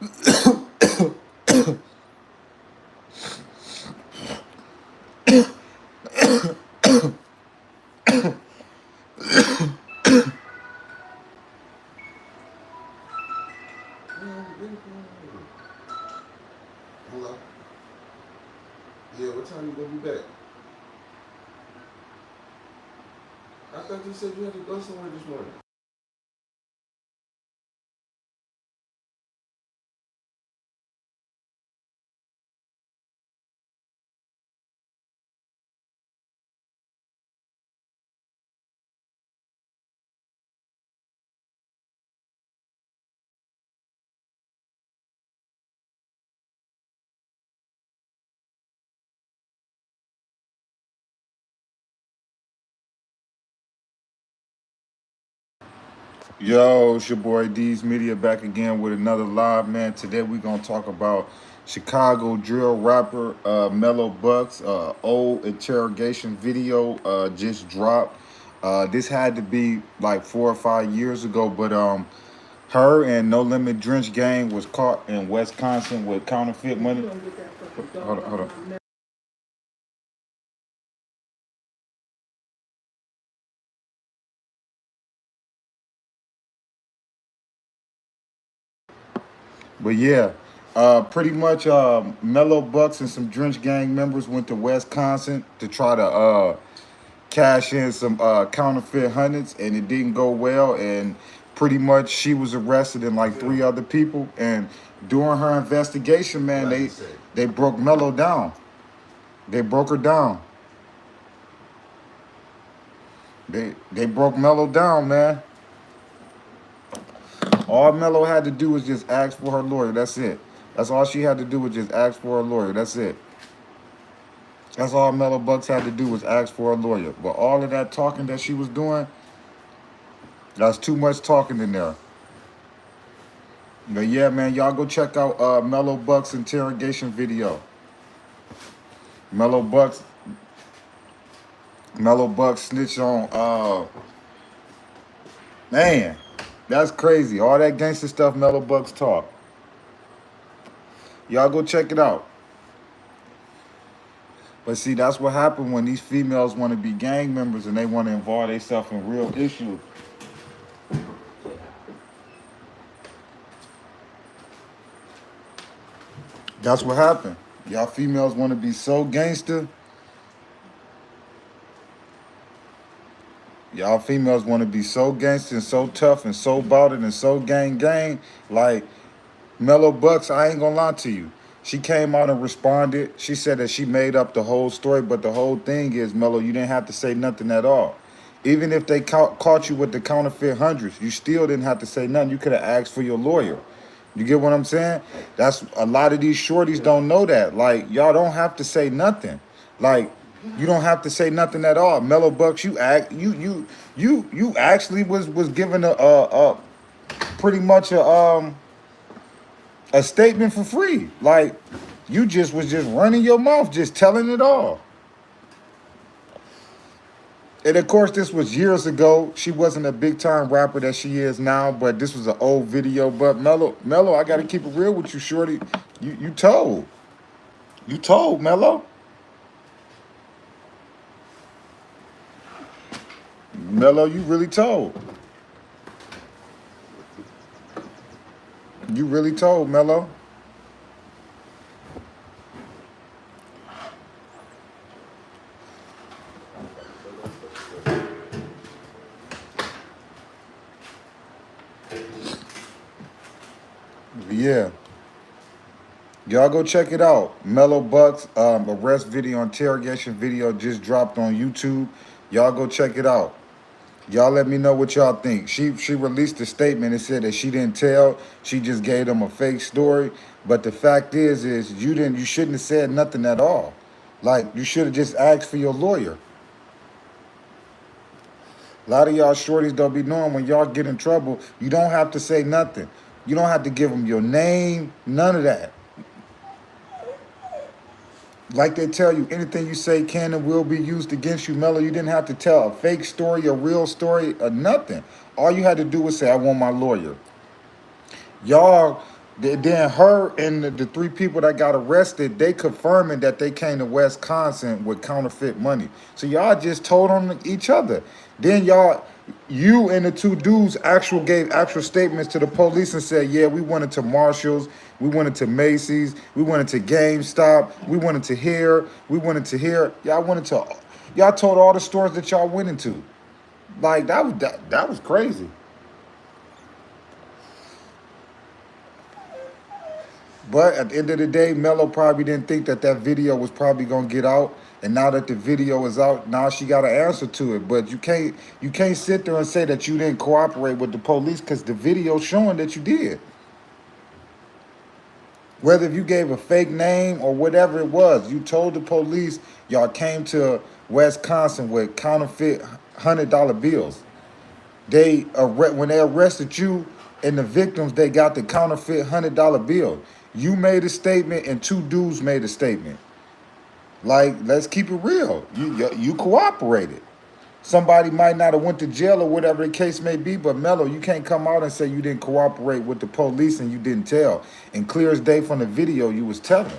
Hello? Yeah, what time you gonna be back? I thought you said you had to go somewhere this morning. Yo, it's your boy D's Media back again with another live, man. Today we're gonna talk about Chicago drill rapper Melo Bucks. Old interrogation video just dropped. This had to be like 4 or 5 years ago, but her and No Limit Drench Gang was caught in Wisconsin with counterfeit money. Hold on. But yeah, pretty much Melo Bucks and some Drench Gang members went to Wisconsin to try to cash in some counterfeit hundreds, and it didn't go well. And pretty much she was arrested and like 3 other people. And during her investigation, man, they broke Melo down. They broke her down. They broke Melo down, man. All Melo had to do was just ask for her lawyer. That's it. That's all she had to do was just ask for her lawyer. That's it. That's all Melo Bucks had to do was ask for a lawyer. But all of that talking that she was doing, that's too much talking in there. But yeah, man, y'all go check out Melo Bucks interrogation video. Melo Bucks snitch on man, that's crazy. All that gangster stuff Melo Bucks talk. Y'all go check it out. But see, that's what happened when these females want to be gang members and they want to involve themselves in real issues. That's what happened. Y'all females want to be so gangster. Y'all females want to be so gangster and so tough and so bout it and so gang. Like Melo Bucks, I ain't gonna lie to you. She came out and responded. She said that she made up the whole story, but the whole thing is, Mello, you didn't have to say nothing at all. Even if they caught you with the counterfeit hundreds, you still didn't have to say nothing. You could have asked for your lawyer. You get what I'm saying? That's a lot of these shorties don't know that. Like, y'all don't have to say nothing. Like, you don't have to say nothing at all. Melo Bucks, you actually was given a pretty much a statement for free. Like, you just was just running your mouth, just telling it all. And of course, this was years ago. She wasn't a big time rapper that she is now, but this was an old video. But Mello, I gotta keep it real with you, shorty. You told. You told, Mello. Mello, you really told. You really told, Mello. Yeah. Y'all go check it out. Melo Bucks, arrest video, interrogation video just dropped on YouTube. Y'all go check it out. Y'all let me know what y'all think. She released a statement and said that she didn't tell. She just gave them a fake story. But the fact is you shouldn't have said nothing at all. Like, you should have just asked for your lawyer. A lot of y'all shorties don't be knowing when y'all get in trouble, you don't have to say nothing. You don't have to give them your name, none of that. Like they tell you, anything you say can and will be used against you, Mello. You didn't have to tell a fake story, a real story, or nothing. All you had to do was say, I want my lawyer. Y'all Then her and the three people that got arrested, they confirming that they came to Wisconsin with counterfeit money. So y'all just told on each other. Then you and the two dudes gave actual statements to the police and said, yeah, we went into Marshalls, we went into Macy's, we went into GameStop, we went into here, we went into here. Y'all told all the stores that y'all went into. Like that was crazy. But at the end of the day, Mello probably didn't think that video was probably gonna get out. And now that the video is out, now she got an answer to it. But you can't sit there and say that you didn't cooperate with the police because the video's showing that you did. Whether if you gave a fake name or whatever it was, you told the police y'all came to Wisconsin with counterfeit $100 bills. When they arrested you and the victims, they got the counterfeit $100 bill. You made a statement and two dudes made a statement. Like, let's keep it real. You cooperated. Somebody might not have went to jail or whatever the case may be, but Mello, you can't come out and say you didn't cooperate with the police and you didn't tell. And clear as day from the video, you was telling.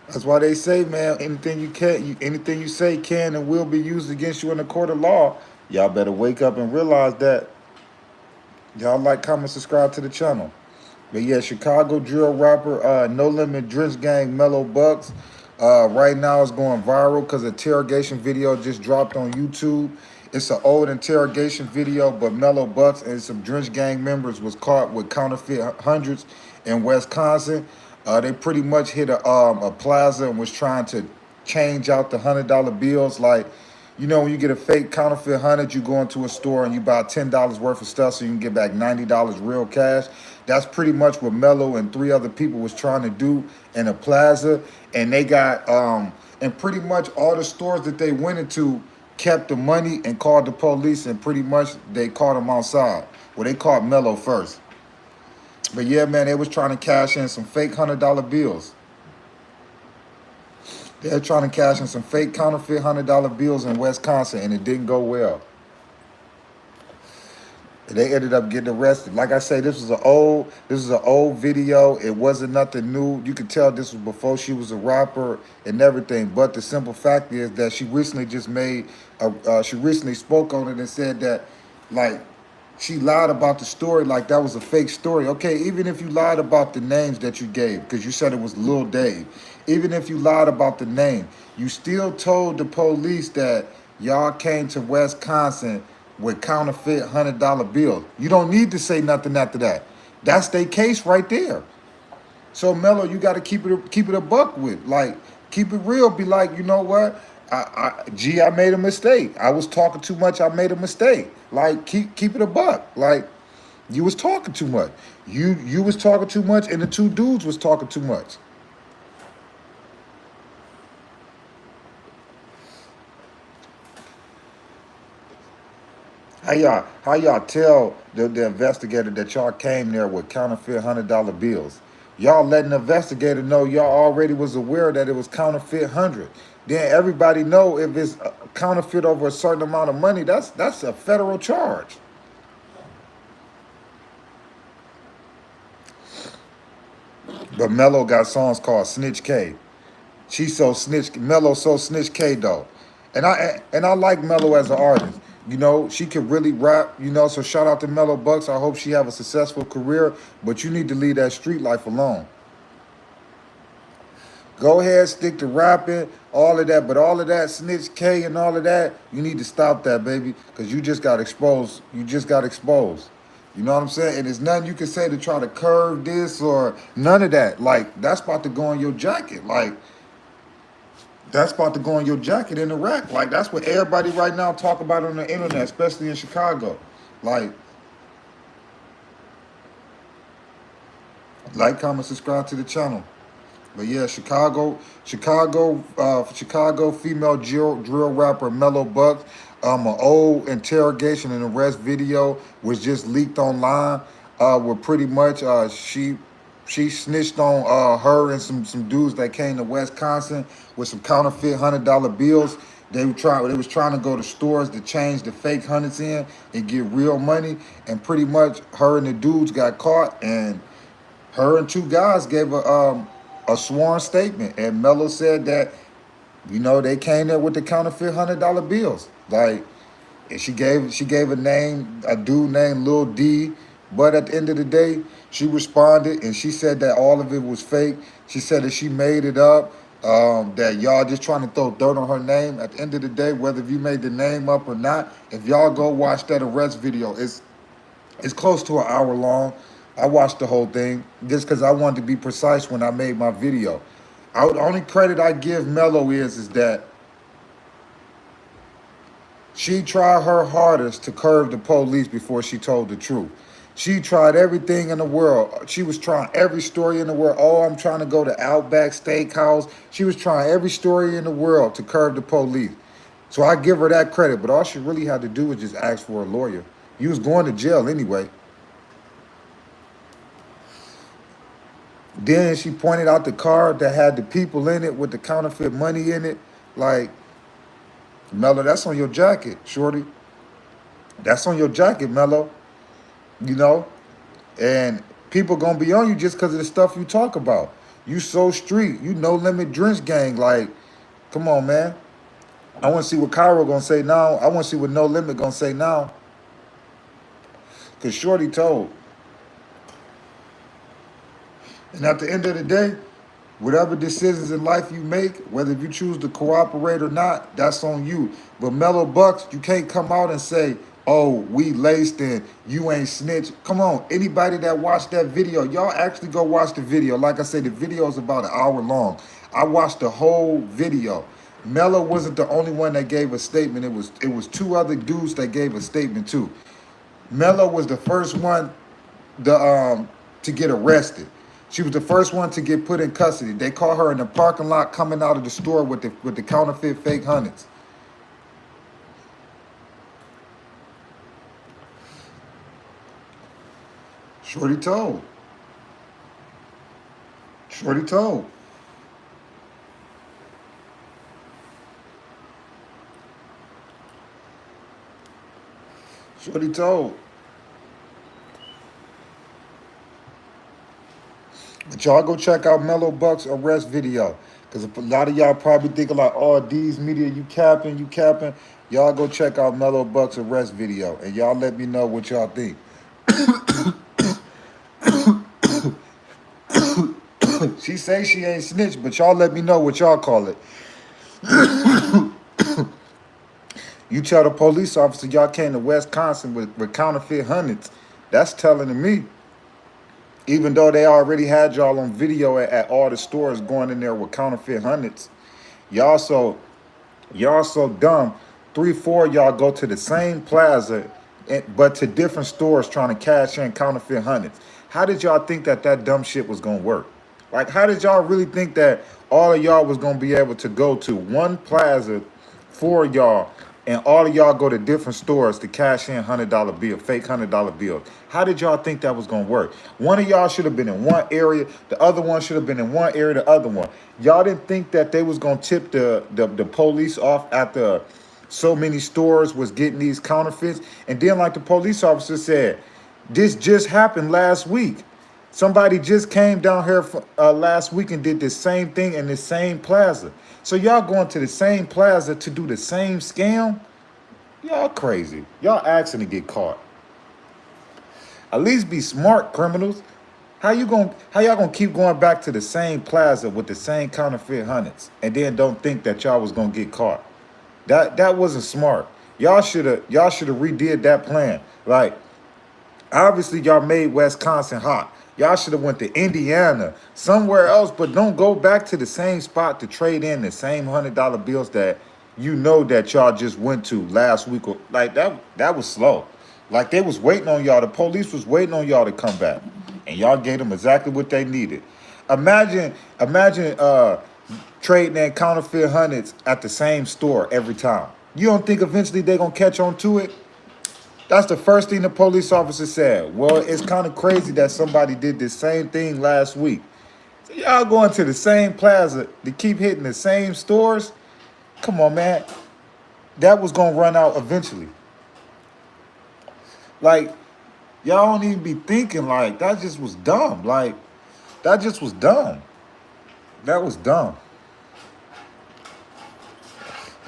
That's why they say, man, anything you say can and will be used against you in the court of law. Y'all better wake up and realize that. Y'all like, comment, subscribe to the channel. But yeah, Chicago drill rapper, No Limit Drench Gang, Melo Bucks. Right now it's going viral because interrogation video just dropped on YouTube. It's an old interrogation video, but Melo Bucks and some Drench Gang members was caught with counterfeit hundreds in Wisconsin. They pretty much hit a plaza and was trying to change out the $100 bills. Like, you know, when you get a fake counterfeit 100, you go into a store and you buy $10 worth of stuff so you can get back $90 real cash. That's pretty much what Mello and three other people was trying to do in a plaza. And they got, and pretty much all the stores that they went into kept the money and called the police, and pretty much they caught them outside. Well, they caught Mello first. But yeah, man, they was trying to cash in some fake $100 bills. They're trying to cash in some fake counterfeit $100 bills in Wisconsin, and it didn't go well. They ended up getting arrested. Like I say, this was an old video. It wasn't nothing new. You could tell this was before she was a rapper and everything. But the simple fact is that she recently just she recently spoke on it and said that, like, she lied about the story like that was a fake story. Okay, even if you lied about the names that you gave, because you said it was Lil Dave, even if you lied about the name, you still told the police that y'all came to Wisconsin with counterfeit $100 bills. You don't need to say nothing after that. That's their case right there. So Mello, you got to keep it a buck with. Like, keep it real. Be like, you know what? I made a mistake. I was talking too much. I made a mistake. Like, keep it a buck. Like, you was talking too much. You was talking too much, and the two dudes was talking too much. How y'all tell the investigator that y'all came there with counterfeit $100 bills? Y'all letting the investigator know y'all already was aware that it was counterfeit 100. Then everybody know if it's counterfeit over a certain amount of money, that's a federal charge. But Mello got songs called Snitch K. Mello so Snitch K though. And I like Mello as an artist. You know, she can really rap, you know, so shout out to Melo Bucks. I hope she have a successful career, but you need to leave that street life alone. Go ahead, stick to rapping, all of that, but all of that Snitch K and all of that, you need to stop that, baby, because you just got exposed. You just got exposed. You know what I'm saying? And there's nothing you can say to try to curve this or none of that. Like, that's about to go on your jacket. Like, that's about to go on your jacket in the rack. Like, that's what everybody right now talk about on the internet, especially in Chicago. Like, comment, subscribe to the channel. But yeah, Chicago female drill rapper Melo Bucks. An old interrogation and arrest video was just leaked online. Where pretty much she snitched on her and some dudes that came to Wisconsin with some counterfeit $100 bills. They was trying to go to stores to change the fake hundreds in and get real money. And pretty much her and the dudes got caught, and her and two guys gave a sworn statement. And Mello said that, you know, they came there with the counterfeit $100 bills. Like, and she gave a name, a dude named Lil D. But at the end of the day, she responded and she said that all of it was fake. She said that she made it up, that y'all just trying to throw dirt on her name. At the end of the day, whether you made the name up or not, if y'all go watch that arrest video, it's close to an hour long. I watched the whole thing just because I wanted to be precise when I made my video. The only credit I give Mello is that she tried her hardest to curb the police before she told the truth. She tried everything in the world. She was trying every story in the world. Oh, I'm trying to go to Outback Steakhouse. She was trying every story in the world to curb the police. So I give her that credit, but all she really had to do was just ask for a lawyer. You was going to jail anyway. Then she pointed out the car that had the people in it with the counterfeit money in it. Like, Mello, that's on your jacket, shorty. That's on your jacket, Mello. You know? And people gonna be on you just because of the stuff you talk about. You so street. You No Limit Drench Gang. Like, come on, man. I want to see what Cairo gonna say now. I want to see what No Limit gonna say now. Because shorty told. And at the end of the day, whatever decisions in life you make, whether you choose to cooperate or not, that's on you. But Melo Bucks, you can't come out and say, oh, we laced and you ain't snitch. Come on, anybody that watched that video, y'all actually go watch the video. Like I said, the video is about an hour long. I watched the whole video. Mello wasn't the only one that gave a statement. It was two other dudes that gave a statement too. Mello was the first one to get arrested. She was the first one to get put in custody. They caught her in the parking lot coming out of the store with the counterfeit fake hundreds. Shorty told. Shorty told. Shorty told. But y'all go check out Melo Bucks arrest video. Because a lot of y'all probably thinking like, oh, D's media, you capping, you capping. Y'all go check out Melo Bucks arrest video. And y'all let me know what y'all think. She say she ain't snitch, but y'all let me know what y'all call it. You tell the police officer y'all came to Wisconsin with counterfeit hundreds. That's telling to me. Even though they already had y'all on video at all the stores going in there with counterfeit hundreds. Y'all so dumb. 3-4 y'all go to the same plaza, but to different stores trying to cash in counterfeit hundreds. How did y'all think that dumb shit was going to work? Like, how did y'all really think that all of y'all was going to be able to go to one plaza for y'all and all of y'all go to different stores to cash in $100 bill, fake $100 bills? How did y'all think that was going to work? One of y'all should have been in one area. The other one should have been in one area, the other one. Y'all didn't think that they was going to tip the police off after so many stores was getting these counterfeits. And then, like the police officer said, this just happened last week. Somebody just came down here last week and did the same thing in the same plaza. So y'all going to the same plaza to do the same scam? Y'all crazy. Y'all asking to get caught. At least be smart, criminals. How y'all gonna keep going back to the same plaza with the same counterfeit hundreds and then don't think that y'all was gonna get caught? That wasn't smart. Y'all should have redid that plan. Like, obviously y'all made Wisconsin hot. Y'all should have went to Indiana, somewhere else, but don't go back to the same spot to trade in the same $100 bills that you know that y'all just went to last week. Like, that was slow. Like, they was waiting on y'all. The police was waiting on y'all to come back. And y'all gave them exactly what they needed. Imagine trading in counterfeit hundreds at the same store every time. You don't think eventually they're going to catch on to it? That's the first thing the police officer said. Well, it's kind of crazy that somebody did this same thing last week. So y'all going to the same plaza to keep hitting the same stores? Come on, man. that was gonna run out eventually. Like, y'all don't even be thinking like that just was dumb. Like, that just was dumb. That was dumb.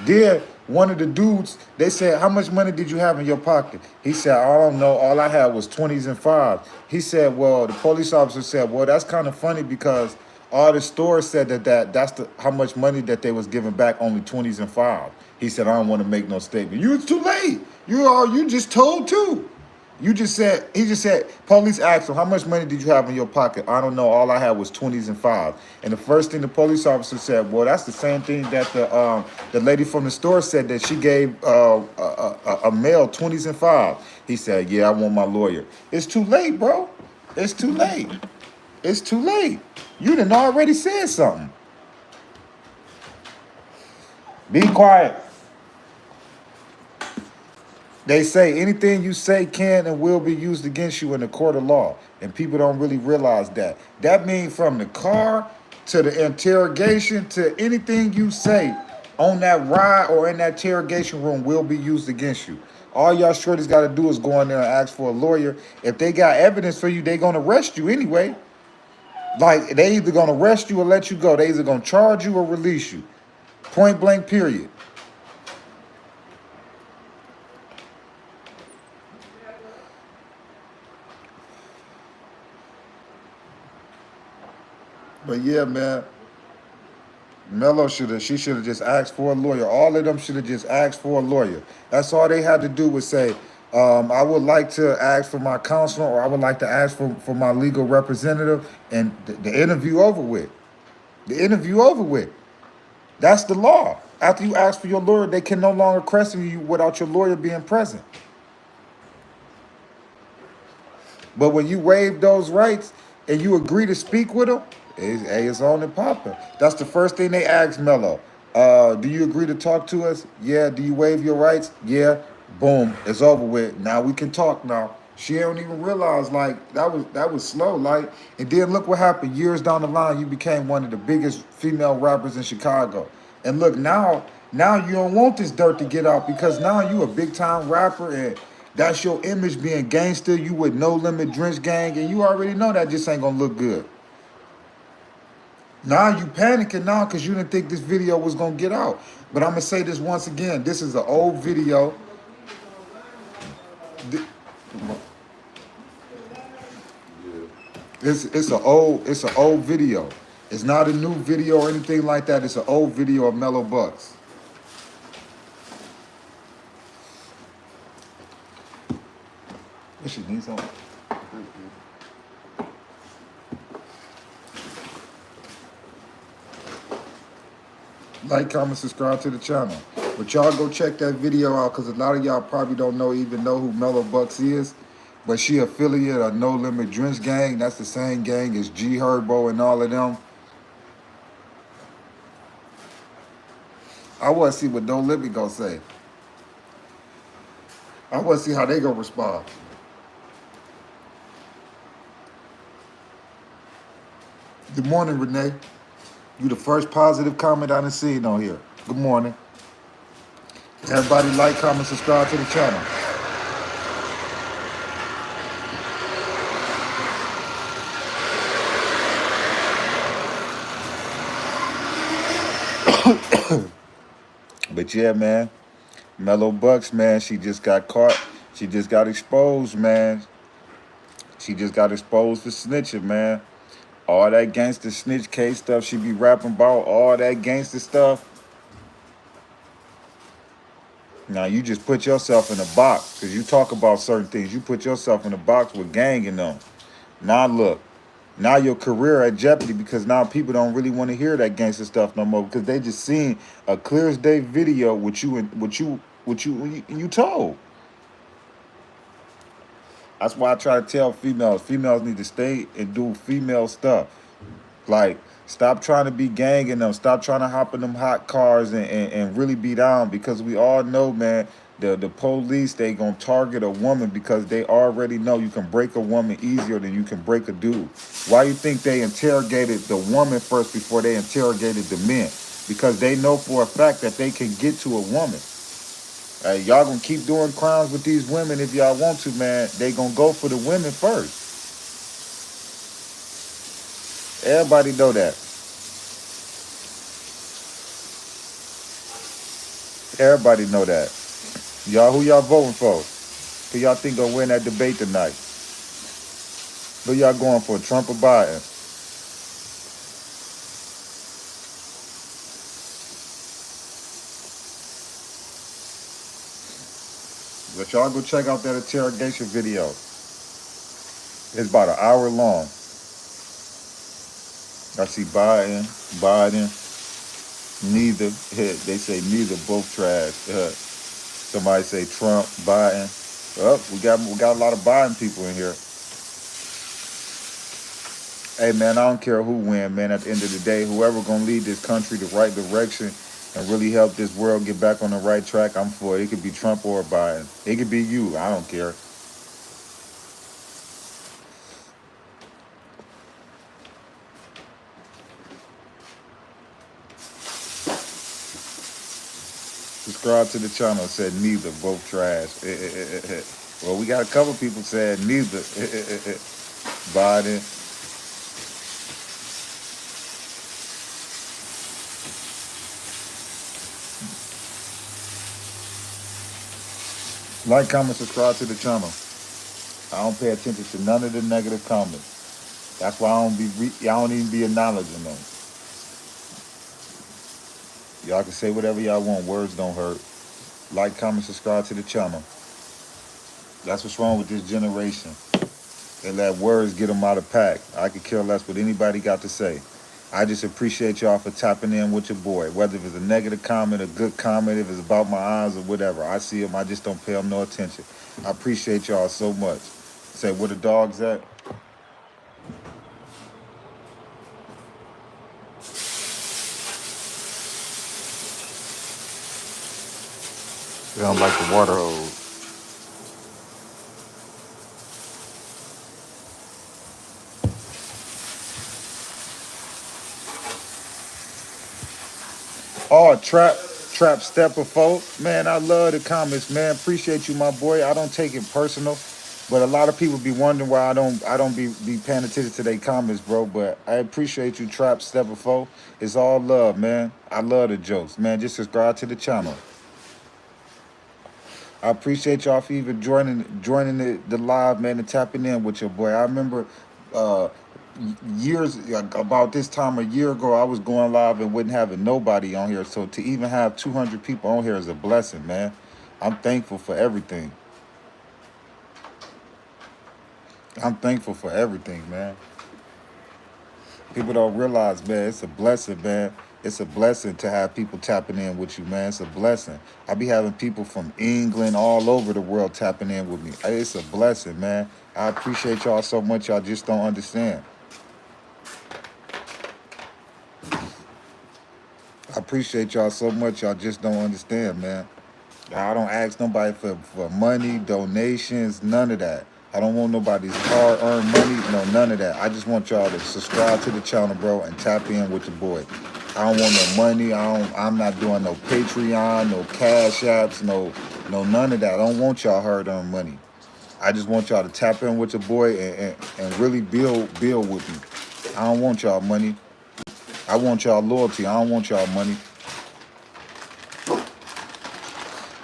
Then one of the dudes, they said, how much money did you have in your pocket? He said, I don't know. All I had was 20s and 5s. He said, well, the police officer said, well, that's kind of funny because all the stores said that's how much money that they was giving back, only 20s and 5s. He said, I don't want to make no statement. You, it's too late. You just told too. He just said, police asked him, how much money did you have in your pocket? I don't know. All I had was 20s and 5s. And the first thing the police officer said, well, that's the same thing that the lady from the store said, that she gave a male 20s and 5s. He said, yeah, I want my lawyer. It's too late, bro. It's too late. It's too late. You done already said something. Be quiet. They say anything you say can and will be used against you in the court of law. And people don't really realize that. That means from the car to the interrogation to anything you say on that ride or in that interrogation room will be used against you. All y'all shorties got to do is go in there and ask for a lawyer. If they got evidence for you, they going to arrest you anyway. Like, they either going to arrest you or let you go. They either going to charge you or release you. Point blank, period. But yeah, man, Mello should have just asked for a lawyer. All of them should have just asked for a lawyer. That's all they had to do was say, I would like to ask for my counselor, or I would like to ask for my legal representative, and the interview over with. The interview over with. That's the law. After you ask for your lawyer, they can no longer question you without your lawyer being present. But when you waive those rights and you agree to speak with them, it's on and popping. That's the first thing they asked Mello. Do you agree to talk to us? Yeah. Do you waive your rights? Yeah. Boom. It's over with. Now we can talk now. She don't even realize, like, that was slow. Like, and then look what happened. Years down the line, you became one of the biggest female rappers in Chicago. And look, now you don't want this dirt to get out, because now you a big time rapper, and that's your image, being gangster. You with No Limit Drench Gang, and you already know that just ain't gonna look good. Now you panicking now because you didn't think this video was going to get out. But I'm going to say this once again. This is an old video. It's an old video. It's not a new video or anything like that. It's an old video of Melo Bucks. She needs something. Like, comment, subscribe to the channel. But y'all go check that video out, because a lot of y'all probably don't even know who Melo Bucks is. But she affiliate of No Limit Drench Gang. That's the same gang as G Herbo and all of them. I want to see what No Limit gonna say. I want to see how they gonna respond. Good morning, Renee. You the first positive comment I done seen on here. Good morning. Everybody like, comment, subscribe to the channel. But yeah, man, Melo Bucks, man, she just got caught. She just got exposed, man. She just got exposed for snitching, man. All that gangster snitch case stuff she be rapping about, all that gangster stuff. Now, you just put yourself in a box, because you talk about certain things. You put yourself in a box with gang in them. Now, look. Now your career at jeopardy, because now people don't really want to hear that gangster stuff no more, because they just seen a clear as day video with you and what you told. That's why I try to tell females need to stay and do female stuff. Like, stop trying to be ganging them. Stop trying to hop in them hot cars and really be down, because we all know, man, the police, they gonna target a woman because they already know you can break a woman easier than you can break a dude. Why you think they interrogated the woman first before they interrogated the men? Because they know for a fact that they can get to a woman. Hey, y'all gonna keep doing crimes with these women if y'all want to, man. They gonna go for the women first. Everybody know that. Everybody know that. Y'all, who y'all voting for? Who y'all think gonna win that debate tonight? Who y'all going for, Trump or Biden? But y'all go check out that interrogation video. It's about an hour long. I see Biden, neither. They say neither, both trash. Somebody say Trump, Biden. Well, we got a lot of Biden people in here. Hey man, I don't care who win, man. At the end of the day, whoever gonna lead this country the right direction and really help this world get back on the right track, I'm for it. It could be Trump or Biden. It could be you. I don't care. Subscribe to the channel. Said neither, both trash. Well, we got a couple people said neither. Biden. Like, comment, subscribe to the channel. I don't pay attention to none of the negative comments. That's why I don't even be acknowledging them. Y'all can say whatever y'all want. Words don't hurt. Like, comment, subscribe to the channel. That's what's wrong with this generation. They let words get them out of pack. I could care less what anybody got to say. I just appreciate y'all for tapping in with your boy. Whether it's a negative comment, a good comment, if it's about my eyes or whatever. I see them, I just don't pay them no attention. I appreciate y'all so much. Say, where the dogs at? They don't like the water hose. Oh, trap stepper folk. Man, I love the comments, man. Appreciate you, my boy. I don't take it personal. But a lot of people be wondering why I don't be paying attention to their comments, bro. But I appreciate you, Trap Stepper folk. It's all love, man. I love the jokes, man. Just subscribe to the channel. I appreciate y'all for even joining the live, man, and tapping in with your boy. I remember uh years about this time a year ago, I was going live and wasn't having nobody on here. So to even have 200 people on here is a blessing, man. I'm thankful for everything. I'm thankful for everything, man. People don't realize, man, it's a blessing, man. It's a blessing to have people tapping in with you, man. It's a blessing. I be having people from England, all over the world tapping in with me. It's a blessing, man. I appreciate y'all so much. Y'all just don't understand. I appreciate y'all so much. Y'all just don't understand, man. I don't ask nobody for money, donations, none of that. I don't want nobody's hard-earned money, no, none of that. I just want y'all to subscribe to the channel, bro, and tap in with your boy. I don't want no money. I'm not doing no Patreon, no Cash Apps, no none of that. I don't want y'all hard-earned money. I just want y'all to tap in with your boy and really build with me. I don't want y'all money. I want y'all loyalty. I don't want y'all money.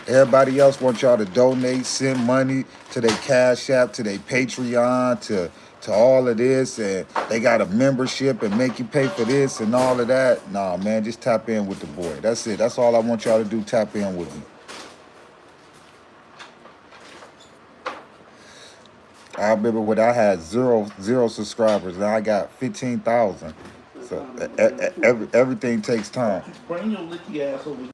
Everybody else wants y'all to donate, send money to their Cash App, to their Patreon, to all of this, and they got a membership and make you pay for this and all of that. Nah, man, just tap in with the boy. That's it. That's all I want y'all to do. Tap in with me. I remember when I had zero subscribers, and I got 15,000. So everything takes time. Bring your licky ass over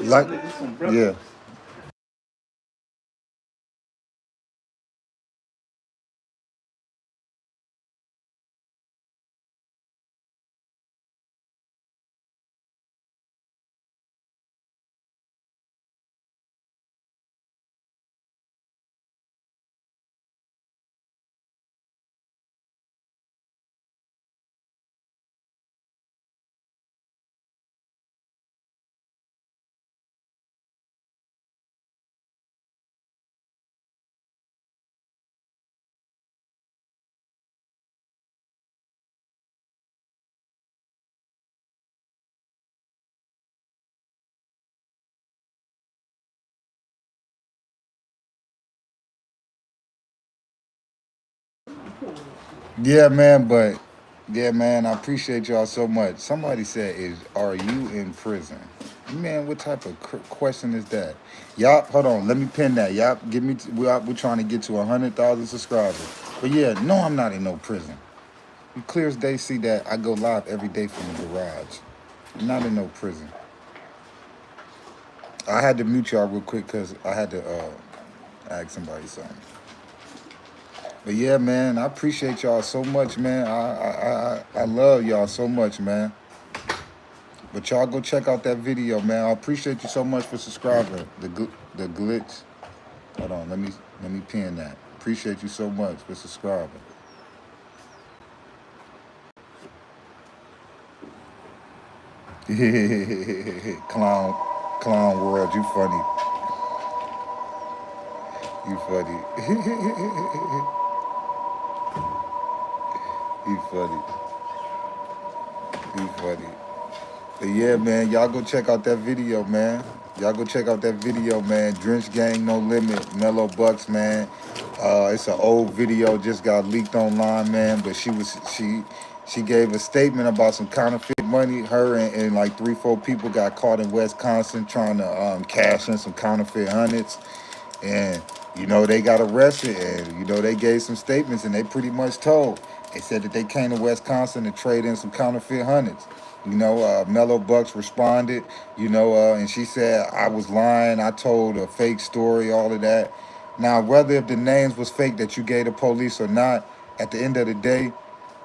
Like, yeah. Yeah, man, but yeah, man, I appreciate y'all so much. Somebody said, are you in prison?" Man, what type of question is that? Y'all, hold on, let me pin that. Y'all, give me. We're trying to get to 100,000 subscribers. But yeah, no, I'm not in no prison. You clear as day see that I go live every day from the garage. I'm not in no prison. I had to mute y'all real quick because I had to ask somebody something. But yeah, man, I appreciate y'all so much, man. I love y'all so much, man. But y'all go check out that video, man. I appreciate you so much for subscribing. The glitch. Hold on, let me pin that. Appreciate you so much for subscribing. Clown world, you funny. You funny. You funny. You funny. But yeah, man, y'all go check out that video, man. Y'all go check out that video, man. Drench Gang, No Limit, Melo Bucks, man. It's an old video, just got leaked online, man. But she gave a statement about some counterfeit money. Her and like 3-4 people got caught in Wisconsin trying to cash in some counterfeit hundreds. And, you know, they got arrested and, you know, they gave some statements and they pretty much told. They said that they came to Wisconsin to trade in some counterfeit hundreds. You know, Melo Bucks responded, you know, and she said, I was lying. I told a fake story, all of that. Now, whether if the names was fake that you gave the police or not, at the end of the day,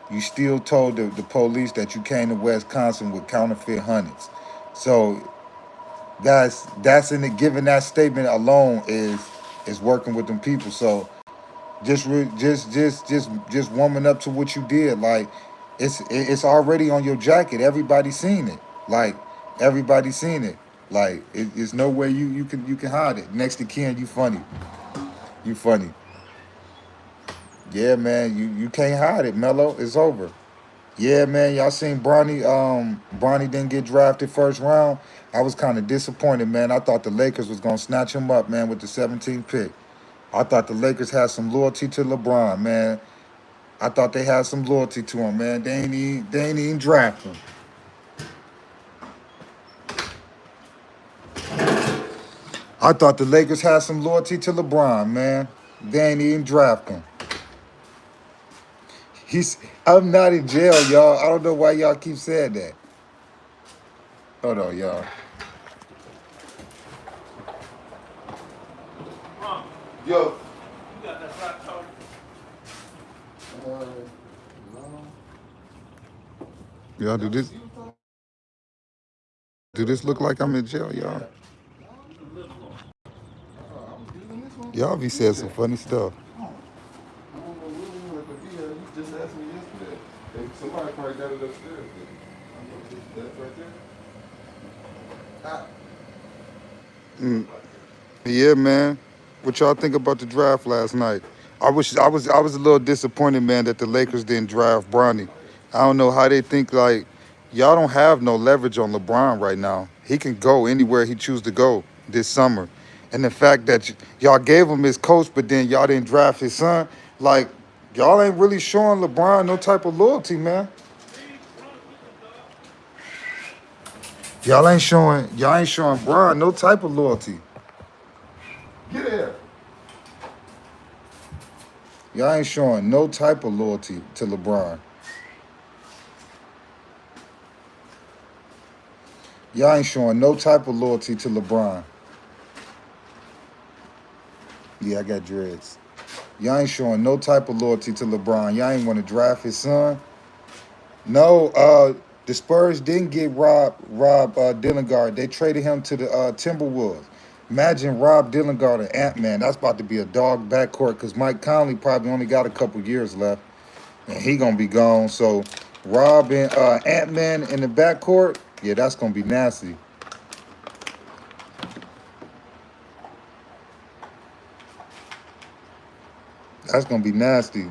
you still told the police that you came to Wisconsin with counterfeit hundreds. So that's in it. Giving that statement alone is working with them people. So just warming up to what you did. Like it's already on your jacket. Everybody seen it. Like everybody seen it. Like it's no way you can hide it. Next to Ken, you funny. You funny. Yeah, man. You can't hide it, Mello. It's over. Yeah, man, y'all seen Bronny. Bronny didn't get drafted first round. I was kind of disappointed, man. I thought the Lakers was gonna snatch him up, man, with the 17th pick. I thought the Lakers had some loyalty to LeBron, man. I thought they had some loyalty to him, man. They ain't even draft him. I thought the Lakers had some loyalty to LeBron, man. They ain't even draft him. I'm not in jail, y'all. I don't know why y'all keep saying that. Hold on, y'all. Yo. You got that flat toe? No. Y'all, do this look like I'm in jail, y'all? Y'all be saying some funny stuff. Just asked me yesterday. Somebody probably got it upstairs. That's right there. Yeah, man. What y'all think about the draft last night? I was a little disappointed, man, that the Lakers didn't draft Bronny. I don't know how they think like y'all don't have no leverage on LeBron right now. He can go anywhere he chooses to go this summer. And the fact that y'all gave him his coach, but then y'all didn't draft his son, like y'all ain't really showing LeBron no type of loyalty, man. Y'all ain't showing Bron no type of loyalty. Get here. Y'all ain't showing no type of loyalty to LeBron. Y'all ain't showing no type of loyalty to LeBron. Yeah, I got dreads. Y'all ain't showing no type of loyalty to LeBron. Y'all ain't want to draft his son. No, the Spurs didn't get Rob Dillingard. They traded him to the Timberwolves. Imagine Rob Dillingard and Ant-Man. That's about to be a dog backcourt because Mike Conley probably only got a couple years left. And he going to be gone. So Rob and Ant-Man in the backcourt, yeah, that's going to be nasty. That's going to be nasty.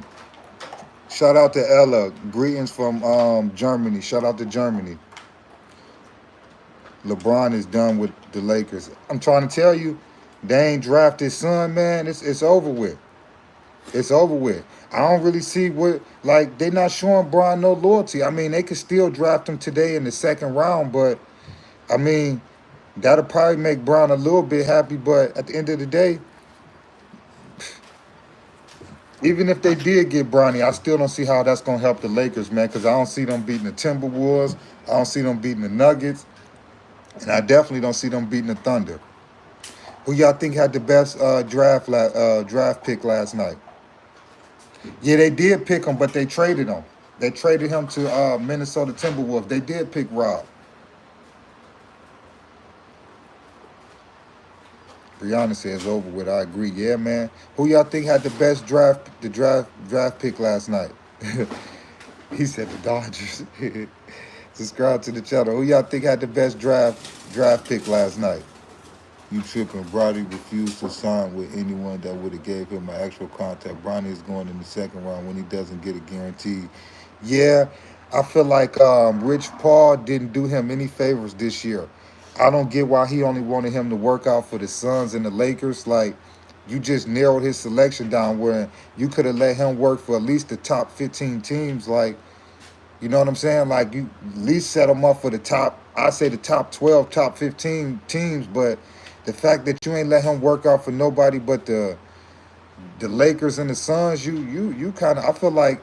Shout out to Ella. Greetings from Germany. Shout out to Germany. LeBron is done with the Lakers. I'm trying to tell you, they ain't drafted his son, man. It's over with. It's over with. I don't really see what, like, they not showing Bron no loyalty. I mean, they could still draft him today in the second round, but I mean, that'll probably make Bron a little bit happy. But at the end of the day, even if they did get Bronny, I still don't see how that's gonna help the Lakers, man. Because I don't see them beating the Timberwolves. I don't see them beating the Nuggets, and I definitely don't see them beating the Thunder. Who y'all think had the best draft pick last night? Yeah, they did pick him, but they traded him. They traded him to Minnesota Timberwolves. They did pick Rob. Brianna says over with. I agree. Yeah, man. Who y'all think had the best draft pick last night? He said the Dodgers. Subscribe to the channel. Who y'all think had the best draft pick last night? You tripping. Brody refused to sign with anyone that would have gave him an actual contract. Bronny is going in the second round when he doesn't get a guarantee. Yeah, I feel like Rich Paul didn't do him any favors this year. I don't get why he only wanted him to work out for the Suns and the Lakers. Like, you just narrowed his selection down where you could have let him work for at least the top 15 teams. Like, you know what I'm saying? Like, you at least set him up for the top, I say the top 12, top 15 teams, but the fact that you ain't let him work out for nobody but the Lakers and the Suns, you kind of, I feel like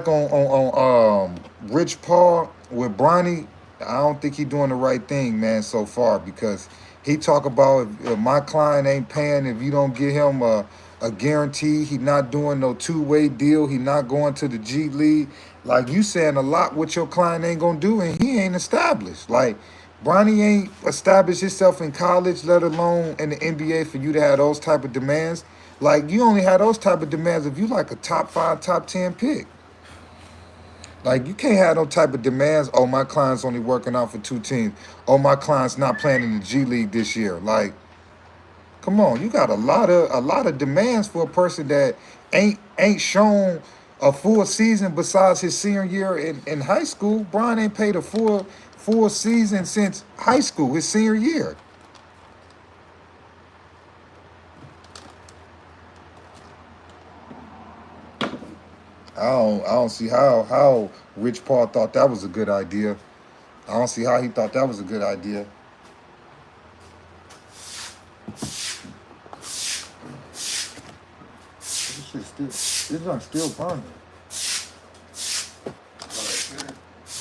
on Rich Paul with Bronny, I don't think he doing the right thing, man, so far, because he talk about if my client ain't paying, if you don't get him a guarantee, he not doing no two-way deal, he not going to the G League. Like, you saying a lot what your client ain't gonna do, and he ain't established. Like, Bronny ain't established himself in college, let alone in the NBA, for you to have those type of demands. Like, you only have those type of demands if you like a top 5, top 10 pick. Like, you can't have no type of demands. Oh, my client's only working out for 2 teams. Oh, my client's not playing in the G League this year. Like, come on, you got a lot of demands for a person that ain't shown a full season besides his senior year in high school. Brian ain't played a full season since high school, his senior year. I don't see how Rich Paul thought that was a good idea. I don't see how he thought that was a good idea. This one's still burning.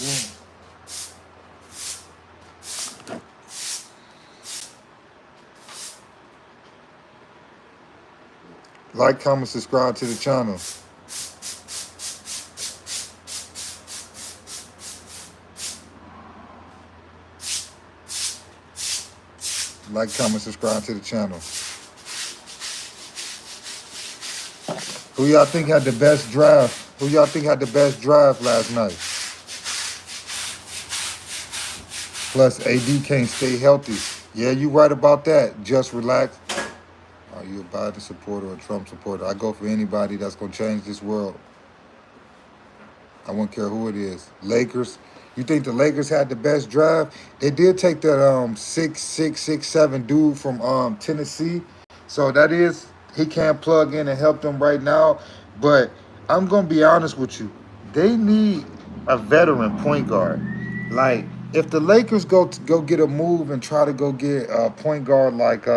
Yeah. Like, comment, subscribe to the channel. Like, comment, subscribe to the channel. Who y'all think had the best draft? Who y'all think had the best draft last night? Plus, AD can't stay healthy. Yeah, you right about that. Just relax. Are you a Biden supporter or a Trump supporter? I go for anybody that's going to change this world. I won't care who it is. Lakers. You think the Lakers had the best draft? They did take that 6'7" dude from Tennessee. So that is, he can't plug in and help them right now. But I'm gonna be honest with you. They need a veteran point guard. Like, if the Lakers go get a move and try to go get a point guard like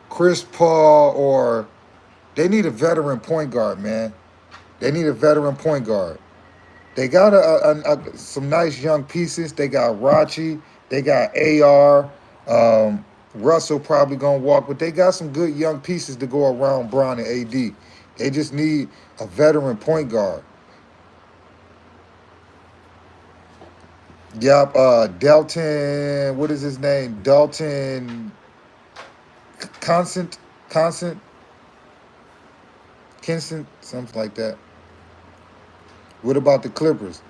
Chris Paul, or they need a veteran point guard, man. They need a veteran point guard. They got some nice young pieces. They got Rachi. They got AR. Russell probably going to walk, but they got some good young pieces to go around Bron and AD. They just need a veteran point guard. Yep, Delton, what is his name? Dalton Constant, Kinston, something like that. What about the Clippers?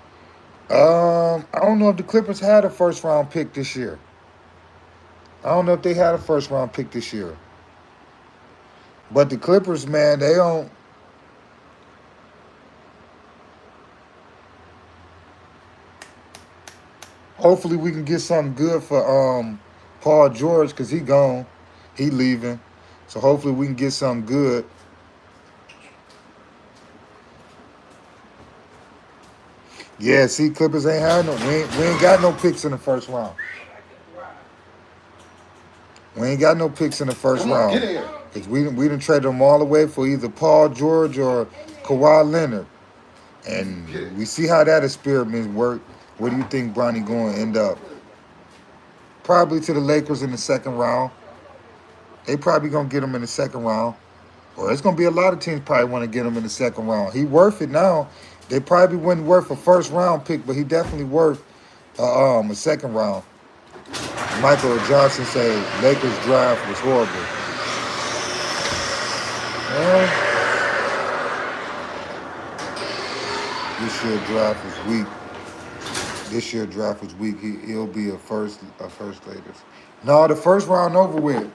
I don't know if the Clippers had a first round pick this year. I don't know if they had a first round pick this year. But the Clippers, man, they don't. Hopefully we can get something good for Paul George, because he gone. He leaving. So hopefully we can get something good. Yeah, see, Clippers ain't had no. We ain't got no picks in the first round. We ain't got no picks in the first round. Because we done traded them all the way for either Paul George or Kawhi Leonard. And we see how that experiment worked. Where do you think Bronny going to end up? Probably to the Lakers in the second round. They probably going to get him in the second round. Or it's going to be a lot of teams probably want to get him in the second round. He worth it now. They probably wouldn't worth a first round pick, but he definitely worth a second round. Michael Johnson said Lakers draft was horrible. Well, this year draft was weak. This year draft was weak. He'll be a first Lakers. No, the first round over with.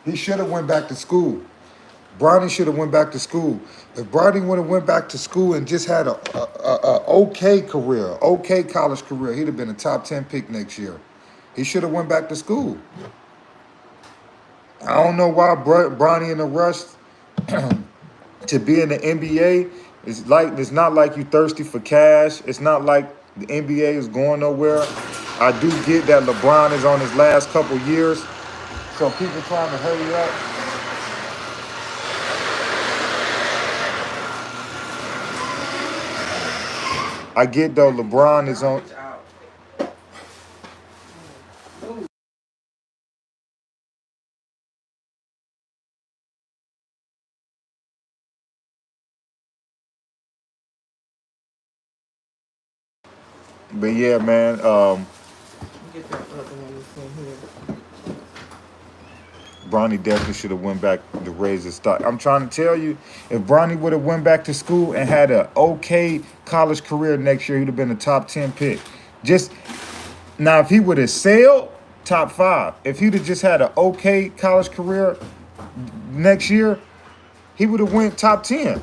He should have went back to school. Bronny should have went back to school. If Bronny would have went back to school and just had a okay career, okay college career, he'd have been a top 10 pick next year. He should have went back to school. I don't know why Bronny in a rush to be in the NBA. It's not like you thirsty for cash. It's not like the NBA is going nowhere. I do get that LeBron is on his last couple years, so people trying to hurry up. I get though LeBron is on. But yeah, man. Get that other one from here. Bronny definitely should have went back to raise his stock. I'm trying to tell you, if Bronny would have went back to school and had an okay college career next year, he'd have been a top 10 pick. Just now, if he would have sailed, top 5. If he'd have just had an okay college career next year, he would have went top 10.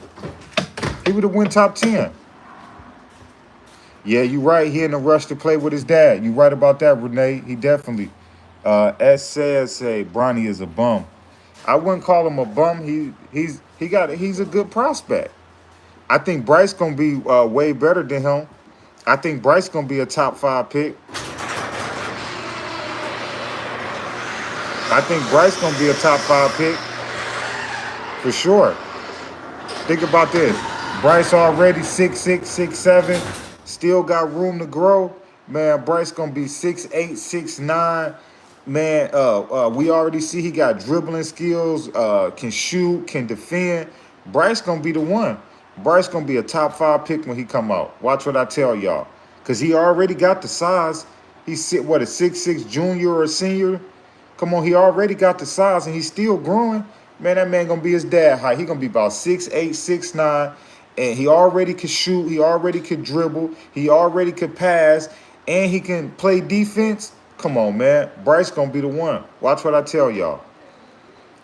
He would have went top 10. Yeah, you right. He in a rush to play with his dad. You right about that, Renee. He definitely. S says, say Bronny is a bum. I wouldn't call him a bum. He's a good prospect. I think Bryce gonna be way better than him. I think Bryce gonna be a top 5 pick. I think Bryce gonna be a top 5 pick for sure. Think about this. Bryce already 6'6", 6'7", still got room to grow. Man, Bryce gonna be 6'8", 6'9". Man, we already see he got dribbling skills, can shoot, can defend. Bryce gonna be the one. Bryce gonna be a top 5 pick when he come out. Watch what I tell y'all, cause he already got the size. He's a 6'6" junior or senior. Come on, he already got the size and he's still growing. Man, that man gonna be his dad height. He gonna be about 6'8", 6'9", and he already could shoot. He already could dribble. He already could pass, and he can play defense. Come on, man. Bryce gonna be the one. Watch what I tell y'all.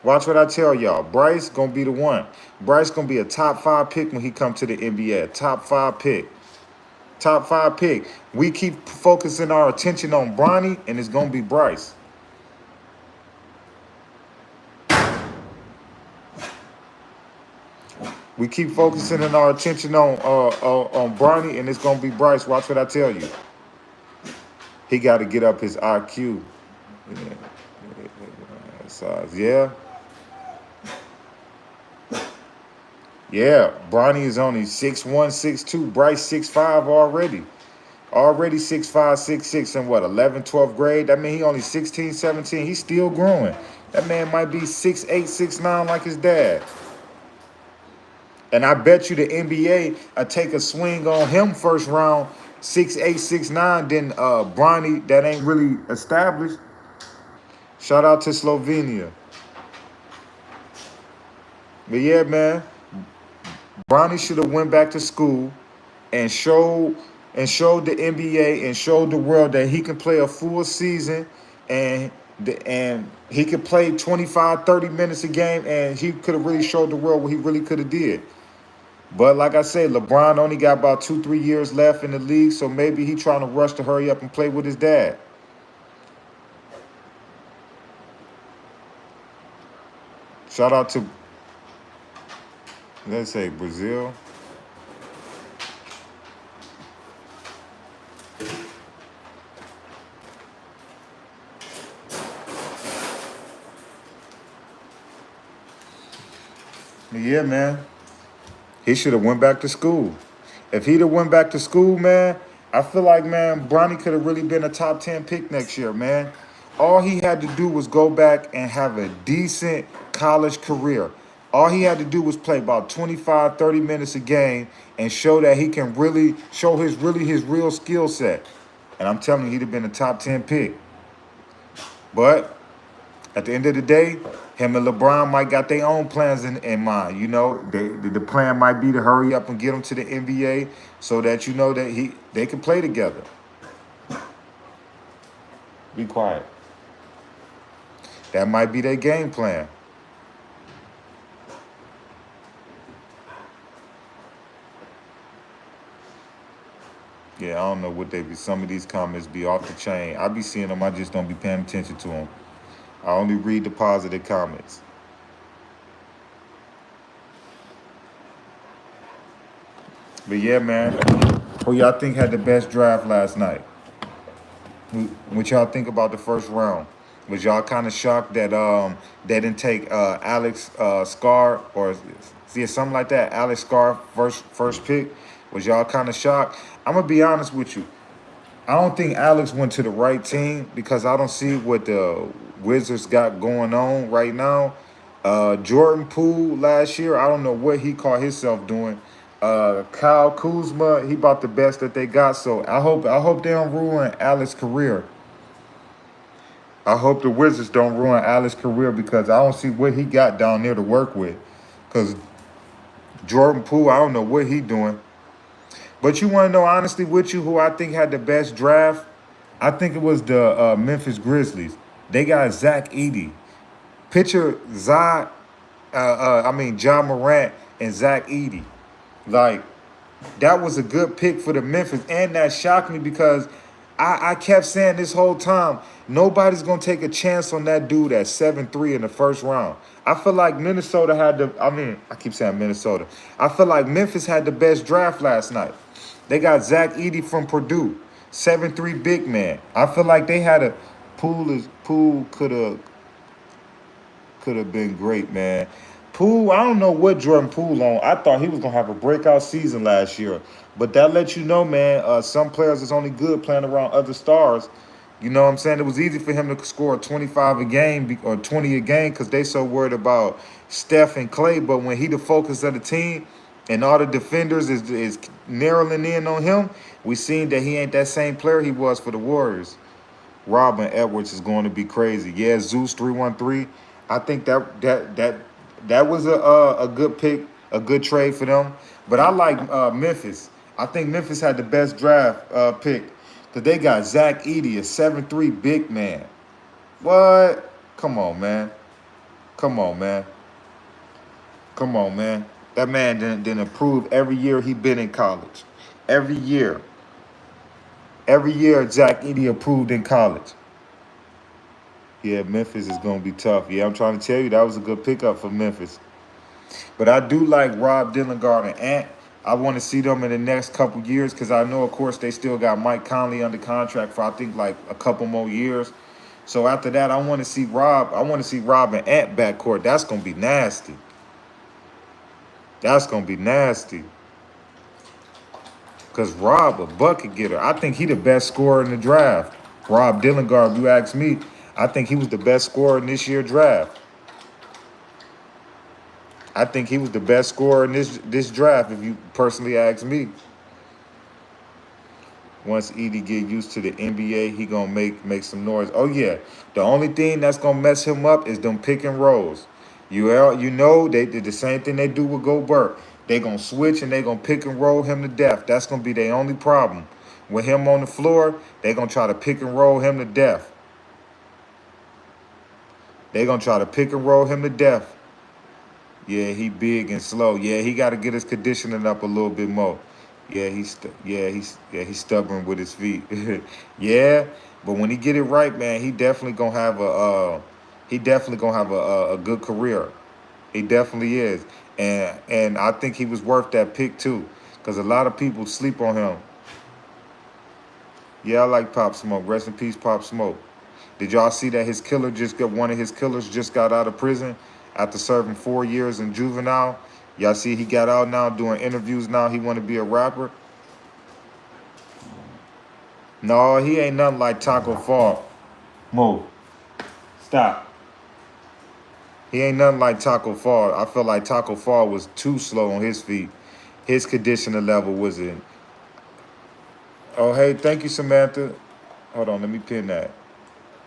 Watch what I tell y'all. Bryce gonna be the one. Bryce gonna be a top 5 pick when he come to the NBA. Top 5 pick. Top 5 pick. We keep focusing our attention on Bronny, and it's gonna be Bryce. We keep focusing our attention on Bronny, and it's gonna be Bryce. Watch what I tell you. He got to get up his IQ. Yeah. Yeah. Bronny is only 6'1", 6'2". Bryce 6'5" already. Already 6'5", 6'6", in what, 11th, 12th grade? That means he only 16, 17. He's still growing. That man might be 6'8", 6'9", like his dad. And I bet you the NBA take a swing on him first round, 6'8", 6'9", then Bronny, that ain't really established. Shout out to Slovenia. But yeah, man, Bronny should have went back to school and showed the NBA and showed the world that he can play a full season and he could play 25, 30 minutes a game, and he could have really showed the world what he really could have did. But like I said, LeBron only got about 2-3 years left in the league, so maybe he trying to rush to hurry up and play with his dad. Shout out to, let's say, Brazil. Yeah, man. He should have went back to school. If he'd have went back to school, man, I feel like, man, Bronny could have really been a top 10 pick next year, man. All he had to do was go back and have a decent college career. All he had to do was play about 25, 30 minutes a game and show that he can really show his real skill set. And I'm telling you, he'd have been a top 10 pick. But at the end of the day, him and LeBron might got their own plans in mind. You know, the plan might be to hurry up and get him to the NBA so that you know that they can play together. Be quiet. That might be their game plan. Yeah, I don't know what they be. Some of these comments be off the chain. I be seeing them. I just don't be paying attention to them. I only read the positive comments. But yeah, man. Who y'all think had the best draft last night? What y'all think about the first round? Was y'all kind of shocked that they didn't take Alex Scar or something like that? Alex Scar first pick. Was y'all kind of shocked? I'm gonna be honest with you. I don't think Alex went to the right team because I don't see what the Wizards got going on right now. Jordan Poole last year, I don't know what he caught himself doing. Kyle Kuzma, he about the best that they got. So I hope they don't ruin Alex's career. I hope the Wizards don't ruin Alex's career because I don't see what he got down there to work with. Because Jordan Poole, I don't know what he doing. But you want to know honestly with you who I think had the best draft? I think it was the Memphis Grizzlies. They got Zach Edey. Picture Ja Morant and Zach Edey. Like, that was a good pick for the Memphis. And that shocked me because I kept saying this whole time, nobody's going to take a chance on that dude at 7-3 in the first round. I feel like Minnesota had I keep saying Minnesota. I feel like Memphis had the best draft last night. They got Zach Edey from Purdue, 7'3" big man. I feel like they had a Poole could have been great, man. Poole, I don't know what Jordan Poole on. I thought he was gonna have a breakout season last year, but that lets you know, man. Some players is only good playing around other stars. You know what I'm saying? It was easy for him to score 25 a game or 20 a game because they so worried about Steph and Clay. But when he the focus of the team and all the defenders is narrowing in on him, we seen that he ain't that same player he was for the Warriors. Robin Edwards is going to be crazy. Yeah, Zeus 313. I think that was a good pick, a good trade for them. But I like Memphis. I think Memphis had the best draft pick because they got Zach Edey, a 7'3" big man. What? Come on, man. Come on, man. Come on, man. That man didn't improve every year he been in college. Every year. Every year Zach Edey improved in college. Yeah, Memphis is going to be tough. Yeah, I'm trying to tell you, that was a good pickup for Memphis. But I do like Rob Dillengard and Ant. I want to see them in the next couple years because I know, of course, they still got Mike Conley under contract for, I think, like a couple more years. So after that, I want to see Rob. I want to see Rob and Ant backcourt. That's going to be nasty. That's going to be nasty. Because Rob, a bucket getter. I think he the best scorer in the draft. Rob Dillengard, if you ask me, I think he was the best scorer in this year's draft. I think he was the best scorer in this draft, if you personally ask me. Once Edey get used to the NBA, he gonna make some noise. Oh yeah, the only thing that's gonna mess him up is them pick and rolls. You know they did the same thing they do with Gobert. They gonna switch and they gonna pick and roll him to death. That's gonna be their only problem. With him on the floor, they gonna try to pick and roll him to death. They gonna try to pick and roll him to death. Yeah, he big and slow. Yeah, he got to get his conditioning up a little bit more. Yeah, he's stubborn with his feet. Yeah, but when he get it right, man, he definitely gonna have a good career. He definitely is. And I think he was worth that pick too. Because a lot of people sleep on him. Yeah, I like Pop Smoke. Rest in peace, Pop Smoke. Did y'all see that his killer just got one of his killers just got out of prison after serving 4 years in juvenile? Y'all see he got out now doing interviews now. He want to be a rapper. No, he ain't nothing like Taco Fall. Move. Stop. He ain't nothing like Taco Fall. I feel like Taco Fall was too slow on his feet. His conditioning level was in. Oh, hey, thank you, Samantha. Hold on, let me pin that.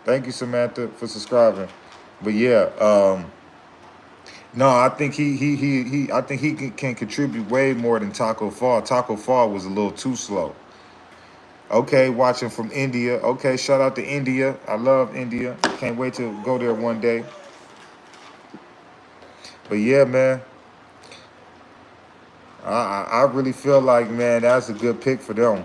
Thank you, Samantha, for subscribing. But yeah, no, I think I think he can contribute way more than Taco Fall. Taco Fall was a little too slow. Okay, watching from India. Okay, shout out to India. I love India. Can't wait to go there one day. But yeah, man, I really feel like, man, that's a good pick for them.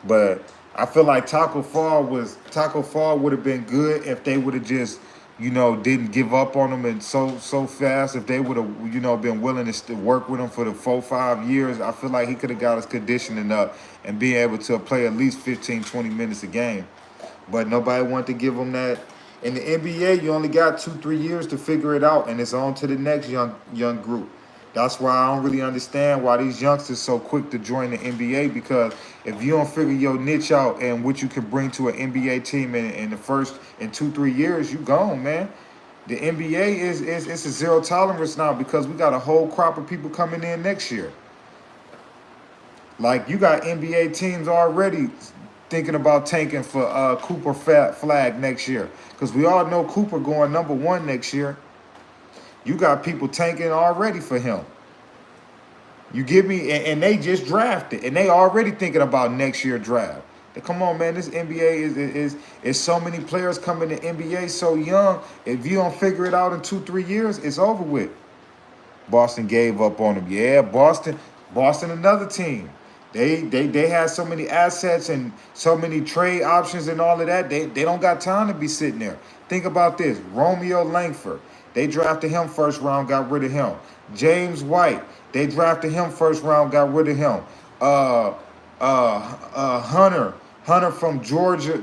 But I feel like Taco Fall would have been good if they would have just, you know, didn't give up on him and so fast. If they would have, you know, been willing to work with him for the 4-5 years, I feel like he could have got his conditioning up and being able to play at least 15-20 minutes a game. But nobody wanted to give him that. In the NBA, you only got 2-3 years to figure it out, and it's on to the next young group. That's why I don't really understand why these youngsters so quick to join the NBA, because if you don't figure your niche out and what you can bring to an NBA team in the first 2-3 years, you gone, man. The NBA is a zero tolerance now, because we got a whole crop of people coming in next year. Like, you got NBA teams already thinking about tanking for Cooper Flag next year, because we all know Cooper going #1 next year. You got people tanking already for him. You give me, and they just drafted, and they already thinking about next year draft. Come on, man, this NBA is so many players coming to NBA so young. If you don't figure it out in 2-3 years, it's over with. Boston gave up on him. Yeah, Boston, another team. They had so many assets and so many trade options and all of that. They don't got time to be sitting there. Think about this. Romeo Langford. They drafted him first round, got rid of him. James White. They drafted him first round, got rid of him. Hunter from Georgia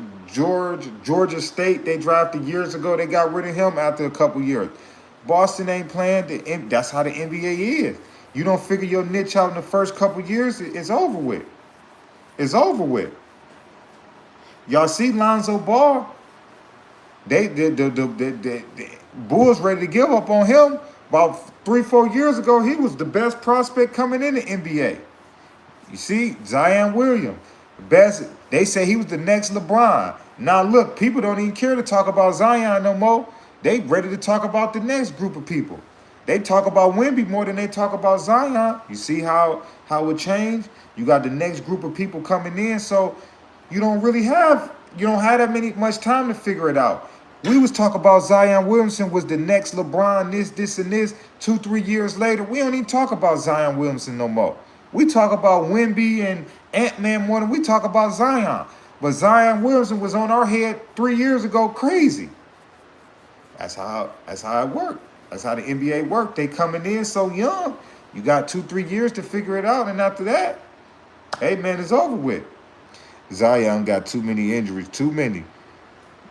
State. They drafted years ago. They got rid of him after a couple years. Boston ain't playing. That's how the NBA is. You don't figure your niche out in the first couple years, it's over with. It's over with. Y'all see Lonzo Ball? The Bulls ready to give up on him. About 3-4 years ago, he was the best prospect coming in the NBA. You see, Zion Williams, best. They say he was the next LeBron. Now look, people don't even care to talk about Zion no more. They ready to talk about the next group of people. They talk about Wemby more than they talk about Zion. You see how it changed? You got the next group of people coming in, so you don't have that much time to figure it out. We was talking about Zion Williamson was the next LeBron, this, and this. 2-3 years later, we don't even talk about Zion Williamson no more. We talk about Wemby and Ant-Man more than we talk about Zion. But Zion Williamson was on our head 3 years ago crazy. That's how it worked. That's how the NBA worked. They coming in so young. You got 2-3 years to figure it out, and after that, hey man, it's over with. Zion got too many injuries, too many.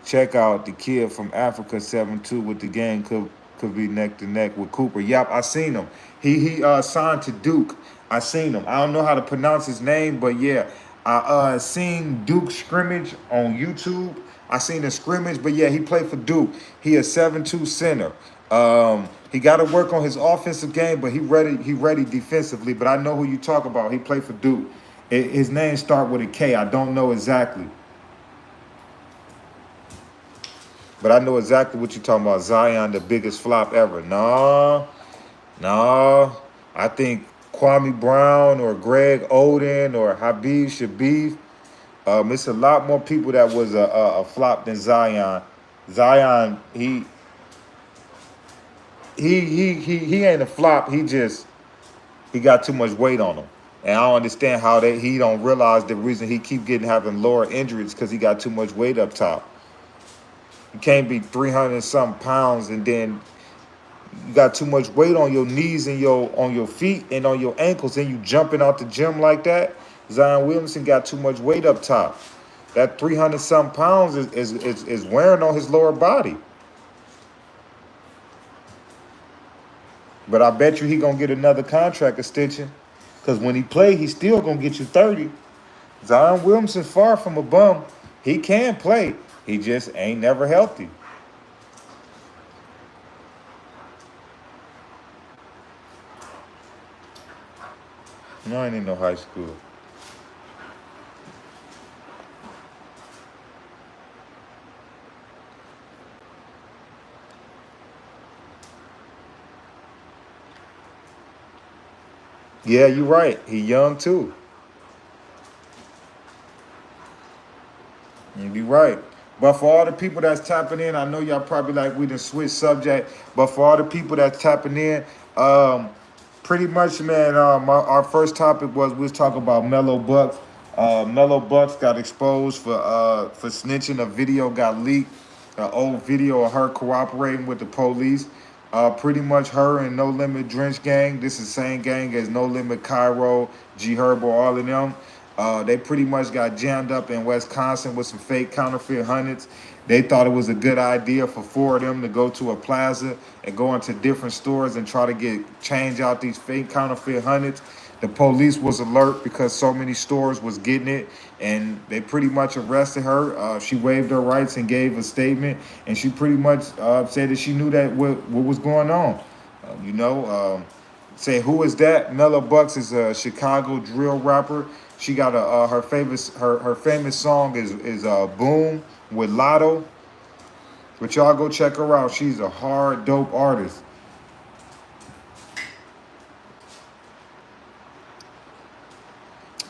Check out the kid from Africa, 7'2", with the game could be neck to neck with Cooper. Yep, I seen him. He signed to Duke. I seen him. I don't know how to pronounce his name, but yeah, I seen Duke scrimmage on YouTube. I seen a scrimmage, but yeah, he played for Duke. He a 7'2" center. He got to work on his offensive game, but he ready defensively. But I know who you talk about. He played for Duke. His name start with a K. I don't know exactly, but I know exactly what you're talking about. Zion, the biggest flop ever. No. I think Kwame Brown or Greg Oden or Habib Shabib. It's a lot more people that was a flop than Zion. Zion, he ain't a flop. He got too much weight on him. And I don't understand how he don't realize the reason he keep having lower injuries because he got too much weight up top. You can't be 300-something pounds and then You got too much weight on your knees and on your feet and on your ankles, and you jumping out the gym like that. Zion Williamson got too much weight up top. That 300 something pounds is wearing on his lower body. But I bet you he gonna get another contract extension, because when he play, he still gonna get you 30. Zion Williamson's far from a bum. He can play. He just ain't never healthy. No, I ain't in no high school. Yeah, you're right. He young too. You're right. But for all the people that's tapping in, I know y'all probably like we done switch subject. But for all the people that's tapping in, pretty much, man. Our first topic we was talking about Melo Bucks. Melo Bucks got exposed for snitching. A video got leaked. An old video of her cooperating with the police. Pretty much her and No Limit Drench Gang. This is the same gang as No Limit Cairo, G Herbo, all of them. They pretty much got jammed up in Wisconsin with some fake counterfeit hundreds. They thought it was a good idea for four of them to go to a plaza and go into different stores and try to change out these fake counterfeit hundreds. The police was alert because so many stores was getting it, and they pretty much arrested her. She waived her rights and gave a statement, and she pretty much said that she knew that what was going on. Say who is that? Melo Bucks is a Chicago drill rapper. She got her famous song is Boom with Lotto. But y'all go check her out. She's a hard, dope artist.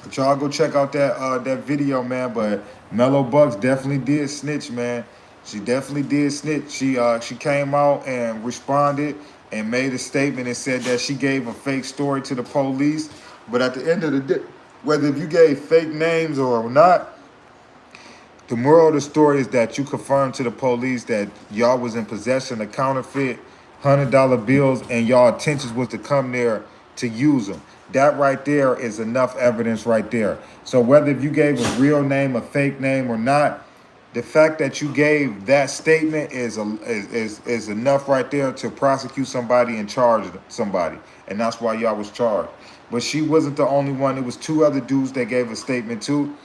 But y'all go check out that video, man. But Melo Bucks definitely did snitch, man. She definitely did snitch. She came out and responded and made a statement and said that she gave a fake story to the police. But at the end of the day, whether if you gave fake names or not, the moral of the story is that you confirmed to the police that y'all was in possession of counterfeit $100 bills and y'all intentions was to come there to use them. That right there is enough evidence right there. So whether if you gave a real name, a fake name or not, the fact that you gave that statement is enough right there to prosecute somebody and charge somebody. And that's why y'all was charged. But she wasn't the only one. It was two other dudes that gave a statement too.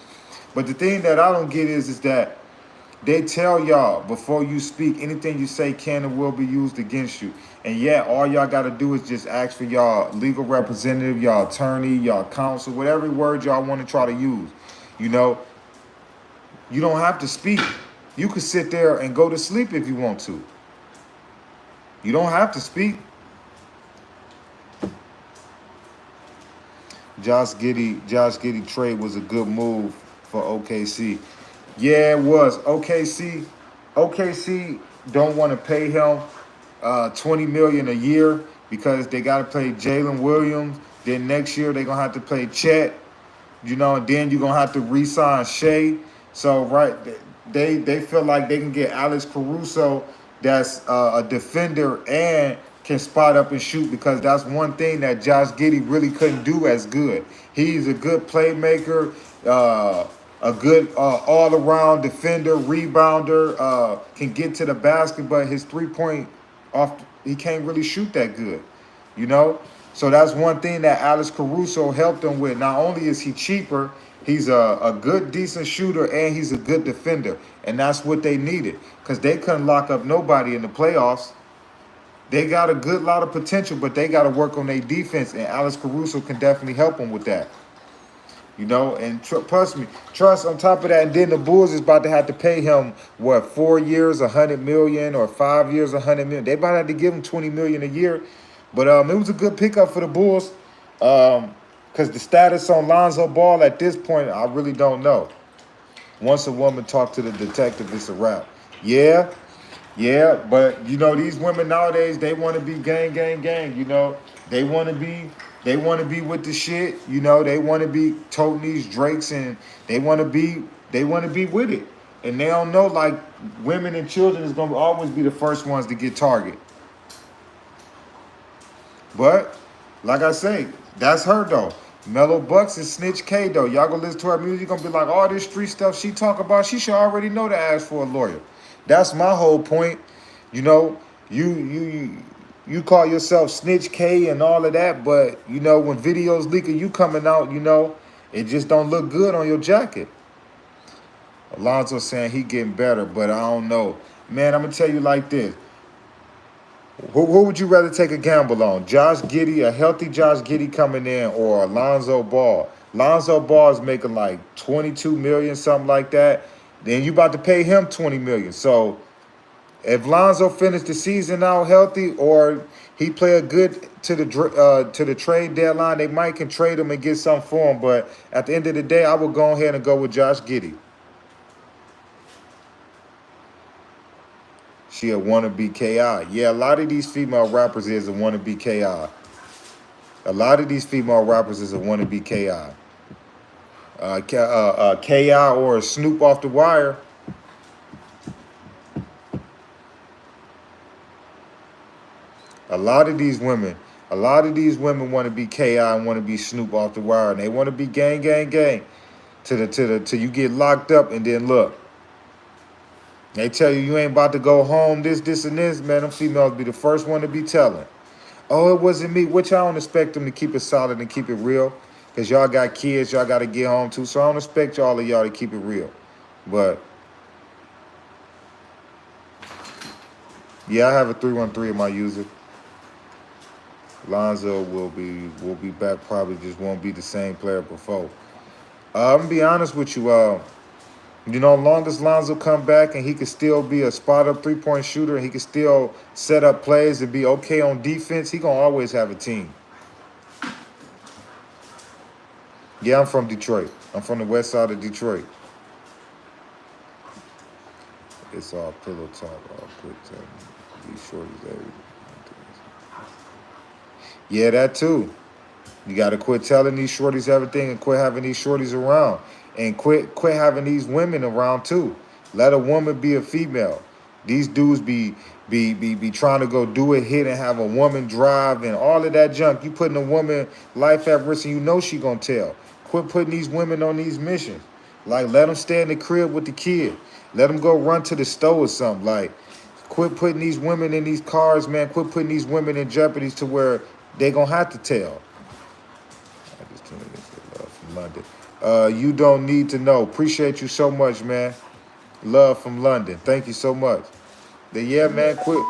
But the thing that I don't get is that they tell y'all before you speak, anything you say can and will be used against you. And yet all y'all got to do is just ask for y'all legal representative, y'all attorney, y'all counsel, whatever word y'all want to try to use. You know, you don't have to speak. You could sit there and go to sleep if you want to. You don't have to speak. Josh Giddey trade was a good move for OKC. Yeah, it was. OKC don't want to pay him $20 million a year because they got to pay Jalen Williams. Then next year they're gonna have to pay Chet. And then you're gonna have to re-sign Shea. So they feel like they can get Alex Caruso, that's a defender and can spot up and shoot, because that's one thing that Josh Giddey really couldn't do as good. He's a good playmaker, a good all-around defender, rebounder, can get to the basket, but his three-point he can't really shoot that good, So that's one thing that Alex Caruso helped him with. Not only is he cheaper, he's a good, decent shooter, and he's a good defender. And that's what they needed, because they couldn't lock up nobody in the playoffs. They got a good lot of potential, but they got to work on their defense, and Alex Caruso can definitely help them with that. And trust on top of that. And then the Bulls is about to have to pay him, 4 years, $100 million, or 5 years, $100 million. They about to have to give him $20 million a year. But it was a good pickup for the Bulls, because the status on Lonzo Ball at this point, I really don't know. Once a woman talked to the detective, it's a wrap. Yeah, but these women nowadays, they want to be gang. They want to be with the shit. They want to be toting these Drakes, and they want to be with it. And they don't know, like, women and children is gonna always be the first ones to get targeted. But like I say, that's her though. Melo Bucks is Snitch K though. Y'all gonna listen to her music, you're gonna be like, all this street stuff she talk about, she should already know to ask for a lawyer. That's my whole point. You know, you call yourself Snitch K and all of that, but you know, when videos leak of you coming out, you know, it just don't look good on your jacket. Alonzo saying he getting better, but I don't know. Man, I'm gonna tell you like this. Who would you rather take a gamble on? Josh Giddey, a healthy Josh Giddey coming in, or Alonzo Ball? Lonzo Ball is making like 22 million, something like that. Then you about to pay him 20 million. So if Lonzo finished the season out healthy, or he play a good to the trade deadline, they might can trade him and get something for him. But at the end of the day, I would go ahead and go with Josh Giddey. She a wannabe KI. Yeah, a lot of these female rappers is a wannabe KI. A lot of these female rappers is a wannabe KI. KI or a Snoop off the wire. A lot of these women want to be KI and want to be Snoop off the wire, and they want to be gang, till you get locked up, and then look. They tell you ain't about to go home, this, and this, man. Them females be the first one to be telling. Oh, it wasn't me, which I don't expect them to keep it solid and keep it real. Because y'all got kids, y'all got to get home too. So I don't expect all of y'all to keep it real. But, yeah, I have a 313 in my user. Lonzo will be back, probably just won't be the same player before. I'm going to be honest with you, you know, long as Lonzo come back and he could still be a spot-up three-point shooter and he could still set up plays and be okay on defense, he going to always have a team. Yeah, I'm from Detroit. I'm from the west side of Detroit. It's all pillow talk. All quick time. These shorties, everything. Yeah, that too. You got to quit telling these shorties everything and quit having these shorties around. And quit having these women around too. Let a woman be a female. These dudes be trying to go do a hit and have a woman drive and all of that junk. You putting a woman life at risk and you know she gonna tell. Quit putting these women on these missions. Like, let them stay in the crib with the kid. Let them go run to the store or something. Like, quit putting these women in these cars, man. Quit putting these women in jeopardy to where they gonna have to tell. I just tuned in from London. You don't need to know. Appreciate you so much, man. Love from London. Thank you so much. Yeah, man, quit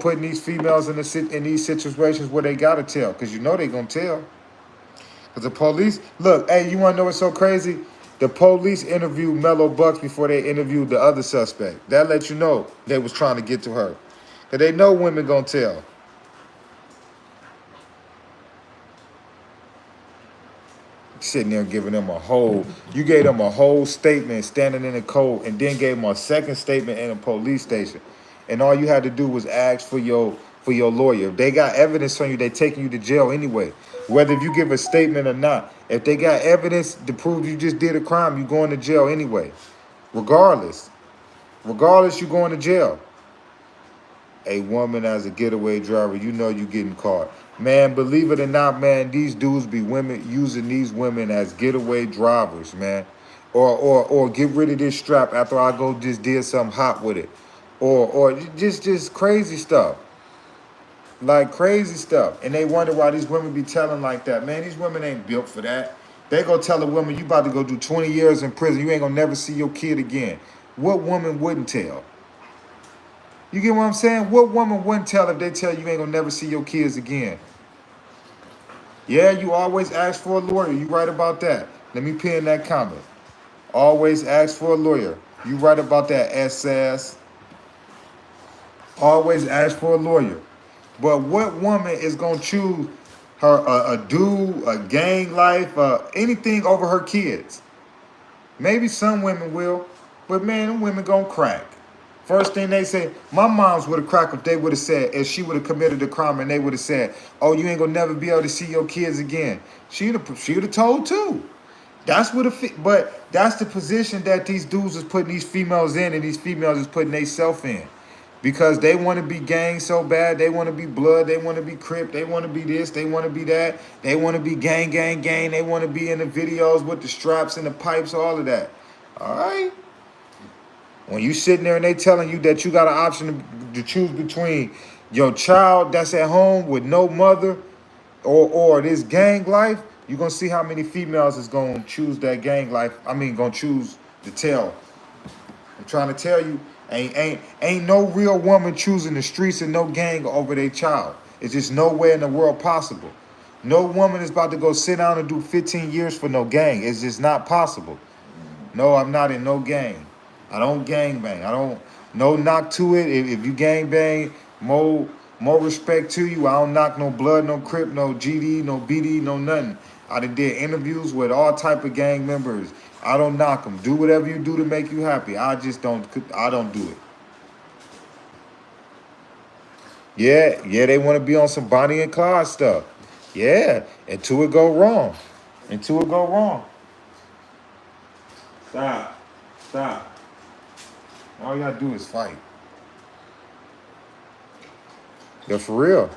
putting these females in these situations where they gotta tell, because you know they gonna tell. Because the police, look, hey, you wanna know what's so crazy? The police interviewed Melo Bucks before they interviewed the other suspect. That lets you know they was trying to get to her. Because they know women gonna tell. Sitting there giving them you gave them a whole statement standing in the cold, and then gave them a second statement in a police station. And all you had to do was ask for your lawyer. If they got evidence on you, they taking you to jail anyway. Whether if you give a statement or not. If they got evidence to prove you just did a crime, you going to jail anyway. Regardless, you going to jail. A woman as a getaway driver, you know you getting caught. Man, believe it or not, man, these dudes be using these women as getaway drivers, man. Or get rid of this strap after I go just did something hot with it. Or just crazy stuff. Like crazy stuff. And they wonder why these women be telling like that. Man, these women ain't built for that. They go tell a woman, you about to go do 20 years in prison. You ain't gonna never see your kid again. What woman wouldn't tell? You get what I'm saying? What woman wouldn't tell if they tell you ain't gonna never see your kids again? Yeah, you always ask for a lawyer. You right about that. Let me pin that comment. Always ask for a lawyer. You right about that, SS. Always ask for a lawyer. But what woman is gonna choose a dude, a gang life, anything over her kids? Maybe some women will, but man, them women gonna crack. First thing they say, my moms would have cracked if they would have said, if she would have committed a crime and they would have said, oh, you ain't gonna never be able to see your kids again. She'd have told too. That's what but that's the position that these dudes is putting these females in, and these females is putting themselves in. because they want to be gang so bad. They want to be blood. They want to be Crip. They want to be this. They want to be that. They want to be gang, gang, gang. They want to be in the videos with the straps and the pipes, all of that. All right? When you sitting there and they telling you that you got an option to choose between your child that's at home with no mother or this gang life, you're going to see how many females is going to choose that gang life. I mean, going to choose the tail. I'm trying to tell you, ain't no real woman choosing the streets and no gang over their child. It's just nowhere in the world possible. No woman is about to go sit down and do 15 years for no gang. It's just not possible. No, I'm not in no gang. I don't gang bang. I don't, no knock to it. If you gang bang, more respect to you. I don't knock no blood, no Crip, no GD, no BD, no nothing. I done did interviews with all type of gang members. I don't knock them. Do whatever you do to make you happy. I just don't, I don't do it. Yeah, they want to be on some Bonnie and Clyde stuff. Yeah, until it go wrong. Until it go wrong. Stop. All you gotta do is fight. Yeah, for real.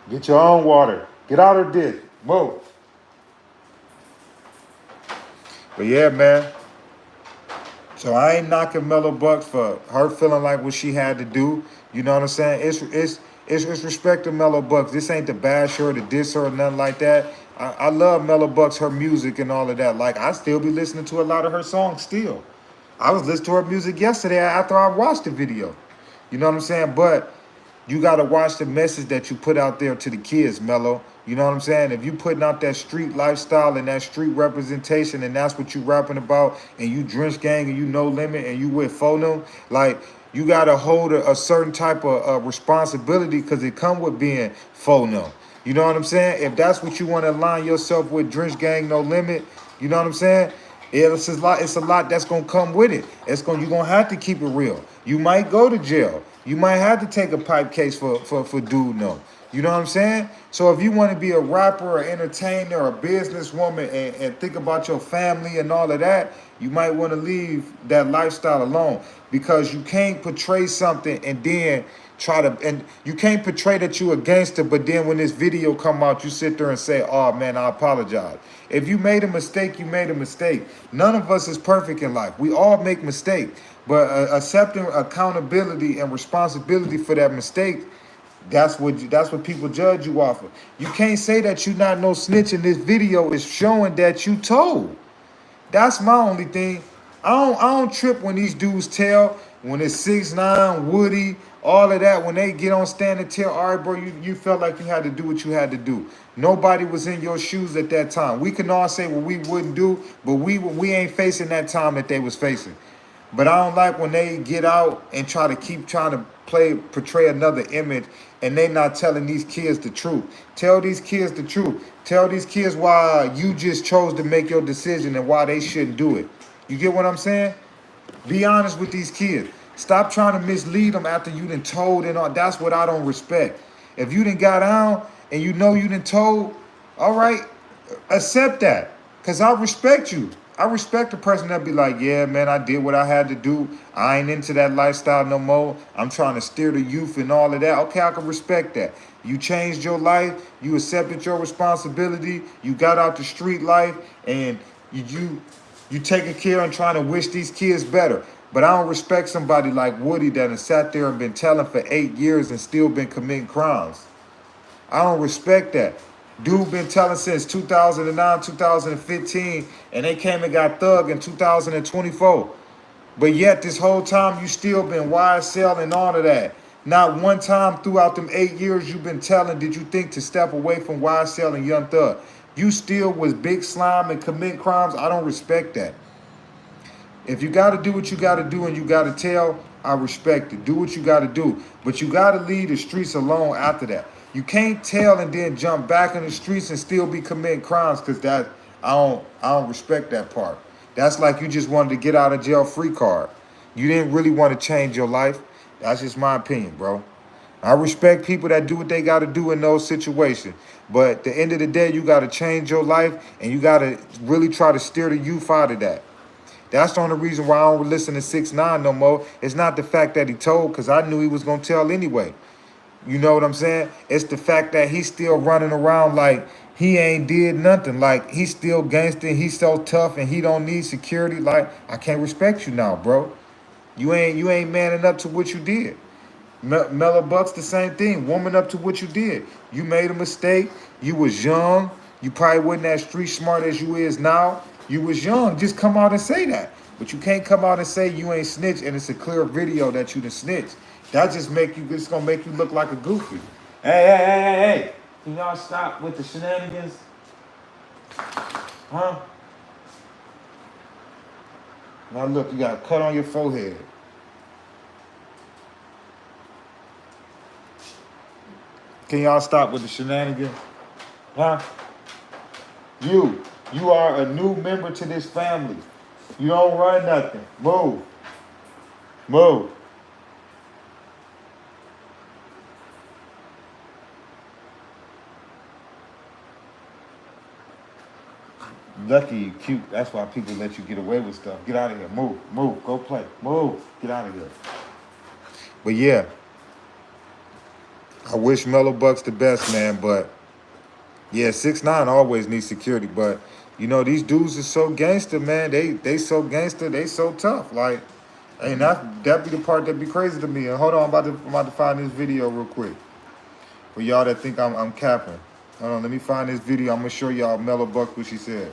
Get your own water. Get out of this. Whoa. But yeah, man. So I ain't knocking Melo Bucks for her feeling like what she had to do. You know what I'm saying? It's respect to Melo Bucks. This ain't to bash her, to diss her, or nothing like that. I love Melo Bucks, her music and all of that. Like, I still be listening to a lot of her songs still. I was listening to her music yesterday after I watched the video. You know what I'm saying? But you got to watch the message that you put out there to the kids, Mello. You know what I'm saying? If you putting out that street lifestyle and that street representation and that's what you rapping about and you drench gang and you no limit and you with Phono, like, you got to hold a certain type of responsibility because it come with being Phono. You know what I'm saying? If that's what you want to align yourself with, drench gang, no limit, you know what I'm saying? It's a lot that's going to come with it. You're going to have to keep it real. You might go to jail. You might have to take a pipe case for dude no. You know what I'm saying? So if you want to be a rapper, an entertainer, a businesswoman, and think about your family and all of that, you might want to leave that lifestyle alone because you can't portray something and then and you can't portray that you a gangster, but then when this video come out, you sit there and say, oh man, I apologize. If you made a mistake, you made a mistake. None of us is perfect in life. We all make mistakes, but accepting accountability and responsibility for that mistake, that's what people judge you off of. You can't say that you not no snitch, and this video is showing that you told. That's my only thing. I don't trip when these dudes tell, when it's 6ix9ine, Woody, all of that, when they get on stand and tell, all right, bro, you felt like you had to do what you had to do. Nobody was in your shoes at that time. We can all say what we wouldn't do, but we ain't facing that time that they was facing. But I don't like when they get out and try to keep trying to portray another image and they not telling these kids the truth. Tell these kids the truth. Tell these kids why you just chose to make your decision and why they shouldn't do it. You get what I'm saying? Be honest with these kids. Stop trying to mislead them after you done told and all. That's what I don't respect. If you done got down and you know you done told, all right, accept that. Because I respect you. I respect the person that be like, yeah, man, I did what I had to do. I ain't into that lifestyle no more. I'm trying to steer the youth and all of that. Okay, I can respect that. You changed your life. You accepted your responsibility. You got out the street life and you taking care and trying to wish these kids better. But I don't respect somebody like Woody that has sat there and been telling for 8 years and still been committing crimes. I don't respect that. Dude been telling since 2009, 2015, and they came and got Thug in 2024. But yet this whole time you still been YSL and all of that. Not one time throughout them 8 years you've been telling did you think to step away from YSL and Young Thug. You still was big slime and commit crimes. I don't respect that. If you got to do what you got to do and you got to tell, I respect it. Do what you got to do. But you got to leave the streets alone after that. You can't tell and then jump back in the streets and still be committing crimes because that I don't respect that part. That's like you just wanted to get out of jail free card. You didn't really want to change your life. That's just my opinion, bro. I respect people that do what they got to do in those situations. But at the end of the day, you got to change your life and you got to really try to steer the youth out of that. That's the only reason why I don't listen to 6ix9ine no more. It's not the fact that he told, because I knew he was gonna tell anyway. You know what I'm saying? It's the fact that he's still running around like he ain't did nothing. Like he's still gangster, he's so tough, and he don't need security. Like I can't respect you now, bro. You ain't manning up to what you did. Melo Bucks the same thing. Woman up to what you did. You made a mistake. You was young. You probably wasn't as street smart as you is now. You was young. Just come out and say that. But you can't come out and say you ain't snitch and it's a clear video that you done snitched. That just make you, it's gonna make you look like a goofy. Hey. Can y'all stop with the shenanigans? Huh? Now look, you got a cut on your forehead. Can y'all stop with the shenanigans? Huh? You are a new member to this family. You don't run nothing. Move. Move. Lucky you cute. That's why people let you get away with stuff. Get out of here. Move. Move. Go play. Move. Get out of here. But yeah. I wish Melo Bucks the best, man, but yeah, 6ix9ine always needs security, but you know, these dudes are so gangster, man. They so gangster, they so tough. Like, and that be the part that be crazy to me. And hold on, I'm about to find this video real quick. For y'all that think I'm capping. Hold on, let me find this video. I'm gonna show y'all Melo Bucks what she said.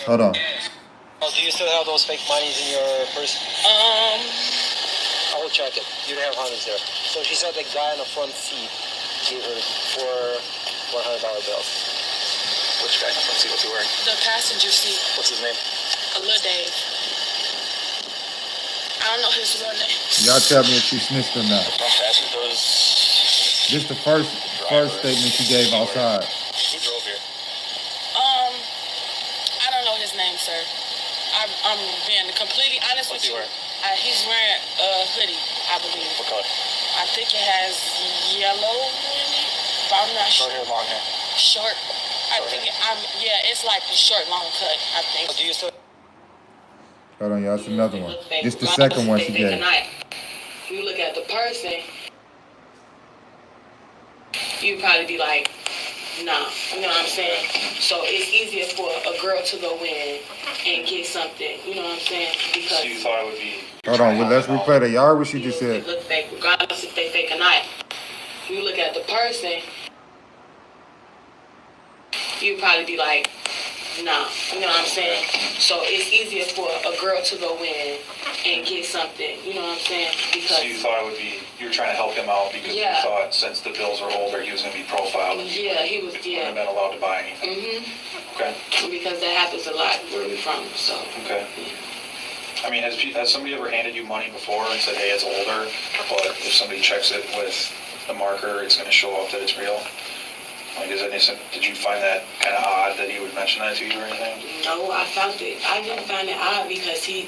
Hold on. Do you still have those fake monies in your purse? I will check it. You have hundreds there. So she said the guy in the front seat gave her $4 $100 bills. Which guy in the front seat? What's he wearing? The passenger seat. What's his name? Lil Dave. I don't know his real name. Y'all tell me if she snitched or not. Passengers. This the first statement she gave outside. Who drove here? I don't know his name, sir. I'm being completely honest with you. He's wearing a hoodie, I believe. What color? I think it has yellow in it, but I'm not sure. Short hair, long hair? Short. Yeah, it's like a short, long cut, I think. Do you still... Hold on, y'all. It's another one. This the second one she gave. You look at the person, you probably be like, nah, you know what I'm saying? So it's easier for a girl to go in and get something, you know what I'm saying? Because So you thought it would be... Hold on, well, let's replay that. Y'all heard what she just said. Look fake, regardless if they fake or not. You look at the person, you probably be like, nah, you know what I'm saying? So it's easier for a girl to go in and get something, you know what I'm saying? Because So you thought it would be... You were trying to help him out because you thought since the bills were older, he was going to be profiled and he wouldn't have been allowed to buy anything. Okay. Because that happens a lot where we're from, so. Okay. I mean, has somebody ever handed you money before and said, hey, it's older, but if somebody checks it with the marker, it's going to show up that it's real? Like, did you find that kind of odd that he would mention that to you or anything? No, I found it. I didn't find it odd because he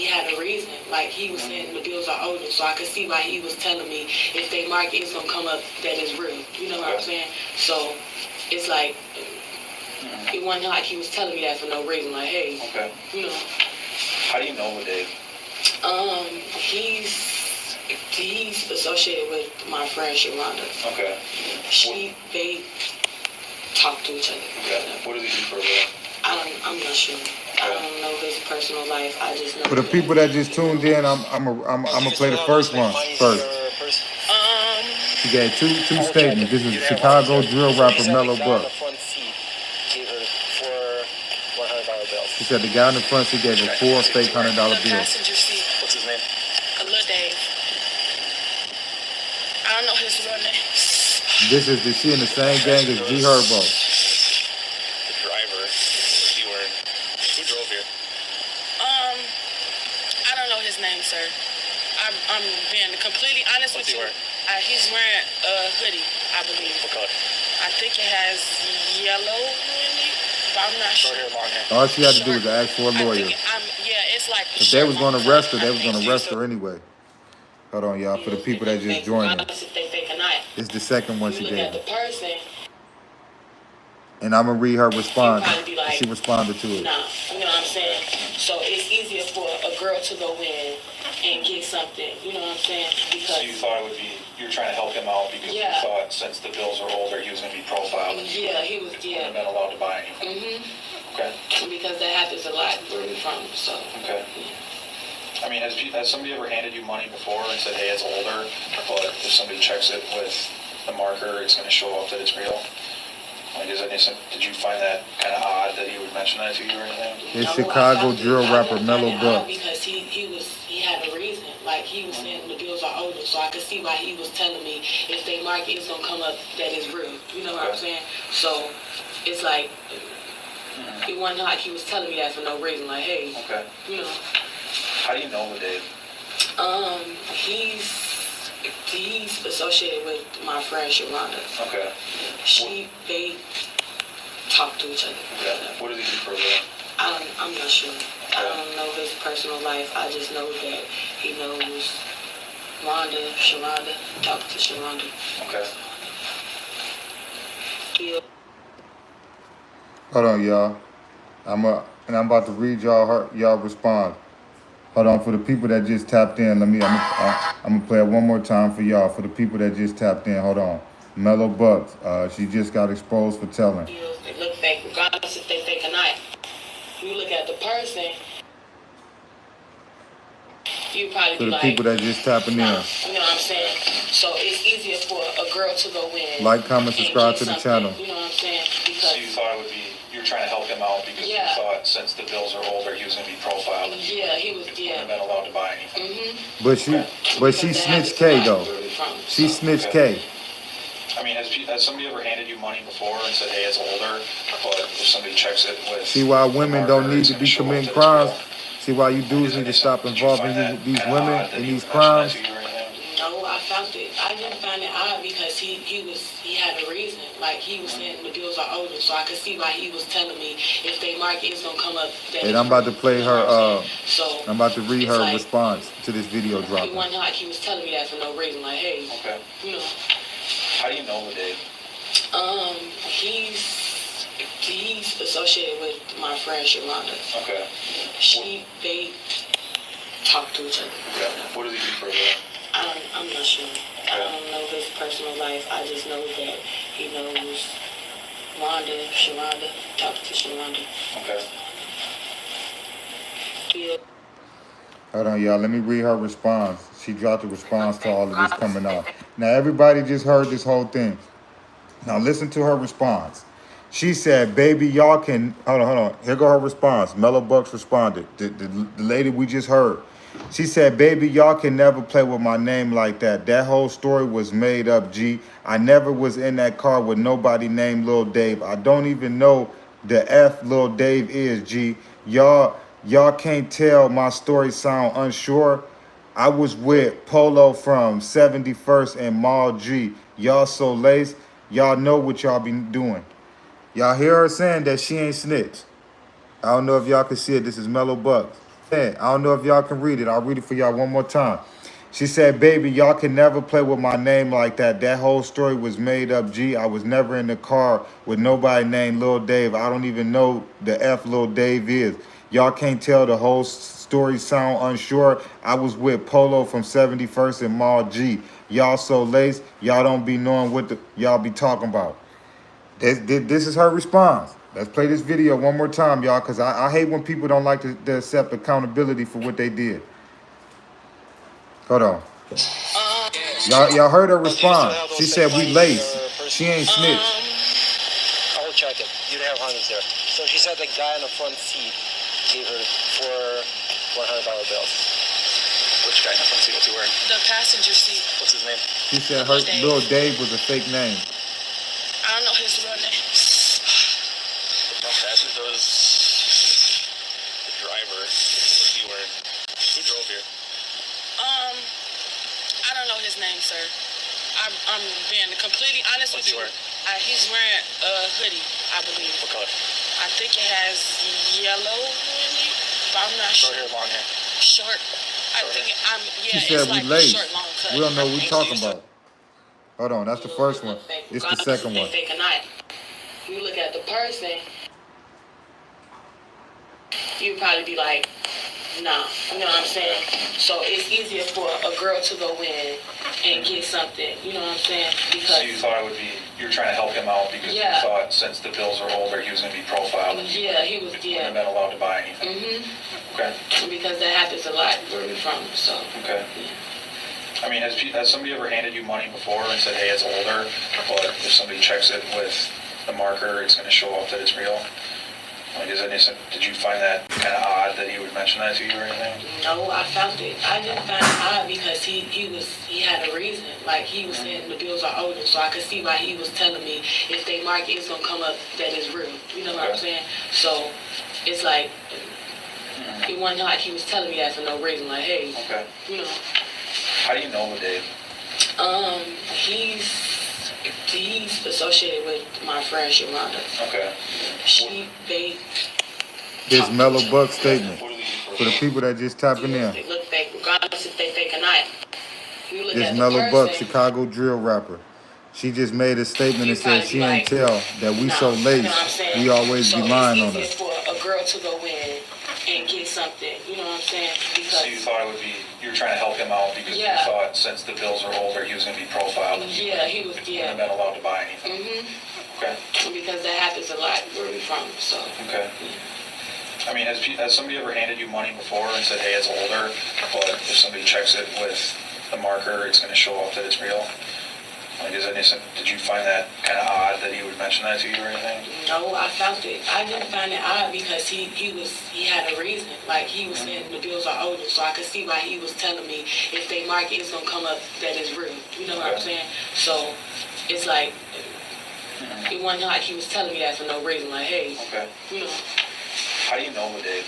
had a reason. Like, he was saying the bills are older, so I could see why he was telling me if they mark it, it's going to come up that it's real. You know what I'm saying? So, it's like, it wasn't like he was telling me that for no reason. Like, hey, you know. How do you know Dave? He's associated with my friend Shavonda. Okay. They talk to each other. Okay. What does he do for a living? I'm not sure. Okay. I don't know his personal life. I just know. For the people that just tuned in, I'm gonna play the first one first. She gave two statements. This is Chicago drill rapper Melo Bucks. She said the guy in the front seat gave her 4 fake $100 bills. What's his name? Lil Dave. I don't know his real name. She in the same gang as G Herbo. The driver. What's he wearing? Who drove here? I don't know his name, sir. I'm being completely honest with you. He's wearing a hoodie, I believe. What color? I think it has yellow in it, I'm not sure. Short hair, long hair. All she had to do was ask for a lawyer. Yeah, it's like. If they was gonna arrest her, they was gonna arrest her anyway. Hold on, y'all. For the people that just joined us, it's the second one she Look gave at the me. person. And I'm gonna read her You response. probably be like, She responded to it. nah, you know what I'm saying? So it's easier for a girl to go in and get something, you know what I'm saying? Because So you thought it would be, you were trying to help him out because you Yeah. thought since the bills were older, he was going to be profiled and you yeah, he was, wouldn't yeah. have been allowed to buy anything. Okay, Because that happens a lot where we from, so. okay. I mean, has somebody ever handed you money before and said, hey, it's older, but if somebody checks it with the marker, it's going to show up that it's real? Like, did you find that kind of odd that he would mention that to you or anything? It's Chicago drill rapper Melo Bucks. Because he had a reason. Like, he was saying the bills are older, so I could see why he was telling me if they mark it, it's going to come up that it's real. You know what I'm saying? So, it's like, it wasn't like he was telling me that for no reason. Like, hey, Okay. you know. How do you know the Dave? He's associated with my friend Sharonda. Okay. They talk to each other. Okay. What does he do for a living? I'm not sure. I don't know his personal life. I just know that he knows Sharonda, talk to Sharonda. Okay. Hold on, y'all. I'm about to read y'all response. Hold on, for the people that just tapped in, I'm gonna play it one more time for y'all. For the people that just tapped in, hold on. Melo Bucks, she just got exposed for telling. They look fake, regardless if they fake or not. You look at the person, you probably For be the like, people that just tapping in, you know what I'm saying? So it's easier for a girl to go in. like, comment, and subscribe get to the something, channel. You know what I'm saying? So Because you thought it would be, you were trying to help him out because Yeah. you thought since the bills are older, he was going to be profiled and you yeah, he was, wouldn't yeah. have been allowed to buy anything. But she snitched K though. She snitched K. I mean, has somebody ever handed you money before and said, hey, it's older, but if somebody checks it with... See why the women marker, don't need it's to gonna be show up committing that it's real? crimes. See why you dudes need to stop Did you involving find these that women odd that in he these would mention that crimes. to you or anything? No, I found it. I didn't find it odd because he had a reason. Like, he was saying the bills are older, so I could see why he was telling me if they mark it, it's gonna come up. And I'm about to play her. So I'm about to read it's her like, response to this video It dropping. wasn't like he was telling me that for no reason. Like, hey, Okay. you know. How do you know the Dave? He's associated with my friend Sharonda. Okay. They talk to each other. Okay. What does he do for a living? I'm not sure. I don't know his personal life. I just know that he knows Sharonda, talk to Sharonda. Okay. Yeah. Hold on, y'all. Let me read her response. She dropped a response to all of this coming out. Now, everybody just heard this whole thing. Now, listen to her response. She said, baby, y'all can... Hold on. Here go her response. Melo Bucks responded. The lady we just heard. She said, baby, y'all can never play with my name like that. That whole story was made up, G. I never was in that car with nobody named Lil Dave. I don't even know the F Lil Dave is, G. Y'all can't tell my story sound unsure. I was with Polo from 71st and Mall G. Y'all so lace. Y'all know what y'all be doing. Y'all hear her saying that she ain't snitched. I don't know if y'all can see it. This is Melo Bucks. I don't know if y'all can read it. I'll read it for y'all one more time. She said, baby, y'all can never play with my name like that. That whole story was made up, G. I was never in the car with nobody named Lil Dave. I don't even know the F Lil Dave is. Y'all can't tell the whole story sound unsure. I was with Polo from 71st and Mall G. Y'all so lace. Y'all don't be knowing what y'all be talking about. This is her response. Let's play this video one more time, y'all, because I hate when people don't like to accept accountability for what they did. Hold on. Y'all heard her response. She said we lace. She ain't snitched. I will check it. You have hundreds there. So she said the guy in the front seat gave her $400 bills. Which guy in the front seat? What's he wearing? The passenger seat. What's his name? She said her Lil Dave was a fake name. I don't know his real name. The front passenger was the driver. What's he wearing? Who drove here? I don't know his name, sir. I'm being completely honest What's with he you. wearing? He's wearing a hoodie, I believe. What color? I think it has yellow in it, but I'm not Short sure. hair, long hair. Short. I think She yeah, said it's we like a late. short, long cut. We don't know I what we think. talking about. Hold on, that's the first one. This the second one. Fake or not. You look at the person, you'd probably be like, nah. You know what I'm saying? So it's easier for a girl to go in and get something. You know what I'm saying? Because So you thought it would be, you were trying to help him out because Yeah. you thought since the bills are older, he was going to be profiled and you yeah, he was wouldn't have been allowed to buy anything. Okay. Because that happens a lot where we're from. So Okay. I mean, has somebody ever handed you money before and said, hey, it's older, but if somebody checks it with the marker, it's going to show up that it's real? Like, did you find that kind of odd that he would mention that to you or anything? no, I found it. I didn't find it odd because he had a reason. Like he was saying the bills are older, so I could see why he was telling me if they mark it's gonna come up that it's real. You know what I'm saying? So it's like it wasn't like he was telling me that for no reason. Like, hey, Okay. you know. How do you know Dave? He's associated with my friend Shamanda. Okay. They This Melo Bucks statement What do they do for the people that just tapping in. They look fake, regardless if they fake or not. You look This at the Melo person, Bucks, Chicago drill rapper. She just made a statement You and said probably she be ain't like, tell that we so you know what I'm laced. saying? We always be So lying on it's her. easier for a girl to go in and get something. You know what I'm saying? So you Because thought it would be, you were trying to help him out because Yeah. you thought since the bills are older, he was going to be profiled and you yeah, he was wouldn't have been allowed to buy anything. Okay. because that happens a lot where we're from. So Okay. I mean, has somebody ever handed you money before and said, hey, it's older, but if somebody checks it with the marker, it's going to show up that it's real? Like, did you find that kind of odd that he would mention that to you or anything? no, I found it. I didn't find it odd because he had a reason. Like he was saying the bills are older, so I could see why he was telling me if they mark it's gonna come up that it's real. You know what I'm saying? So it's like it wasn't like he was telling me that for no reason. Like, hey, Okay. you know, How do you know Dave?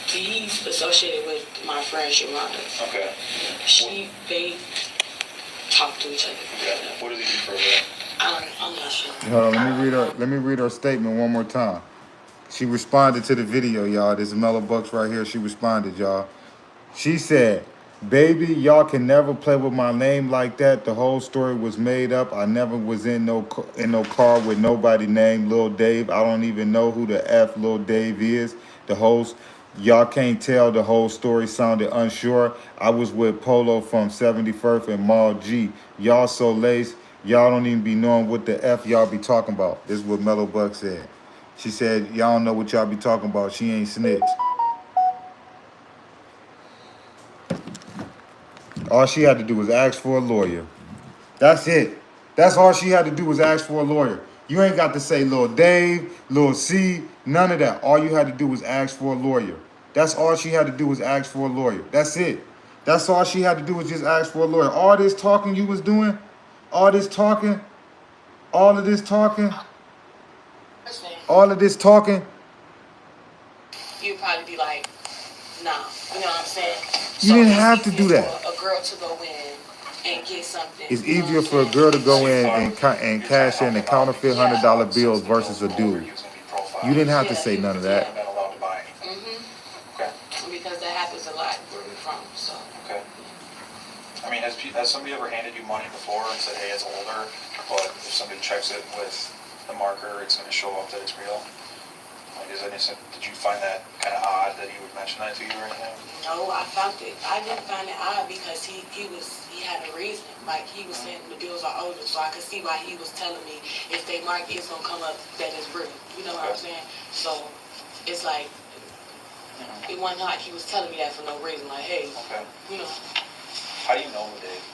he's associated with my friend Shamanda. Okay. They talk to each other. Okay. What does he do for a living? I'm not sure. Hold on, let me read her statement one more time. She responded to the video, y'all. This is Melo Bucks right here. She responded, y'all. She said, "Baby, y'all can never play with my name like that. The whole story was made up. I never was in no car with nobody named Lil Dave. I don't even know who the F Lil Dave is. The whole y'all can't tell the whole story sounded unsure. I was with Polo from 71st and Mall G. Y'all so lace. Y'all don't even be knowing what the F y'all be talking about." This is what Melo Bucks said. She said, "Y'all don't know what y'all be talking about. She ain't snitch." All she had to do was ask for a lawyer. That's it. That's all she had to do was ask for a lawyer. You ain't got to say Lil Dave, Lil C, none of that. All you had to do was ask for a lawyer. That's all she had to do was ask for a lawyer. That's it. That's all she had to do was just ask for a lawyer. All this talking you was doing, all this talking, all of this talking, all of this talking. You'd probably be like, nah, you know what I'm saying? You didn't have to do that. For a girl to go in and get something. It's easier for a girl to go in and cash in the counterfeit $100 bills versus a dude. You didn't have to say none of that. Been allowed to buy anything. Okay. Because that happens a lot where we're from. So Okay. I mean, has somebody ever handed you money before and said, hey, it's older, but if somebody checks it with the marker, it's going to show up that it's real? Like, did you find that kind of odd that he would mention that to you or anything? no, I found it. I didn't find it odd because he had a reason. Like he was saying the bills are older, so I could see why he was telling me if they mark it's gonna come up that it's real. You know what I'm saying? So it's like it wasn't like he was telling me that for no reason. Like, hey, Okay. you know. How do you know Dave?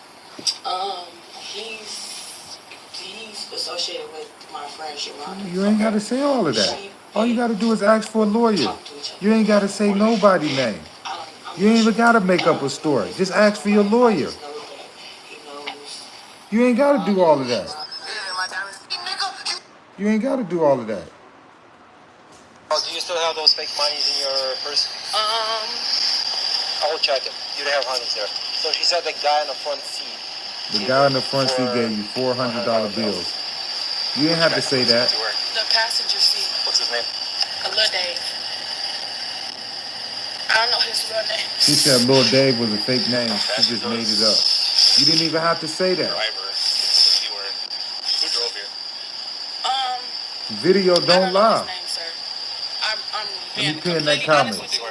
He's associated with my friend Shamanda. You ain't got to say all of that. All you got to do is ask for a lawyer. You ain't got to say nobody's name. You ain't even got to make up a story. Just ask for your lawyer. You ain't got to do all of that. You ain't got to do all of that. Oh, do you still have those fake monies in your purse? I will check it. You don't have hundreds there. So she said the guy in the front seat. The guy in the front seat gave you $400 bills. You didn't have to say that. The passenger seat. What's his name? Lil Dave. I don't know his real name. She said Lil Dave was a fake name. She just made it up. You didn't even have to say that. Driver. If you were. Who drove here? Video I don't don't know lie. his name, sir. I'm Let me being pin that completely comment. honest with you.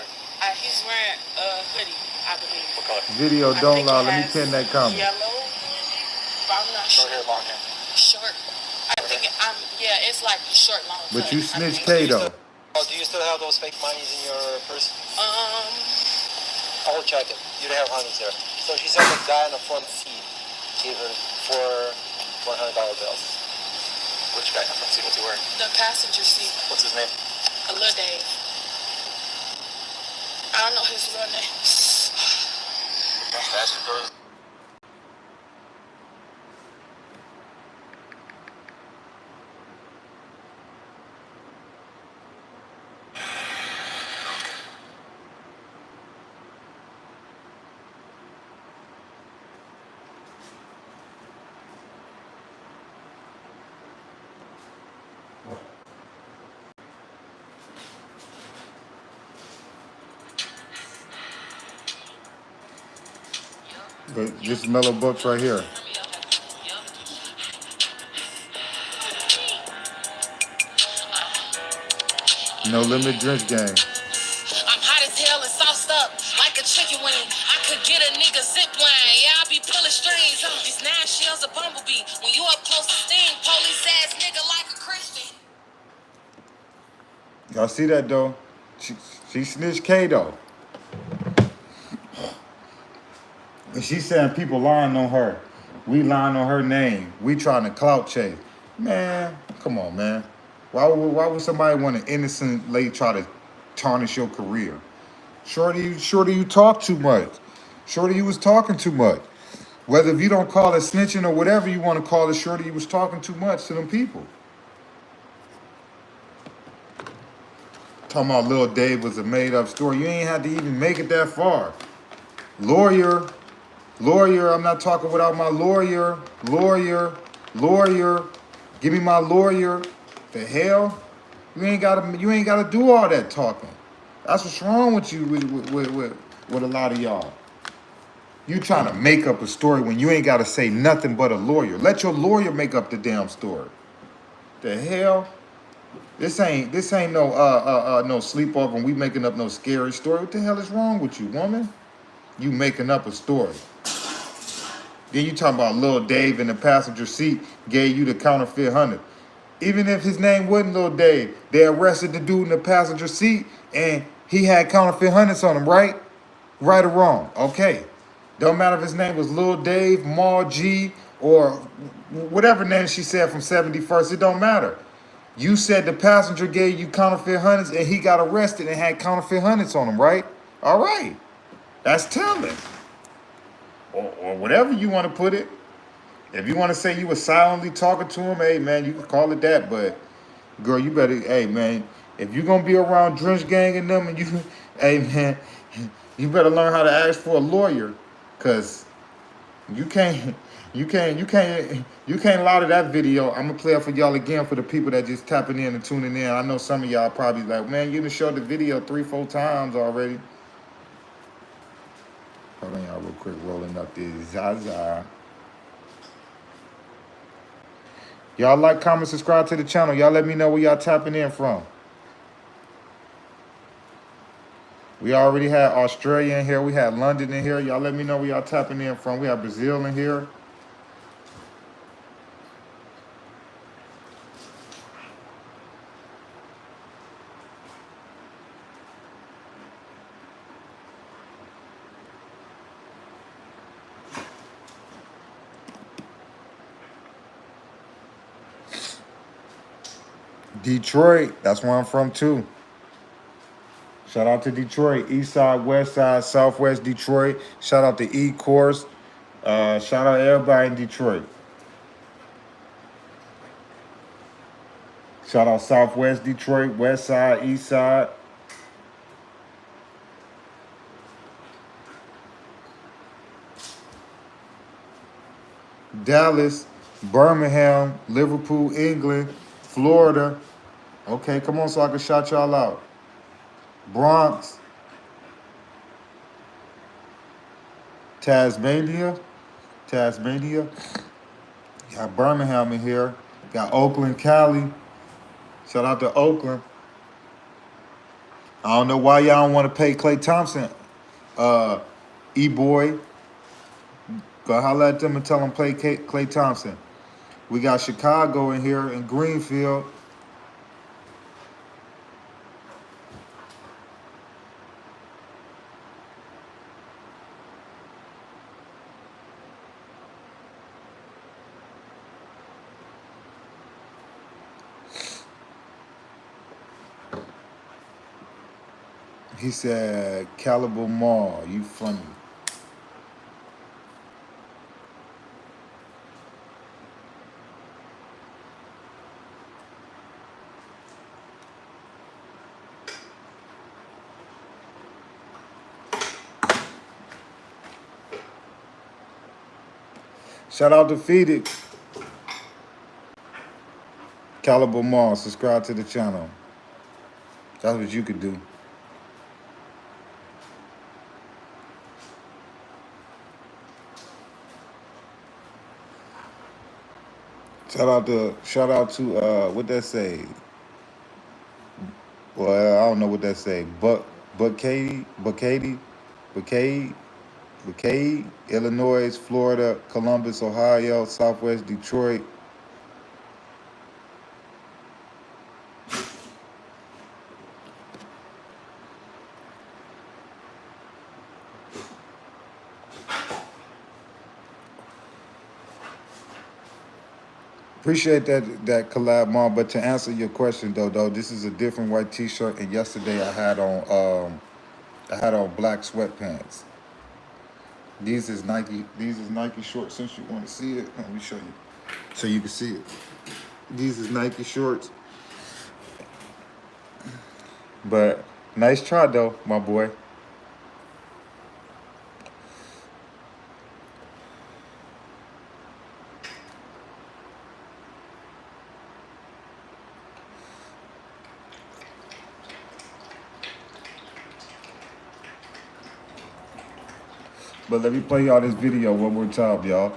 He's wearing a hoodie, I believe. What color? Video I don't think lie. it Let me has pin that comment. Yellow, but I'm not Short sure. hair, long hair. Short. I think yeah, it's like short, long. But cut, you I snitch think. K though. Oh, do you still have those fake monies in your purse? Um, I will check it. You don't have hundreds there. So she said the guy in the front seat gave her $100 bills. Which guy? Let's see. What's he wearing? the passenger seat. What's his name? Lil Dave. I don't know his real name. Passenger. But this is Melo Bucks right here. No limit drench game. I'm hot as hell and sauced up like a chicken wing. I could get a nigga zip line. Yeah, I be pulling strings. These 9 shells a bumblebee. When you up close to sting, police ass nigga like a Christian. Y'all see that though? She snitched K though. And she's saying people lying on her. We lying on her name. We trying to clout chase. Man, come on, man. Why would somebody want to innocently try to tarnish your career? Shorty, you talk too much. Shorty, you was talking too much. Whether if you don't call it snitching or whatever you want to call it, shorty, you was talking too much to them people. Talking about Lil Dave was a made-up story. You ain't had to even make it that far. Lawyer, I'm not talking without my lawyer. Give me my lawyer. The hell? You ain't gotta do all that talking. That's what's wrong with you with a lot of y'all. You trying to make up a story when you ain't gotta say nothing but a lawyer. Let your lawyer make up the damn story. The hell? This ain't no sleepover and we making up no scary story. What the hell is wrong with you, woman? You making up a story. Then you talking about Lil Dave in the passenger seat gave you the counterfeit 100. Even if his name wasn't Lil Dave, they arrested the dude in the passenger seat and he had counterfeit hundreds on him, right? Right or wrong? Okay. Don't matter if his name was Lil Dave, Maul G, or whatever name she said from 71st. It don't matter. You said the passenger gave you counterfeit hundreds and he got arrested and had counterfeit hundreds on him, right? All right. That's telling. Or whatever you want to put it. If you want to say you were silently talking to him, hey, man, you can call it that. But, girl, you better, hey, man, if you're going to be around Drench Gang and them, and you, hey, man, you better learn how to ask for a lawyer. Because you can't lie to that video. I'm going to play it for y'all again for the people that just tapping in and tuning in. I know some of y'all probably like, man, you done showed the video 3-4 times already. Hold on, y'all, real quick, rolling up this Zaza. Y'all like, comment, subscribe to the channel. Y'all let me know where y'all tapping in from. We already had Australia in here. We had London in here. Y'all let me know where y'all tapping in from. We have Brazil in here. Detroit, that's where I'm from too. Shout out to Detroit, East Side, West Side, Southwest Detroit. Shout out to E-Course. Shout out to everybody in Detroit. Shout out Southwest Detroit, West Side, East Side. Dallas, Birmingham, Liverpool, England, Florida. Okay, come on so I can shout y'all out. Bronx, Tasmania. Got Birmingham in here. Got Oakland, Cali. Shout out to Oakland. I don't know why y'all don't want to pay Klay Thompson. E-Boy. Go holler at them and tell them play Klay Thompson. We got Chicago in here and Greenfield. He said, Caliber Mall, you funny. Shout out to Feed Caliber Mall, subscribe to the channel. That's what you could do. Shout out to what that say? Well, I don't know what that say. Buckzz, Illinois, Florida, Columbus, Ohio, Southwest Detroit. Appreciate that collab, Mom. But to answer your question though, this is a different white T-shirt, and yesterday I had on black sweatpants. These is Nike shorts. Since you want to see it, let me show you so you can see it. These is Nike shorts. But nice try though, my boy. But let me play y'all this video one more time, y'all.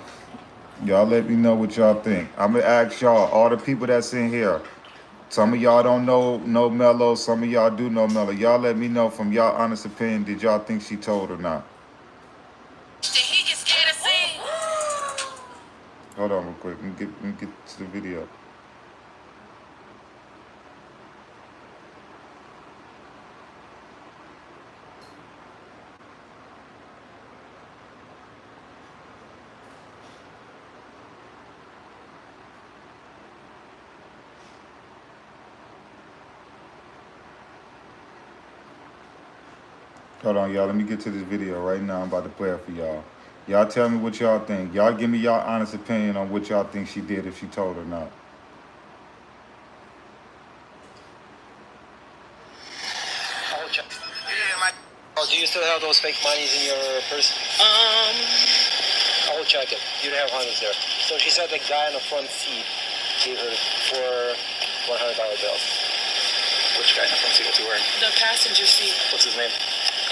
Y'all let me know what y'all think. I'm gonna ask y'all, all the people that's in here. Some of y'all don't know Mello. Some of y'all do know Mello. Y'all let me know from y'all honest opinion, did y'all think she told or not? Hold on real quick. Let me get to the video. Hold on, y'all. Let me get to this video right now. I'm about to play it for y'all. Y'all tell me what y'all think. Y'all give me y'all honest opinion on what y'all think she did, if she told or not. Do you still have those fake monies in your purse? I will check it. You don't have hundreds there. So she said the guy in the front seat gave her $400 bills. Which guy in the front seat? What's he wearing? The passenger seat. What's his name?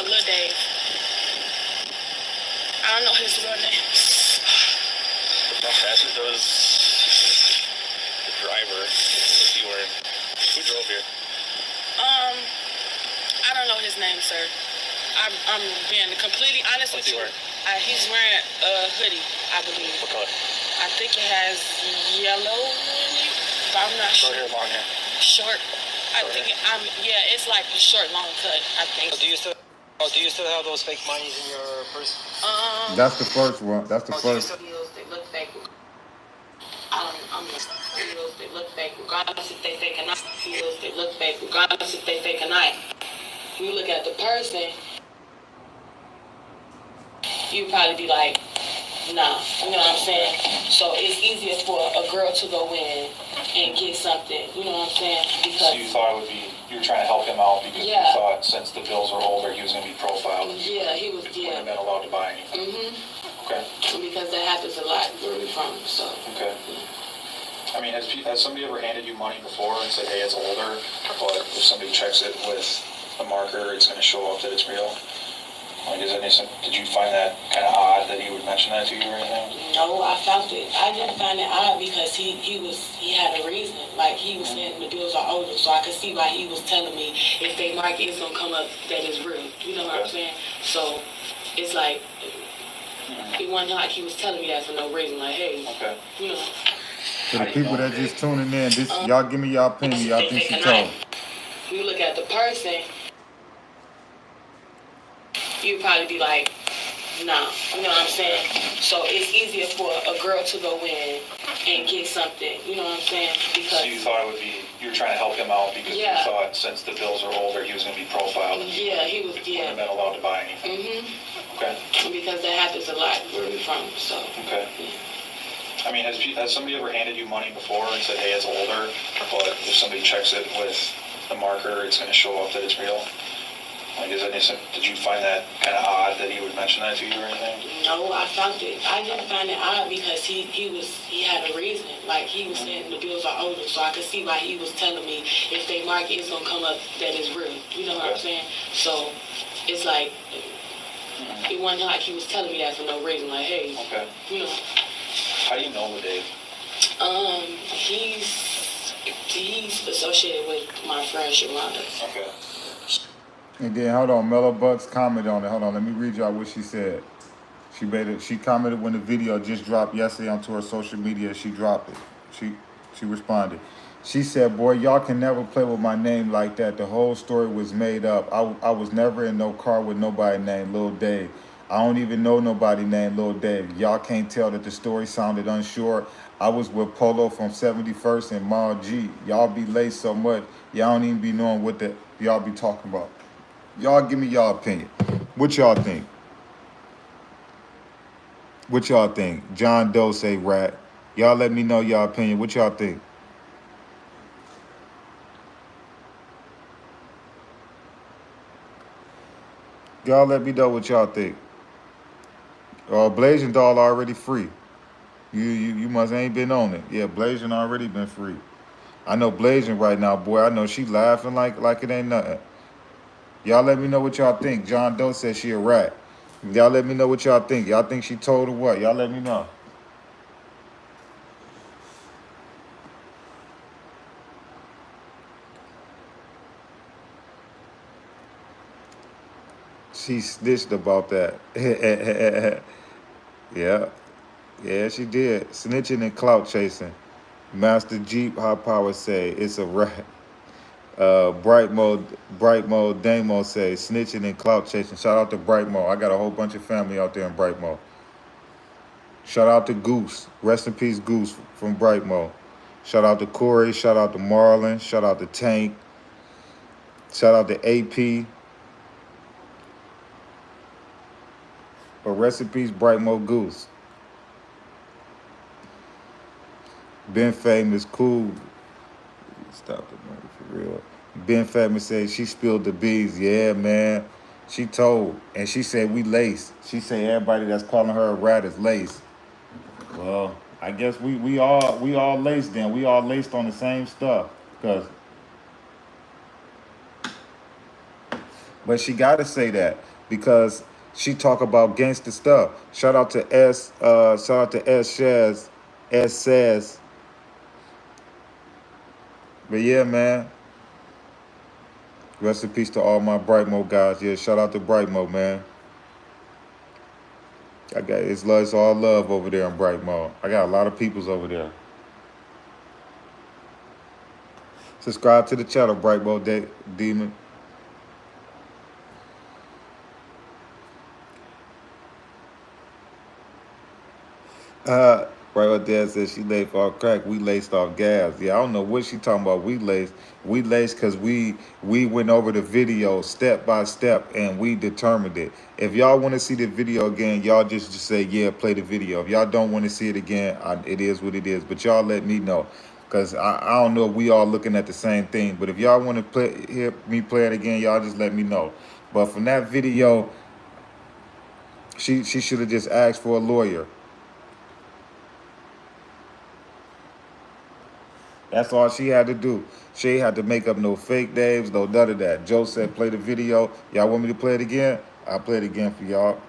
Lil Dave. I don't know his real name. The passenger was the driver. What's he wearing? Who drove here? I don't know his name, sir. I'm being completely honest with you. He's wearing a hoodie, I believe. What color? I think it has yellow in it, but I'm not sure. Short hair, long hair? Short. I think yeah, it's like a short, long cut, I think. Do you still have those fake monies in your purse? That's the first one. That's the first. Deals that look fake. Deals that look fake, regardless if they fake or not. Deals that look fake, regardless if they fake or not. You look at the person, you probably be like, nah, you know what I'm saying? So it's easier for a girl to go in and get something, you know what I'm saying? Because So you thought it would be you were trying to help him out because you Yeah. thought since the bills are older, he was going to be profiled. Yeah, he was. Wouldn't Yeah. have been allowed to buy anything. Okay. Because that happens a lot where we're from. So. Okay. I mean, has somebody ever handed you money before and said, hey, it's older, but if somebody checks it with a marker, it's going to show up that it's real? Like, did you find that kind of odd that he would mention that to you or anything? No, I felt it. I didn't find it odd because he had a reason. Like, he was saying the bills are older, so I could see why he was telling me if they mark it's gonna come up that it's real. You know what I'm saying? So it's like it wasn't like he was telling me that for no reason. Like, hey, Okay. you know. For the people that just tuning in, this y'all give me y'all opinion. Y'all think she told? You look at the person, you'd probably be like, nah, you know what I'm saying? So it's easier for a girl to go in and get something, you know what I'm saying? Because So you thought it would be, you were trying to help him out because you thought since the bills are older, he was going to be profiled. yeah, he was, Wouldn't have been allowed to buy anything. Okay. Because that happens a lot where we're from, so. Okay. I mean, has somebody ever handed you money before and said, hey, it's older, but if somebody checks it with a marker, it's going to show up that it's real? Like, did you find that kind of odd that he would mention that to you or anything? No, I felt it. I didn't find it odd because he had a reason. Like, he was saying the bills are older, so I could see why he was telling me if they mark it's gonna come up that it's real. You know what I'm saying? So it's like it wasn't like he was telling me that for no reason. Like, hey, you know. How do you know Dave? He's associated with my friend Shalonda. Okay. And then hold on, Melo Bucks commented on it. Hold on, let me read y'all what she said. She commented when the video just dropped yesterday onto her social media. She dropped it. She responded. She said, "Boy, y'all can never play with my name like that. The whole story was made up. I was never in no car with nobody named Lil Dave. I don't even know nobody named Lil Dave. Y'all can't tell that the story sounded unsure. I was with Polo from 71st and Mall G. Y'all be late so much, y'all don't even be knowing what the y'all be talking about. Y'all give me y'all opinion. What y'all think? What y'all think? John Doe say rat. Y'all let me know y'all opinion. What y'all think? Y'all let me know what y'all think. Blazing Doll already free. You must ain't been on it. Yeah, Blazing already been free. I know Blazing right now, boy. I know she laughing like it ain't nothing. Y'all let me know what y'all think. John Doe said she a rat. Y'all let me know what y'all think. Y'all think she told or what? Y'all let me know. She snitched about that. Yeah, she did. Snitching and clout chasing. Master Jeep High Power say it's a rat. Bright Mode Damo say snitching and clout chasing. Shout out to Bright Mode. I got a whole bunch of family out there in Bright Mode. Shout out to Goose. Rest in peace, Goose from Bright Mode. Shout out to Corey. Shout out to Marlon. Shout out to Tank. Shout out to AP. But rest in peace, Bright Mode Goose. Ben Famous, cool. Stop the money for real. Ben Famous said she spilled the beans. Yeah, man. She told. And she said we lace. She said everybody that's calling her a rat is lace. Well, I guess we all laced then. We all laced on the same stuff. But she gotta say that because she talk about gangster stuff. Shout out to S Shaz, S says. But yeah, man. Rest in peace to all my Brightmo guys. Yeah, shout out to Brightmo, man. It's all love over there in Brightmo. I got a lot of peoples over there. Subscribe to the channel, Brightmo Demon. Right up there says she laced off crack. We laced off gas. Yeah, I don't know what she talking about. We laced because we went over the video step by step and we determined it. If y'all want to see the video again, y'all just say yeah, play the video. If y'all don't want to see it again, it is what it is. But y'all let me know. Cause I don't know if we all looking at the same thing. But if y'all want to hear me play it again, y'all just let me know. But from that video, she should have just asked for a lawyer. That's all she had to do. She ain't had to make up no fake names, no none of that. Joe said play the video. Y'all want me to play it again? I'll play it again for y'all.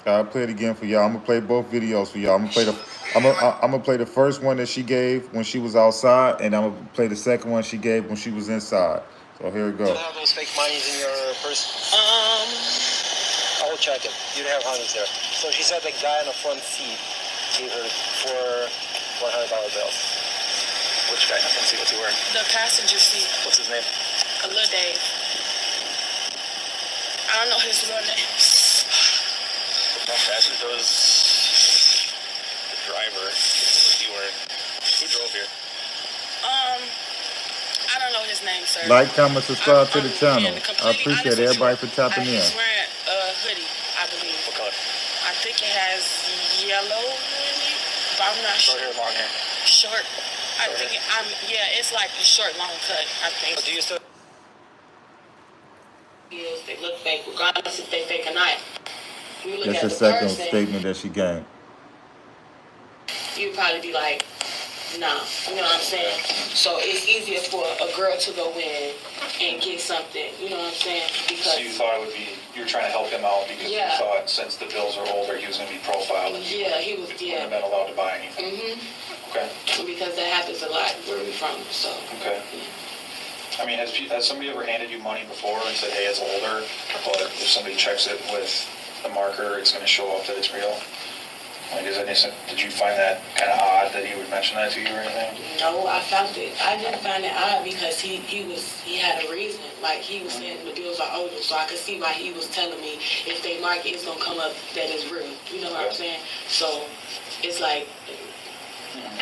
I'll play it again for y'all. I'm gonna play both videos for y'all. I'm gonna play the first one that she gave when she was outside, and I'm gonna play the second one she gave when she was inside. So here we go. Do you have those fake monies in your purse? I will check it. You don't have hundreds there. So she said the guy in the front seat gave her $400 bills. Which guy? I can see what's he wearing. The passenger seat. What's his name? Lil Dave. I don't know his real name. Passenger was the driver. What's he wearing? Who drove here? I don't know his name, sir. Like, comment, subscribe to the channel. being I completely appreciate honest with everybody you. for tapping in. He's wearing a hoodie, I believe. What color? I think it has yellow in it, but I'm not Short sure. hair, long hair. Short. I think it's like a short, long cut, I think. Do you still? Yes, they look fake, regardless if they fake or not. You look That's at the the second person, statement that she gave. you'd probably be like, nah, you know what I'm saying? So it's easier for a girl to go in and get something, you know what I'm saying? Because So you thought it would be, you were trying to help him out because Yeah. you thought since the bills are older, he was going to be profiled and yeah, he was, wouldn't have been allowed to buy anything. Okay. because that happens a lot where we're from, so. Okay. I mean, has somebody ever handed you money before and said, hey, it's older, but if somebody checks it with the marker, it's going to show up that it's real? Like, did you find that kind of odd that he would mention that to you or anything? No, I found it. I didn't find it odd because he had a reason. Like he was saying the bills are older, so I could see why he was telling me if they mark it's gonna come up that it's real. You know what I'm saying? So it's like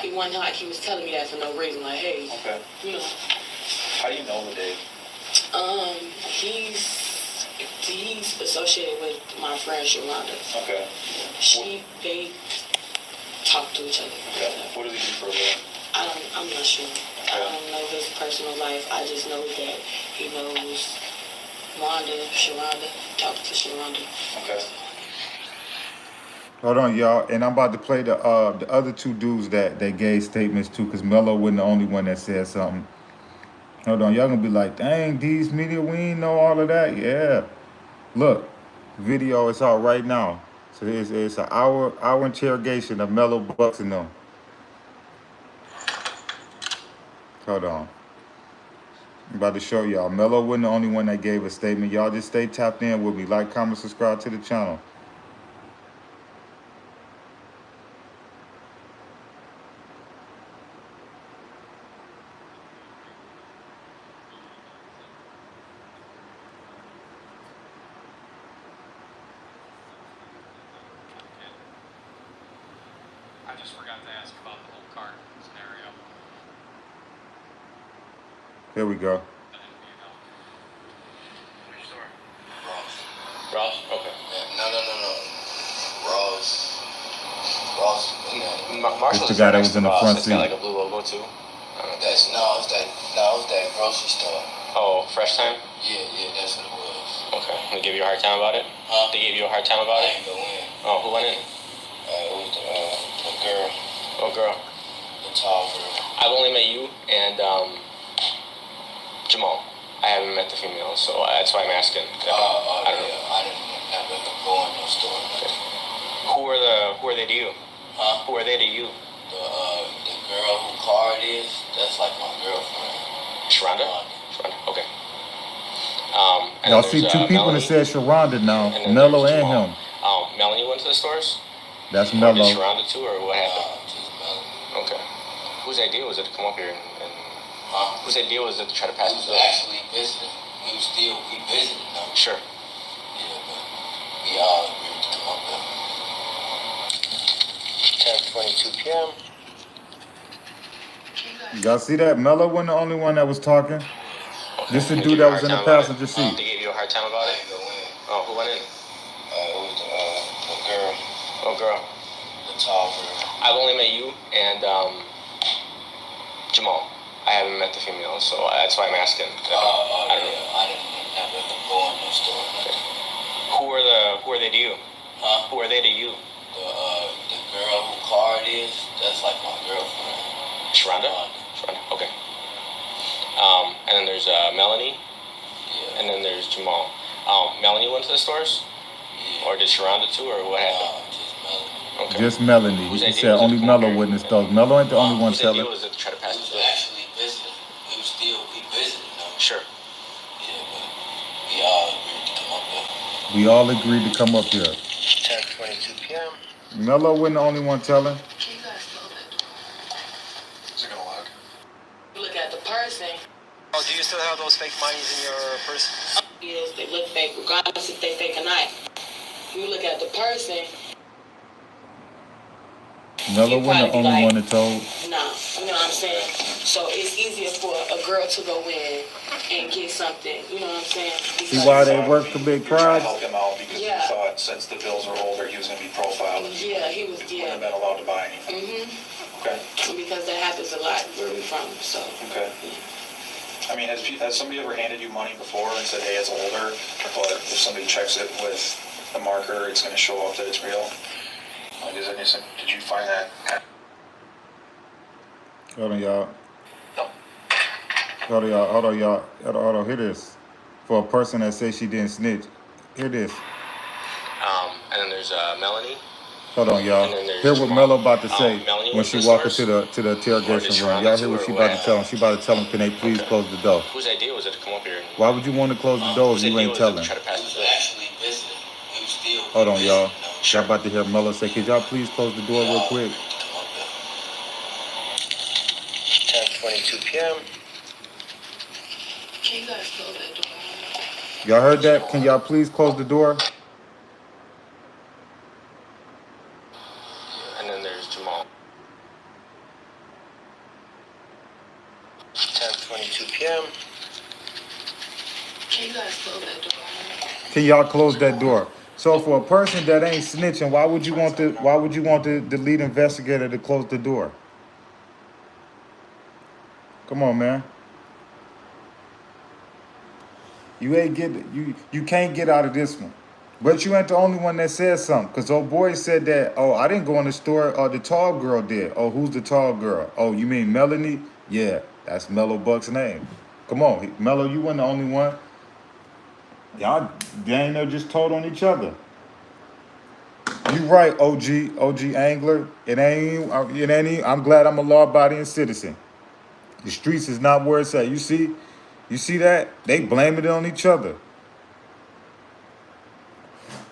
it wasn't like he was telling me that for no reason. Like, hey, Okay. you know, How do you know the Dave? he's associated with my friend Shalonda. Okay. They talk to each other. Okay. What does he do for a living? I'm not sure. I don't know his personal life. I just know that he knows Shalonda, talks to Shalonda. Okay. Hold on, y'all, and I'm about to play the other two dudes that they gave statements to, because Mello wasn't the only one that said something. Hold on, y'all gonna be like, dang, these media, we ain't know all of that. Yeah. Look, video is out right now. So it's an hour interrogation of Melo Bucks and them. Hold on. I'm about to show y'all. Mello wasn't the only one that gave a statement. Y'all just stay tapped in with me. Like, comment, subscribe to the channel. I just forgot to ask about the whole card scenario. Here we go. Which store? Ross? Okay. No. Ross. Marshall It's the guy that was in the front It's got seat. like a blue logo too. It's that grocery store. Oh, Fresh Time? Yeah, that's what it was. Okay. They gave you a hard time about it? Huh? They gave you a hard time about I it? didn't go in. Oh, who went in? It was the girl, Oh, girl. the tall girl. I've only met you and Jamal. I haven't met the female, so that's why I'm asking. I don't know. I didn't never go in no store. Okay. Who are they to you? Huh? Who are they to you? The girl who car it is, that's like my girlfriend. Sharonda? Okay. And Y'all then see there's, two people Melanie, that said Sharonda now. and then Mello there's and Jamal. him. Melanie went to the stores? That's Or did Mello. Sharonda too, or what happened? Just Melanie. Okay. Whose idea was it to come up here and Huh? whose idea was it to try to pass We this was bill? actually visiting. We visited them. Sure. Yeah, but we all agreed to come up there. 10:22 p.m. Y'all see that? Mello wasn't the only one that was talking. Okay. This the They dude gave you that a was hard in the time about passenger it? seat. They gave you a hard time about I it? didn't go in. Oh, who went in? It was the girl, Oh, girl. the tall girl. I've only met you and Jamal. I haven't met the female, so that's why I'm asking. I don't know. I didn't never go in the store. Okay. Who are they to you? Huh? Who are they to you? The girl who car it is, that's like my girlfriend. Sharonda? Sharonda, okay. And then there's Melanie. Yeah. And then there's Jamal. Melanie went to the stores? Yeah. Or did Sharonda too, or what happened? Just Melanie. Okay. Just Melanie. He said only Mello witnessed those. Mello ain't the only one telling. Whose idea was it to try to pass it? Actually visiting. We visited them. Sure. Yeah, but we all agreed to come up here. We all agreed to come up here. 10:22 p.m. Mello wasn't the only one telling. Can you guys close that door? Is it gonna lock? Look at the person. Oh, do you still have those fake monies in your purse? Yes, they look fake, regardless if they fake or not. You look at the person. Mello wasn't the only one that told. No, you know what I'm saying? So it's easier for a girl to go in and get something, you know what I'm saying? See why they work to big You're trying crowds? to help him out because Yeah. you thought since the bills were older, he was gonna be profiled. And Yeah, he was, wouldn't have yeah. been allowed to buy anything. Okay. Because that happens a lot where we from, so. Okay. I mean, has somebody ever handed you money before and said, hey, it's older, but if somebody checks it with the marker, it's gonna show up that it's real? Like, did you find that? Hold on, y'all. No. Hold on, y'all. Hold on. Hear this. For a person that says she didn't snitch, hear this. And then there's Melanie. Hold on, y'all. Hear what Mello about to say when she walk into the interrogation room. Y'all hear what she about to tell him? She about to tell him, can they please close the door? Whose idea was it to come up here? Why would you want to close the door if you ain't telling? Actually visiting. Hold on, y'all. Y'all about to hear Mello say, could y'all please close the door real quick? 10:22 p.m. Can you guys close that door? Y'all heard that? Can y'all please close the door? And then there's Jamal. 10:22 p.m. Can you guys close that door? Can y'all close that door? So for a person that ain't snitching, why would you want the lead investigator to close the door? Come on, man. You can't get out of this one. But you ain't the only one that said something. Cause old boy said that, oh, I didn't go in the store, the tall girl did. Oh, who's the tall girl? Oh, you mean Melanie? Yeah, that's Melo Bucks' name. Come on, Mello, you weren't the only one. Y'all dang near just told on each other. You right, OG angler. It ain't. I'm glad I'm a law-abiding citizen. The streets is not where it's at. You see that? They blaming it on each other.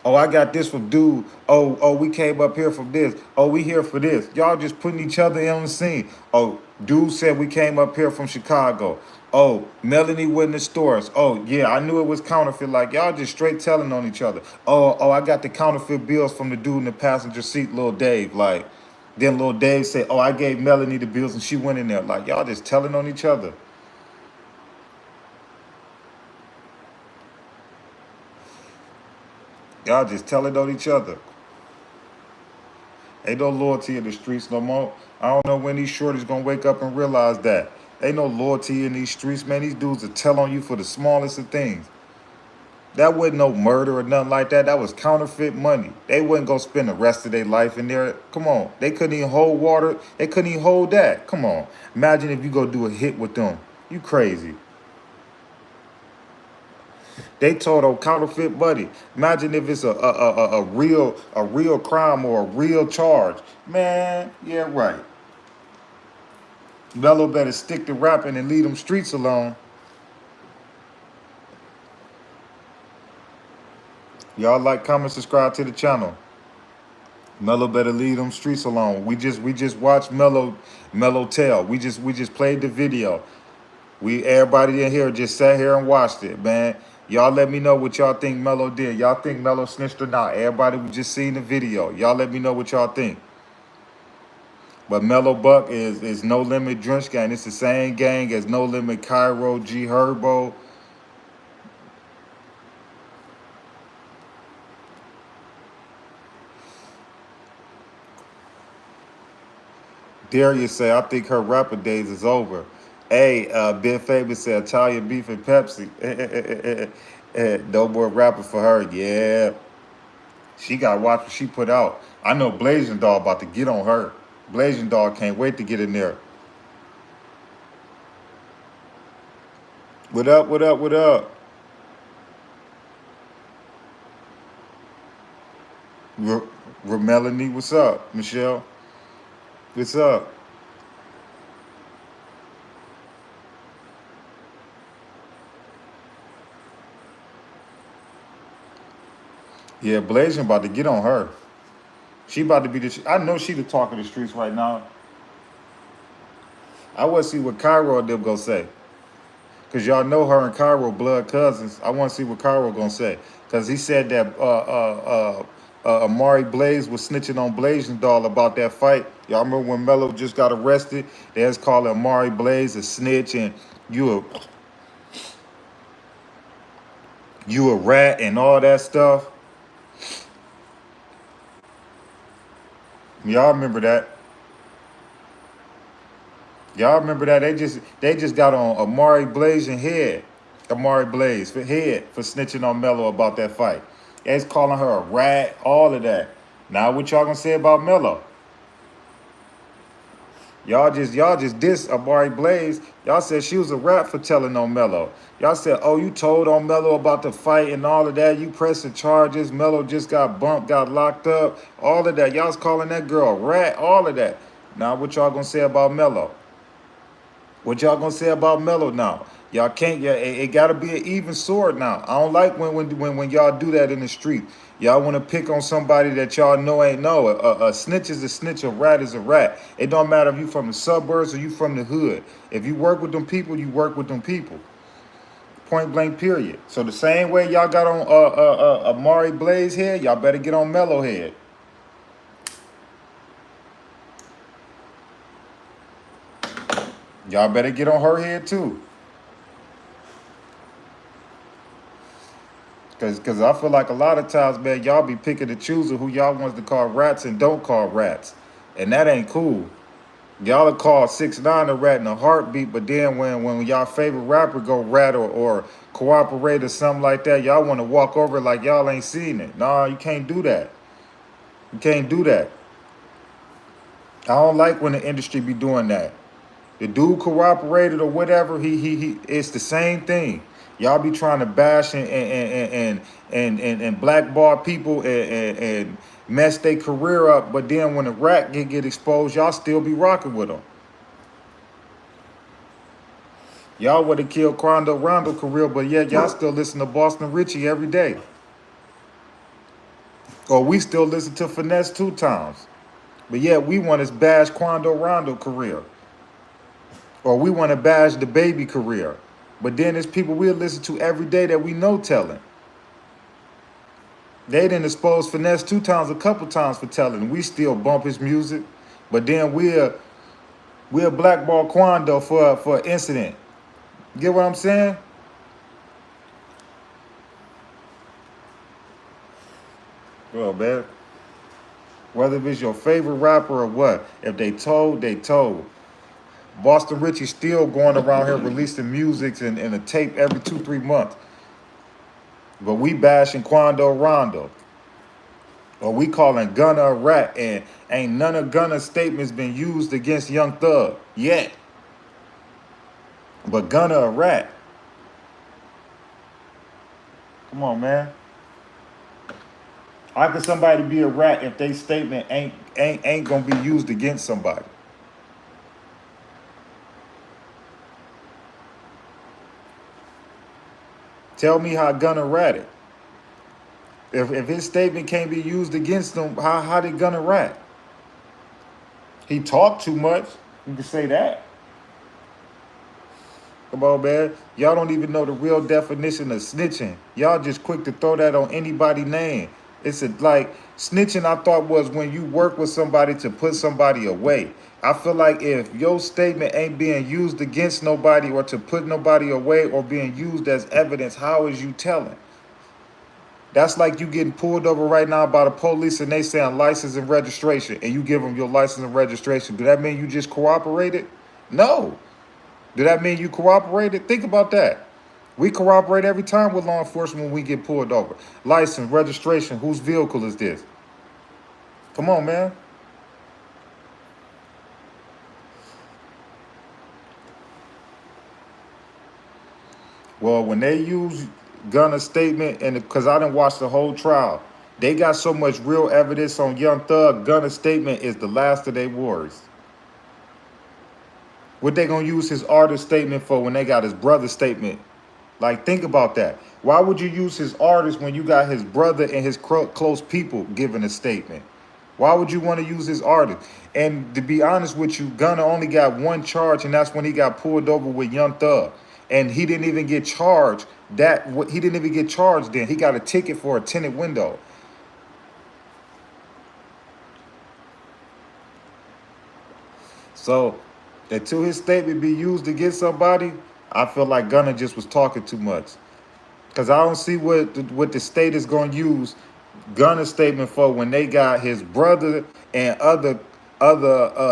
Oh, I got this from dude. Oh, we came up here from this. Oh, we here for this. Y'all just putting each other on the scene. Oh, dude said we came up here from Chicago. Oh, Melanie went in the stores. Oh, yeah, I knew it was counterfeit. Like, y'all just straight telling on each other. Oh, I got the counterfeit bills from the dude in the passenger seat, Lil Dave. Like, then Lil Dave said, oh, I gave Melanie the bills and she went in there. Like, y'all just telling on each other. Y'all just telling on each other. Ain't no loyalty in the streets no more. I don't know when these shorties gonna wake up and realize that. Ain't no loyalty in these streets, man. These dudes will tell on you for the smallest of things. That wasn't no murder or nothing like that. That was counterfeit money. They wouldn't go spend the rest of their life in there. Come on. They couldn't even hold water. They couldn't even hold that. Come on. Imagine if you go do a hit with them. You crazy. They told on counterfeit money. Imagine if it's a real crime or a real charge. Man, yeah, right. Mello better stick to rapping and leave them streets alone. Y'all like, comment, subscribe to the channel. Mello better leave them streets alone. We just watched Mello tell. We just played the video. Everybody in here just sat here and watched it, man. Y'all let me know what y'all think Mello did. Y'all think Mello snitched or not? Everybody was just seeing the video. Y'all let me know what y'all think. But Melo Buck is No Limit Drench Gang. It's the same gang as No Limit Cairo, G Herbo. Darius say, I think her rapper days is over. Hey, Ben Fabian said Italian beef and Pepsi. No more rapper for her. Yeah. She got to watch what she put out. I know Blazing Dog about to get on her. Blazing Dog can't wait to get in there. What up, what up, what up? Melanie, what's up? Michelle, what's up? Yeah, Blazing about to get on her. She about to be the. I know she the talk of the streets right now. I want to see what Cairo and them gonna say, cause y'all know her and Cairo blood cousins. I want to see what Cairo gonna say, cause he said that Amari Blaze was snitching on Blazing Doll about that fight. Y'all remember when Mello just got arrested? They was calling Amari Blaze a snitch and you a rat and all that stuff. Y'all remember that? Y'all remember that? They just got on Amari Blaze and head. Amari Blaze for head for snitching on Mello about that fight. They's calling her a rat, all of that. Now what y'all gonna say about Mello? Y'all just diss Amari Blaze. Y'all said she was a rat for telling on Mello. Y'all said, oh, you told on Mello about the fight and all of that. You pressing charges. Mello just got bumped, got locked up. All of that. Y'all's calling that girl a rat. All of that. Now what y'all gonna say about Mello? What y'all gonna say about Mello now? Y'all can't. Yeah, it gotta be an even sword now. I don't like when y'all do that in the street. Y'all want to pick on somebody that y'all know ain't know. A snitch is a snitch. A rat is a rat. It don't matter if you from the suburbs or you from the hood. If you work with them people, you work with them people. Point blank. Period. So the same way y'all got on Amari Blaze head, y'all better get on Mello head. Y'all better get on her head too. Cause I feel like a lot of times, man, y'all be picking and choosing who y'all wants to call rats and don't call rats. And that ain't cool. Y'all will call 6ix9ine a rat in a heartbeat, but then when y'all favorite rapper go rat or cooperate or something like that, y'all want to walk over like y'all ain't seen it. Nah, you can't do that. You can't do that. I don't like when the industry be doing that. The dude cooperated or whatever, he it's the same thing. Y'all be trying to bash and blackball people and mess their career up, but then when the rat get exposed, y'all still be rocking with them. Y'all would have killed Quando Rondo career, but yet y'all still listen to Boston Richie every day. Or we still listen to Finesse 2 times. But yet we want to bash Quando Rondo career. Or we want to bash the baby career. But then there's people we'll listen to every day that we know telling. They didn't expose Finesse 2 times, a couple times for telling. We still bump his music. But then we'll blackball Quando for an incident. Get what I'm saying? Well, man. Whether it's your favorite rapper or what, if they told, they told. Boston Richie still going around here releasing music and a tape every 2-3 months. But we bashing Quando Rondo. Or we calling Gunna a rat, and ain't none of Gunna's statements been used against Young Thug yet. But Gunna a rat. Come on, man. How can somebody be a rat if their statement ain't gonna be used against somebody? Tell me how Gunna ratted. If his statement can't be used against him, how did Gunna rat? He talked too much. You can say that. Come on, man. Y'all don't even know the real definition of snitching. Y'all just quick to throw that on anybody's name. It's like snitching, I thought, was when you work with somebody to put somebody away. I feel like if your statement ain't being used against nobody or to put nobody away or being used as evidence, how is you telling? That's like you getting pulled over right now by the police and they saying license and registration, and you give them your license and registration. Do that mean you just cooperated? No. Do that mean you cooperated? Think about that. We cooperate every time with law enforcement when we get pulled over. License, registration, whose vehicle is this? Come on, man. Well, when they use Gunna's statement, and because I didn't watch the whole trial, they got so much real evidence on Young Thug. Gunna's statement is the last of their words. What they gonna use his artist statement for when they got his brother's statement? Like, think about that. Why would you use his artist when you got his brother and his close people giving a statement? Why would you want to use his artist? And to be honest with you, Gunna only got one charge, and that's when he got pulled over with Young Thug. And he didn't even get charged. He didn't even get charged then. He got a ticket for a tinted window. So until his statement be used against somebody, I feel like Gunna just was talking too much. Because I don't see what the state is going to use Gunna's statement for when they got his brother and other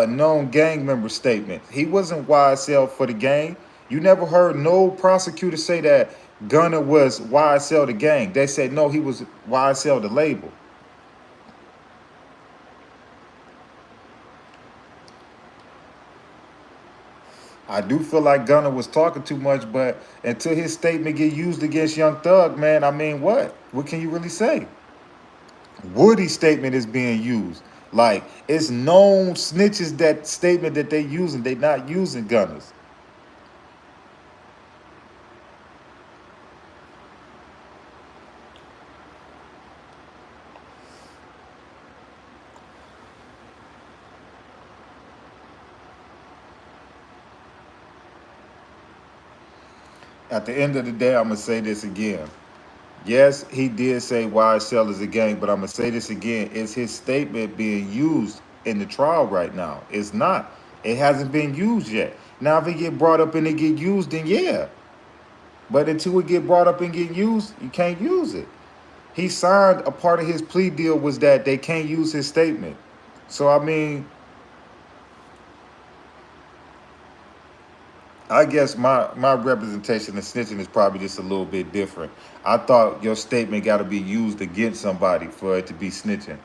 known gang member statements. He wasn't YSL for the gang. You never heard no prosecutor say that Gunna was YSL the gang. They said no, he was YSL the label. I do feel like Gunna was talking too much, but until his statement get used against Young Thug, man, I mean, what? What can you really say? Woody's statement is being used. Like, it's known snitches that statement that they using. They not using Gunna's. At the end of the day, I'm going to say this again. Yes, he did say YSL is a gang, but I'm going to say this again. Is his statement being used in the trial right now? It's not. It hasn't been used yet. Now, if it get brought up and it get used, then yeah. But until it get brought up and get used, you can't use it. He signed, a part of his plea deal was that they can't use his statement. So, I mean, I guess my representation of snitching is probably just a little bit different. I thought your statement got to be used against somebody for it to be snitching.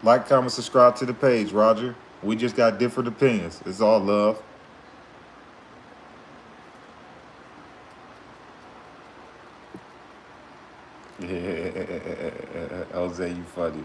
Like, comment, subscribe to the page, Roger. We just got different opinions. It's all love. Jose, you funny.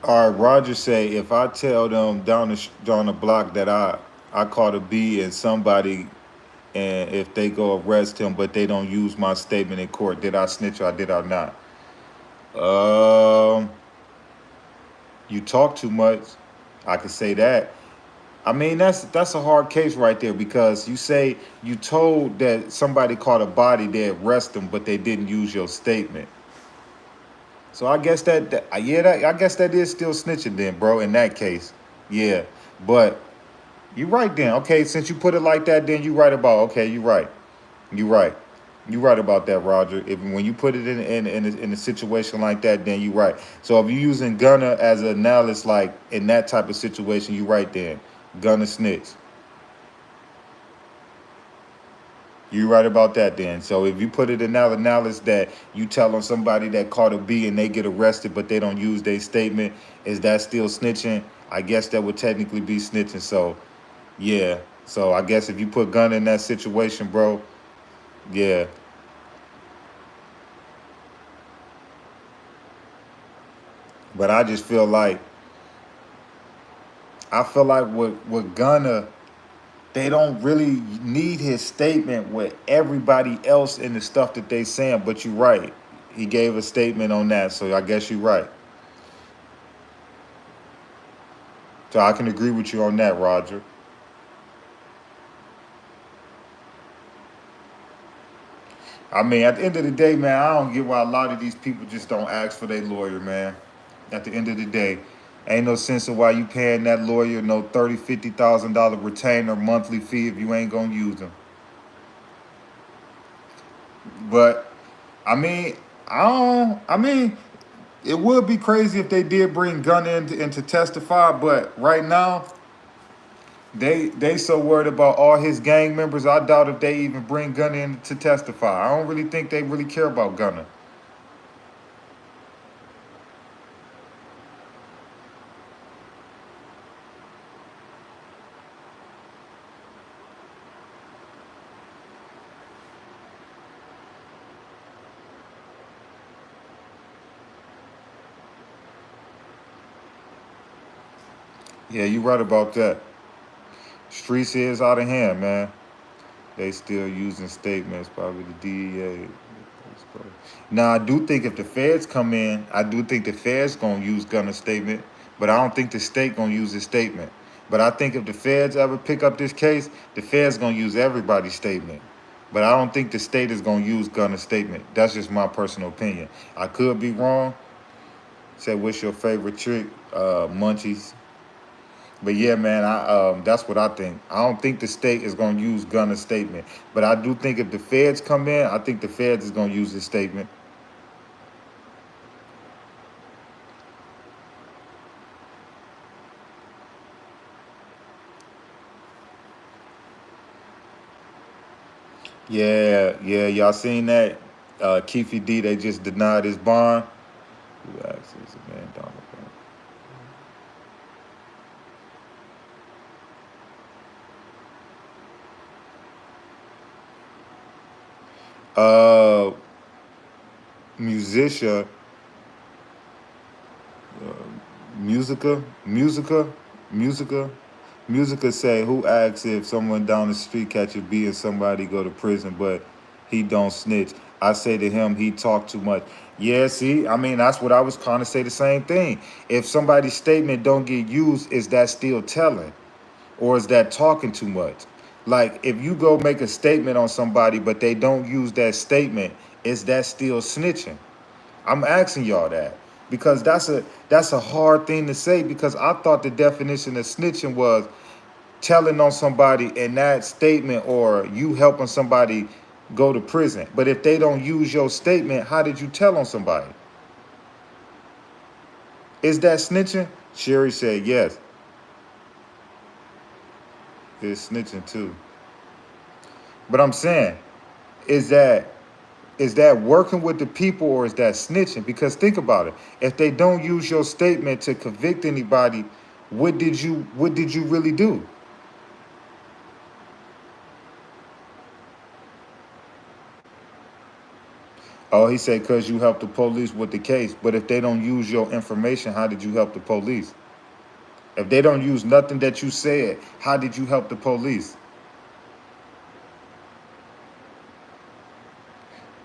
All right, Roger say, if I tell them down the block that I caught a B and somebody, and if they go arrest him, but they don't use my statement in court, did I snitch or did I not? You talk too much. I could say that. I mean, that's a hard case right there, because you say you told that somebody caught a body, they arrest them, but they didn't use your statement. So I guess I guess that is still snitching then, bro, in that case. Yeah, but you're right then. Okay, since you put it like that, then you're right about, okay, you're right. You're right. You're right about that, Roger. When you put it in a situation like that, then you're right. So if you're using Gunna as an analyst, like in that type of situation, you're right then. Gunna snitch. You're right about that then. So if you put it in that analysis that you tell on somebody that caught a B and they get arrested, but they don't use their statement, is that still snitching? I guess that would technically be snitching. So, yeah. So I guess if you put Gunna in that situation, bro, yeah. But I just feel like, with Gunna, they don't really need his statement with everybody else in the stuff that they saying. But you're right. He gave a statement on that, so I guess you're right. So I can agree with you on that, Roger. I mean, at the end of the day, man, I don't get why a lot of these people just don't ask for their lawyer, man. At the end of the day, ain't no sense of why you paying that lawyer no $30,000-$50,000 retainer monthly fee if you ain't gonna use them. But I mean, I don't. I mean, it would be crazy if they did bring Gunna in to testify. But right now, they so worried about all his gang members. I doubt if they even bring Gunna in to testify. I don't really think they really care about Gunna. Yeah, you right about that. Streets is out of hand, man. They still using statements, probably the DEA. Now, I do think if the feds come in, I do think the feds gonna use Gunna's statement, but I don't think the state gonna use his statement. But I think if the feds ever pick up this case, the feds gonna use everybody's statement. But I don't think the state is gonna use Gunna's statement. That's just my personal opinion. I could be wrong. Say, what's your favorite trick? Munchies. But yeah, man, that's what I think. I don't think the state is gonna use Gunna's statement, but I do think if the feds come in, I think the feds is gonna use his statement. Yeah, y'all seen that? Keffe D, they just denied his bond. Who actually is a man down Musician, Musica say, who asks if someone down the street catch a bee and somebody go to prison, but he don't snitch? I say to him, he talk too much. Yeah, see, I mean, that's what I was trying to say, the same thing. If somebody's statement don't get used, is that still telling? Or is that talking too much? Like, if you go make a statement on somebody, but they don't use that statement, is that still snitching? I'm asking y'all that because that's a hard thing to say, because I thought the definition of snitching was telling on somebody in that statement, or you helping somebody go to prison. But if they don't use your statement, how did you tell on somebody? Is that snitching? Sherry said yes. It's snitching too. But I'm saying, is that working with the people, or is that snitching? Because think about it. If they don't use your statement to convict anybody, what did you really do? Oh, he said because you helped the police with the case. But if they don't use your information, how did you help the police? If they don't use nothing that you said, how did you help the police?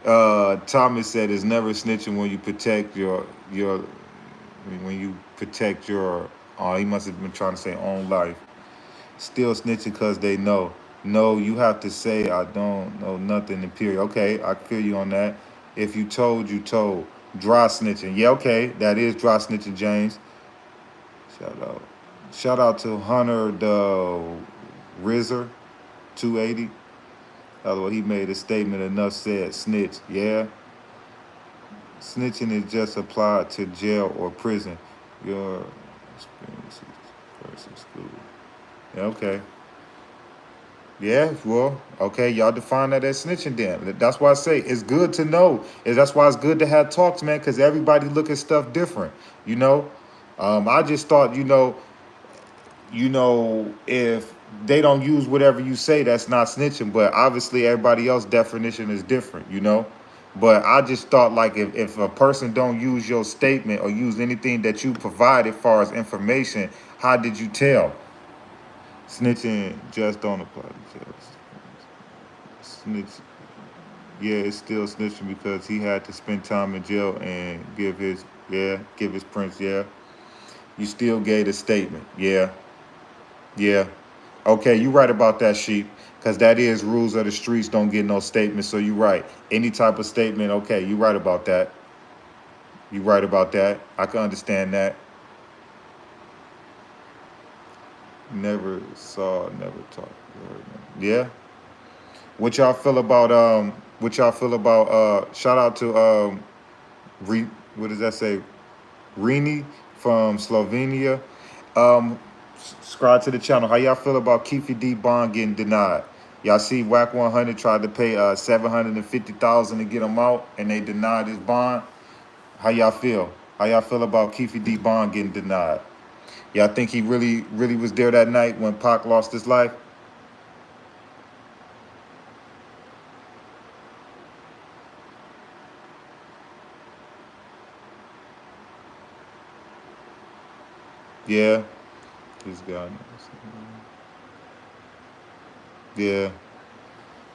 Thomas said it's never snitching when you protect your when you protect your he must have been trying to say own life. Still snitching because they know. No, you have to say I don't know nothing in period. Okay, I feel you on that. If you told, you told. Dry snitching. Yeah, okay. That is dry snitching, James. Shout out. Shout out to Hunter the Rizzer 280. Otherwise, he made a statement, enough said, snitch. Yeah. Snitching is just applied to jail or prison. Your experiences versus school. Yeah, okay. Yeah, well, okay, y'all define that as snitching then. That's why I say it's good to know. That's why it's good to have talks, man, because everybody look at stuff different, you know? I just thought, if they don't use whatever you say, that's not snitching. But obviously everybody else's definition is different, But I just thought, like, if a person don't use your statement or use anything that you provided as far as information, how did you tell? Snitching just don't apply to jail. Snitch, yeah, it's still snitching because he had to spend time in jail and give his prints, yeah. You still gave a statement. Yeah. Yeah. Okay, you right about that, Sheep. Because that is rules of the streets, don't get no statement. So you right. Any type of statement, okay, you right about that. You right about that. I can understand that. Never saw, never talked. Yeah. What y'all feel about shout out to what does that say? Rini from Slovenia. Subscribe to the channel. How y'all feel about Keffe D bond getting denied? Y'all see Whack 100 tried to pay $750,000 to get him out, and they denied his bond. How y'all feel? How y'all feel about Keffe D bond getting denied? Y'all think he really was there that night when Pac lost his life? Yeah. This guy. Yeah.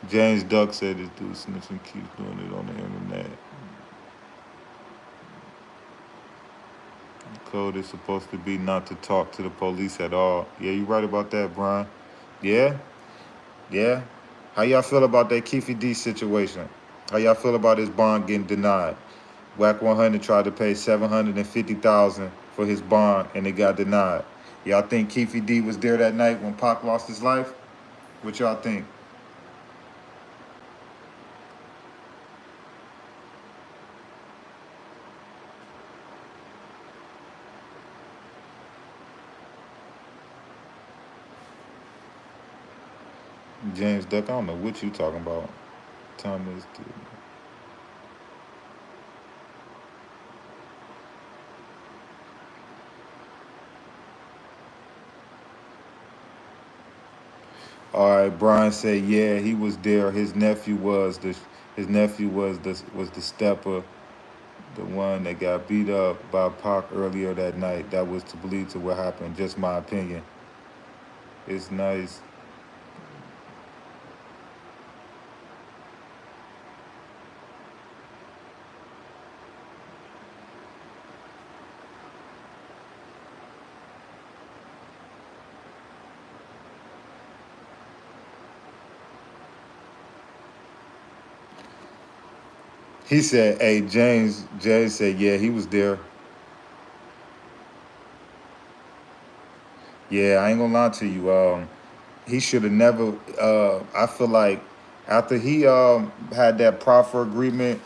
James Duck said this dude snitching keeps doing it on the internet. The code is supposed to be not to talk to the police at all. Yeah, you right about that, Brian. Yeah? Yeah? How y'all feel about that Keffe D situation? How y'all feel about his bond getting denied? Whack 100 tried to pay $750,000 for his bond, and it got denied. Y'all think Keffe D was there that night when Pac lost his life? What y'all think? James Duck, I don't know what you talking about. Thomas, dude. All right, Brian said, yeah, he was there. His nephew was the stepper, the one that got beat up by Pac earlier that night. That was to believe to what happened. Just my opinion. It's nice. He said, hey, James said, yeah, he was there. Yeah, I ain't gonna lie to you. He should have never, I feel like after he had that proffer agreement,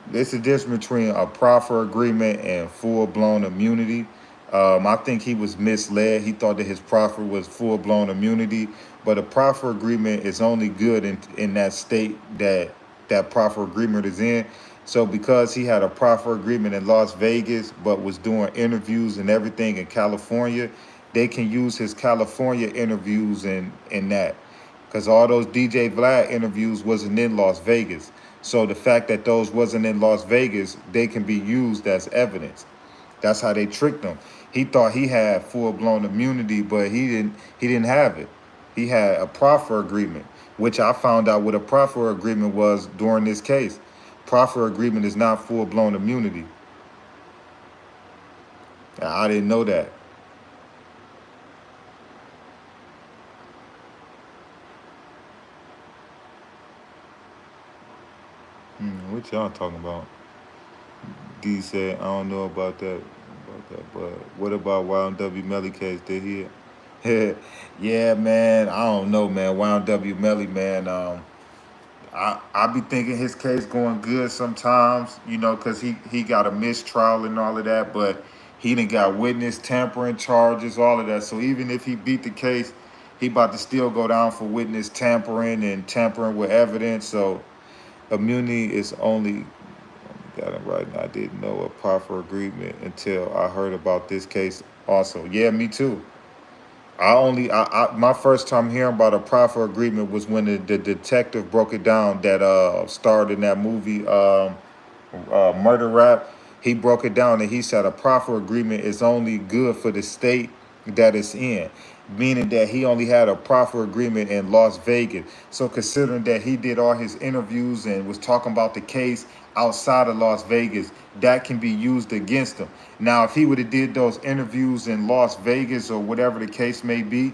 there's a difference between a proffer agreement and full-blown immunity. I think he was misled. He thought that his proffer was full-blown immunity, but a proffer agreement is only good in that state that proffer agreement is in. So because he had a proffer agreement in Las Vegas, but was doing interviews and everything in California, they can use his California interviews in that. Because all those DJ Vlad interviews wasn't in Las Vegas. So the fact that those wasn't in Las Vegas, they can be used as evidence. That's how they tricked him. He thought he had full-blown immunity, but he didn't have it. He had a proffer agreement, which I found out what a proffer agreement was during this case. Proffer agreement is not full-blown immunity. I didn't know that. What y'all talking about? D said, I don't know about that, but what about YSL Melly case? Did he? Yeah, man, I don't know, man. YSL Melly, man. I be thinking his case going good sometimes, you know, because he got a mistrial and all of that, but he done got witness tampering charges, all of that. So even if he beat the case, he about to still go down for witness tampering and tampering with evidence. So immunity is only, got it right now, I didn't know a proffer agreement until I heard about this case also. Yeah, me too. My first time hearing about a proffer agreement was when the detective broke it down that starred in that movie Murder Rap. He broke it down and he said a proffer agreement is only good for the state that it's in, meaning that he only had a proffer agreement in Las Vegas. So considering that he did all his interviews and was talking about the case outside of Las Vegas, that can be used against him. Now, if he would have did those interviews in Las Vegas or whatever the case may be,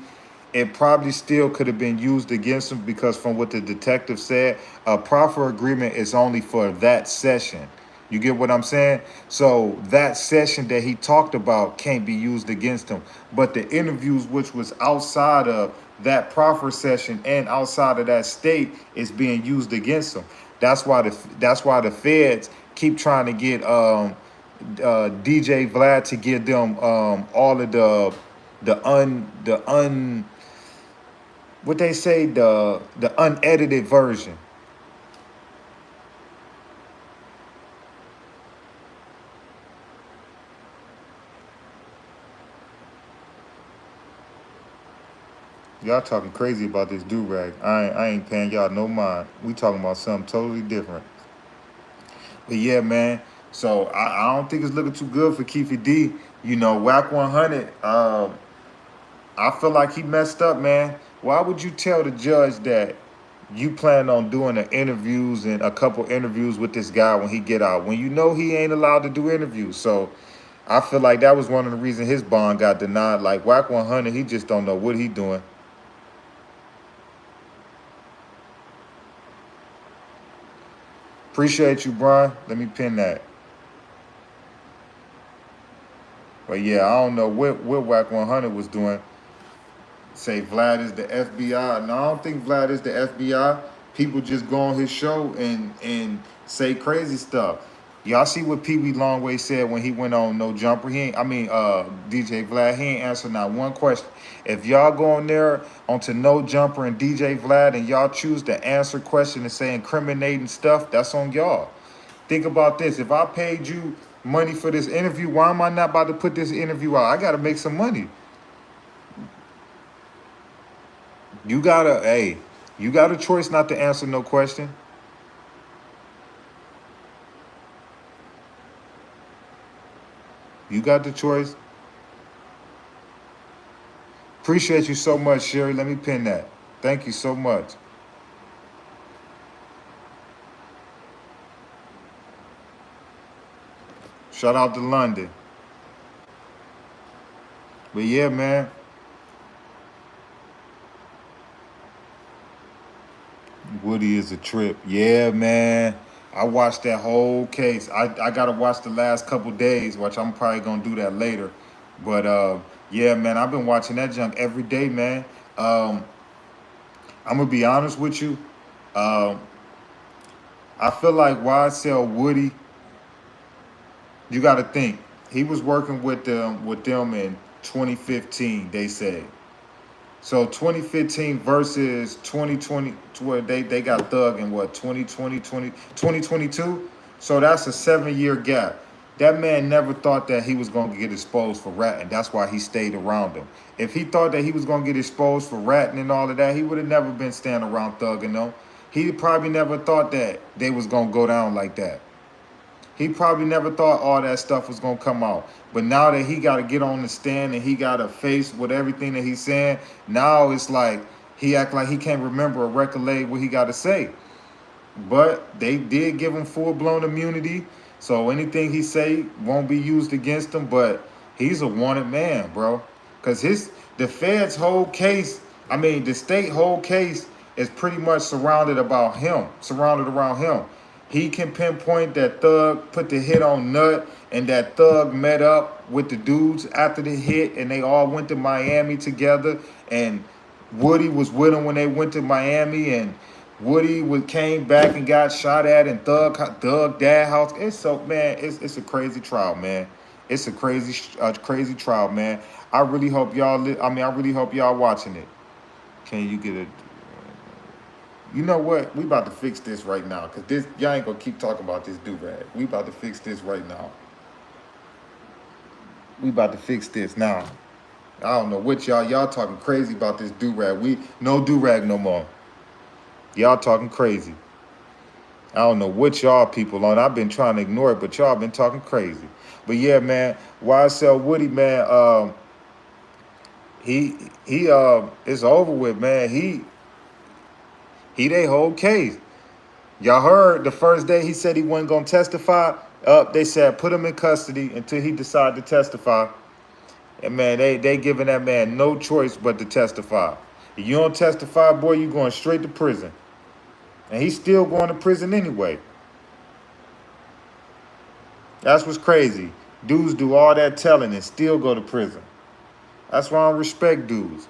it probably still could have been used against him because from what the detective said, a proffer agreement is only for that session. You get what I'm saying? So that session that he talked about can't be used against him. But the interviews, which was outside of that proffer session and outside of that state, is being used against him. That's why the feds keep trying to get DJ Vlad to give them all of the what they say, the unedited version. Y'all talking crazy about this do-rag. I ain't paying y'all no mind. We talking about something totally different. But yeah, man. So I don't think it's looking too good for Keffe D. You know, Whack 100. I feel like he messed up, man. Why would you tell the judge that you plan on doing the interviews and a couple interviews with this guy when he get out, when you know he ain't allowed to do interviews? So I feel like that was one of the reasons his bond got denied. Like Whack 100, he just don't know what he doing. Appreciate you, Brian. Let me pin that. But yeah, I don't know what Whack 100 was doing. Say Vlad is the FBI. No, I don't think Vlad is the FBI. People just go on his show and say crazy stuff. Y'all see what Pee Wee Longway said when he went on No Jumper? DJ Vlad, he ain't answered not one question. If y'all go on there onto No Jumper and DJ Vlad and y'all choose to answer question and say incriminating stuff, that's on y'all. Think about this. If I paid you money for this interview, why am I not about to put this interview out? I got to make some money. You got a choice not to answer no question. You got the choice. Appreciate you so much, Sherry. Let me pin that. Thank you so much. Shout out to London. But yeah, man. Woody is a trip. Yeah, man. I watched that whole case. I gotta watch the last couple days, which I'm probably gonna do that later. But yeah, man, I've been watching that junk every day, man. I'm gonna be honest with you. I feel like YSL Woody, you gotta think. He was working with them in 2015, they said. So 2015 versus 2020, where they got Thug in what, 2022? So that's a 7-year gap. That man never thought that he was going to get exposed for ratting. That's why he stayed around him. If he thought that he was going to get exposed for ratting and all of that, he would have never been standing around thugging them. He probably never thought that they was going to go down like that. He probably never thought all that stuff was going to come out. But now that he got to get on the stand and he got to face with everything that he's saying, now it's like he act like he can't remember or recollect what he got to say. But they did give him full-blown immunity, so anything he say won't be used against him. But he's a wanted man, bro. Because the Fed's whole case, the state whole case is pretty much surrounded around him. He can pinpoint that Thug put the hit on Nut and that Thug met up with the dudes after the hit and they all went to Miami together, and Woody was with him when they went to Miami, and Woody came back and got shot at, and Thug dad house. It's a crazy trial, man. It's a crazy trial, man. I really hope y'all watching it. Can you get it? You know what? We about to fix this right now, because y'all ain't gonna keep talking about this do-rag. We about to fix this right now. We about to fix this now. I don't know what y'all talking crazy about this do-rag. No do-rag no more. Y'all talking crazy. I don't know what y'all people on. I've been trying to ignore it, but y'all been talking crazy. But yeah, man, YSL Woody, man, it's over with, man. He they whole case. Y'all heard the first day he said he wasn't gonna testify. They said put him in custody until he decided to testify. And man, they giving that man no choice but to testify. If you don't testify, boy, you going straight to prison. And he's still going to prison anyway. That's what's crazy. Dudes do all that telling and still go to prison. That's why I don't respect dudes.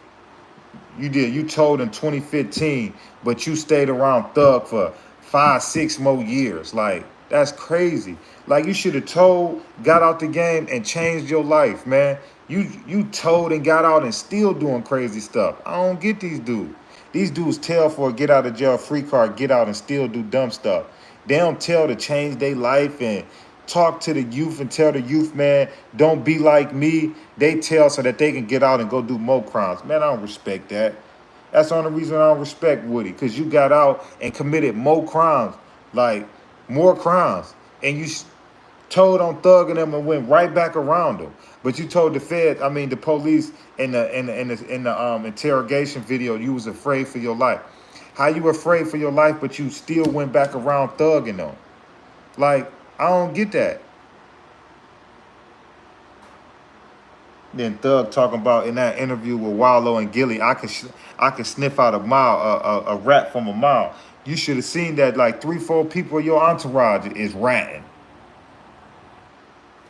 You told in 2015, but you stayed around Thug for 5-6 more years. Like, that's crazy. Like, you should have told, got out the game, and changed your life, man. You told and got out and still doing crazy stuff. I don't get these dudes. These dudes tell for a get out of jail free card, get out and still do dumb stuff. They don't tell to change their life and talk to the youth and tell the youth, man, don't be like me. They tell so that they can get out and go do more crimes. Man, I don't respect that. That's the only reason I don't respect Woody, because you got out and committed more crimes, like more crimes. And you told on Thug and them and went right back around them. But you told the police in the interrogation video, you was afraid for your life. How you afraid for your life, but you still went back around Thug and them? Like, I don't get that. Then Thug talking about in that interview with Wallow and Gilly, I could sniff out a rat from a mile. You should have seen that like 3-4 people in your entourage is ratting.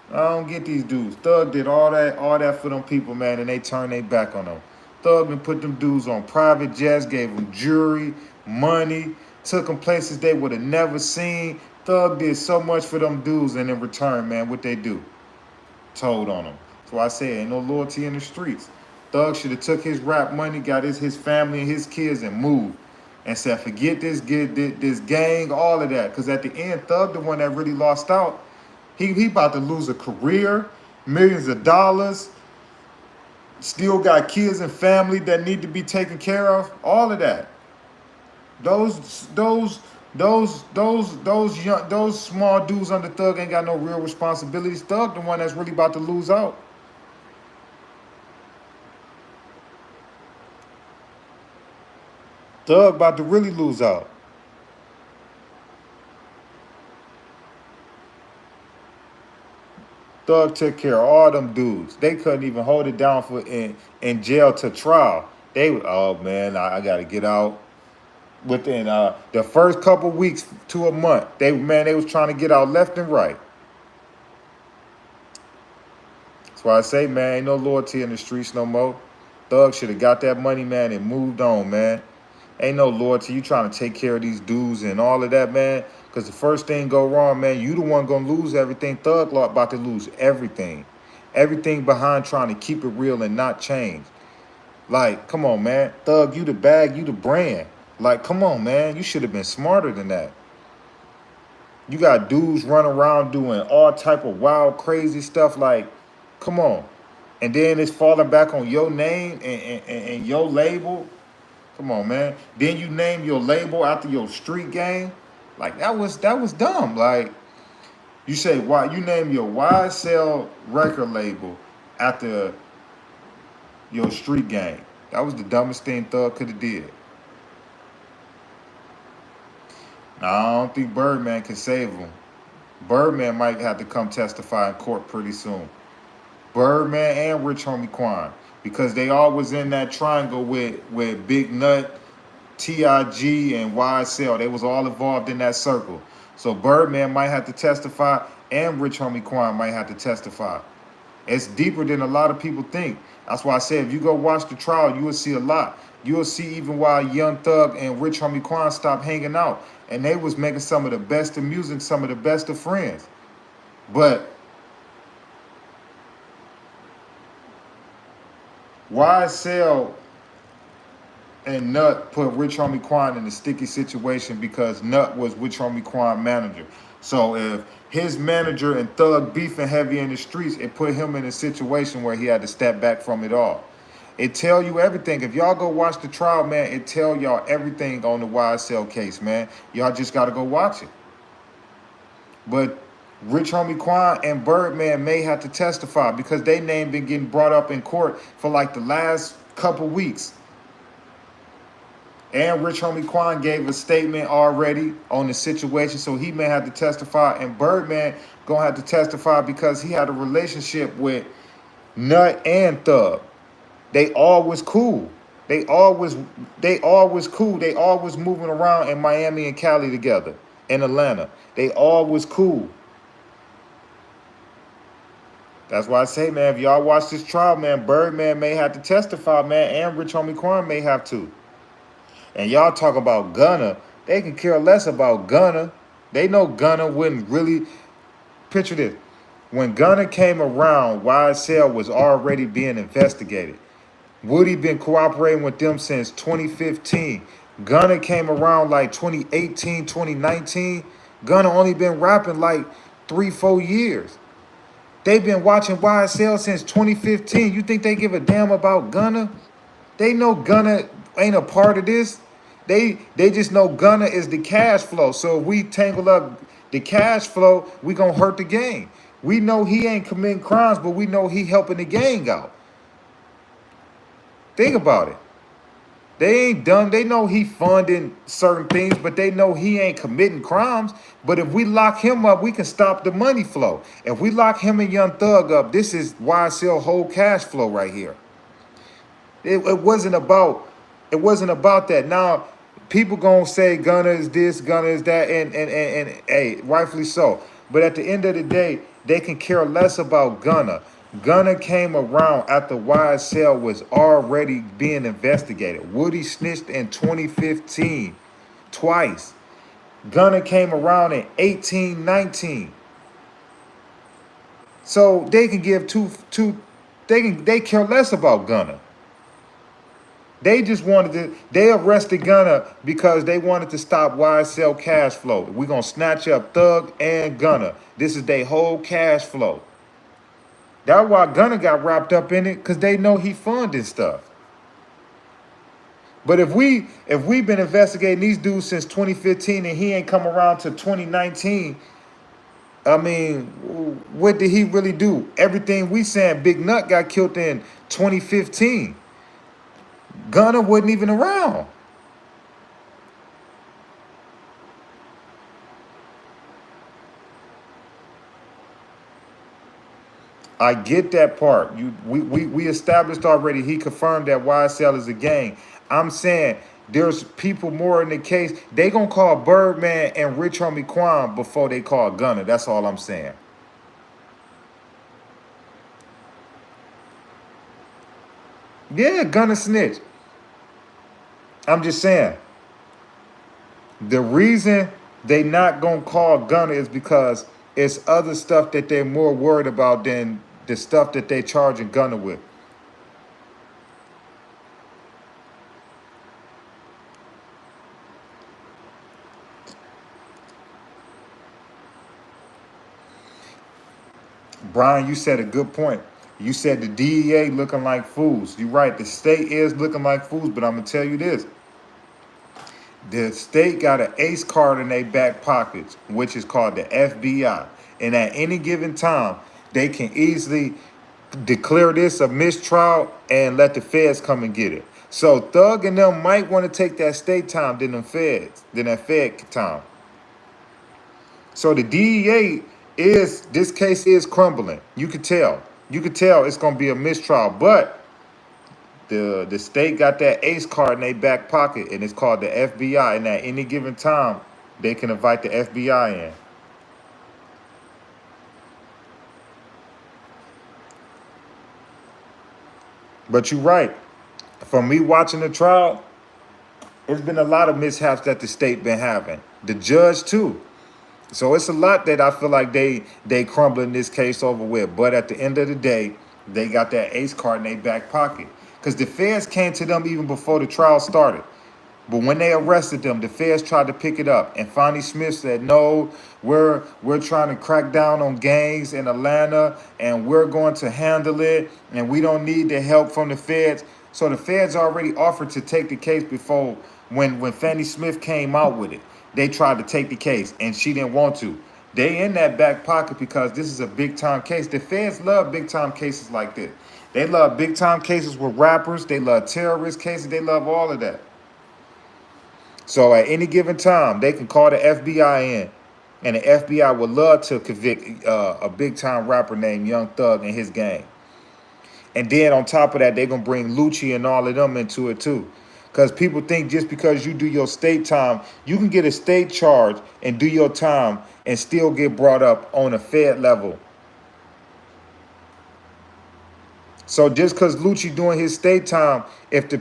I don't get these dudes. Thug did all that for them people, man, and they turned their back on them. Thug and put them dudes on private jets, gave them jewelry, money, took them places they would have never seen. Thug did so much for them dudes, and in return, man, what they do? Told on them. That's why I say ain't no loyalty in the streets. Thug should have took his rap money, got his family and his kids, and moved. And said, forget this gang, all of that. Because at the end, Thug the one that really lost out. He about to lose a career, millions of dollars, still got kids and family that need to be taken care of, all of that. Those small dudes under Thug ain't got no real responsibilities. Thug the one that's really about to lose out. Thug about to really lose out. Thug took care of all them dudes. They couldn't even hold it down for in jail to trial. They were, oh man, I gotta get out. Within the first couple weeks to a month, they was trying to get out left and right. That's why I say, man, ain't no loyalty in the streets no more. Thug should have got that money, man, and moved on, man. Ain't no loyalty. You trying to take care of these dudes and all of that, man. Because the first thing go wrong, man, you the one going to lose everything. Thug about to lose everything. Everything behind trying to keep it real and not change. Like, come on, man. Thug, you the bag, you the brand. Like, come on, man. You should have been smarter than that. You got dudes running around doing all type of wild, crazy stuff. Like, come on. And then it's falling back on your name and your label. Come on, man. Then you name your label after your street game. Like, that was dumb. Like, you say, why you name your YSL record label after your street game. That was the dumbest thing Thug could have did. Now, I don't think Birdman can save him. Birdman might have to come testify in court pretty soon. Birdman and Rich Homie Quan, because they all was in that triangle with Big Nut, TIG, and YSL. They was all involved in that circle. So Birdman might have to testify, and Rich Homie Quan might have to testify. It's deeper than a lot of people think. That's why I said if you go watch the trial, you will see a lot. You will see even why Young Thug and Rich Homie Quan stopped hanging out. And they was making some of the best of music, some of the best of friends. But YSL and Nut put Rich Homie Quan in a sticky situation because Nut was Rich Homie Quan manager. So if his manager and Thug beefing heavy in the streets, it put him in a situation where he had to step back from it all. It tell you everything. If y'all go watch the trial, man, it tell y'all everything on the YSL case, man. Y'all just got to go watch it. But Rich Homie Quan and Birdman may have to testify because their name been getting brought up in court for like the last couple weeks. And Rich Homie Quan gave a statement already on the situation, so he may have to testify. And Birdman gonna have to testify because he had a relationship with Nut and Thug. They always cool. They always cool. They always moving around in Miami and Cali together, in Atlanta. They always cool. That's why I say, man, if y'all watch this trial, man, Birdman may have to testify, man, and Rich Homie Quan may have to. And y'all talk about Gunna, they can care less about Gunna. They know Gunna wouldn't really, picture this. When Gunna came around, YSL was already being investigated. Woody been cooperating with them since 2015. Gunna came around like 2018, 2019. Gunna only been rapping like 3-4 years. They've been watching YSL since 2015. You think they give a damn about Gunna? They know Gunna ain't a part of this. They just know Gunna is the cash flow. So if we tangle up the cash flow, we gonna hurt the game. We know he ain't committing crimes, but we know he helping the gang out. Think about it. They ain't done. They know he funding certain things, but they know he ain't committing crimes. But if we lock him up, we can stop the money flow. If we lock him and Young Thug up, this is YSL whole cash flow right here. It wasn't about that. Now, people gonna say Gunna is this, Gunna is that, and hey, rightfully so. But at the end of the day, they can care less about Gunna. Gunna came around after YSL was already being investigated. Woody snitched in 2015 twice. Gunna came around in 18, 19. So they can give they care less about Gunna. They just they arrested Gunna because they wanted to stop YSL cash flow. We're going to snatch up Thug and Gunna. This is their whole cash flow. That's why Gunna got wrapped up in it, because they know he funded stuff. But if we've been investigating these dudes since 2015 and he ain't come around to 2019, I mean, what did he really do? Everything we saying, Big Nut got killed in 2015. Gunna wasn't even around. I get that part. We established already. He confirmed that YSL is a gang. I'm saying there's people more in the case. They gonna call Birdman and Rich Homie Quan before they call Gunna. That's all I'm saying. Yeah, Gunna snitch. I'm just saying. The reason they not gonna call Gunna is because it's other stuff that they're more worried about than the stuff that they charging Gunna with. Brian, you said a good point. You said the DEA looking like fools. You're right. The state is looking like fools, but I'm going to tell you this. The state got an ace card in their back pockets, which is called the FBI. And at any given time, they can easily declare this a mistrial and let the feds come and get it. So Thug and them might want to take that state time than that fed time. So the DEA this case is crumbling. You could tell. You could tell it's going to be a mistrial, but the state got that ace card in their back pocket, and it's called the FBI. And at any given time, they can invite the FBI in. But you're right. From me watching the trial, there's been a lot of mishaps that the state been having. The judge too. So it's a lot that I feel like they crumbling this case over with. But at the end of the day, they got that ace card in their back pocket. Because the feds came to them even before the trial started. But when they arrested them, the feds tried to pick it up. And Fonnie Smith said, no, we're trying to crack down on gangs in Atlanta, and we're going to handle it, and we don't need the help from the feds. So the feds already offered to take the case before when Fannie Smith came out with it. They tried to take the case, and she didn't want to. They in that back pocket because this is a big-time case. The feds love big-time cases like this. They love big-time cases with rappers. They love terrorist cases. They love all of that. So at any given time, they can call the FBI in, and the FBI would love to convict a big-time rapper named Young Thug and his gang. And then on top of that, they're going to bring Lucci and all of them into it too. Because people think just because you do your state time, you can get a state charge and do your time and still get brought up on a Fed level. So just because Lucci doing his state time, if the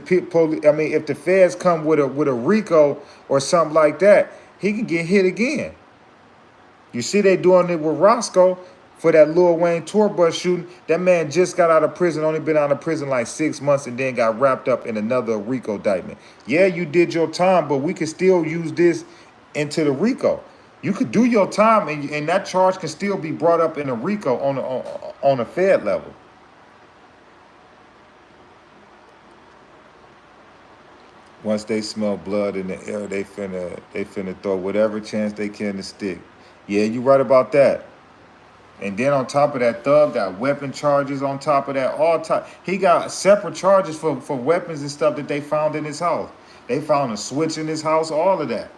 if the feds come with a RICO or something like that, he can get hit again. You see they doing it with Roscoe for that Lil Wayne tour bus shooting. That man just got out of prison, only been out of prison like 6 months, and then got wrapped up in another RICO indictment. Yeah, you did your time, but we can still use this into the RICO. You could do your time, and that charge can still be brought up in a RICO on a Fed level. Once they smell blood in the air, they finna throw whatever chance they can to stick. Yeah, you right about that. And then on top of that, Thug got weapon charges on top of that. He got separate charges for weapons and stuff that they found in his house. They found a switch in his house, all of that.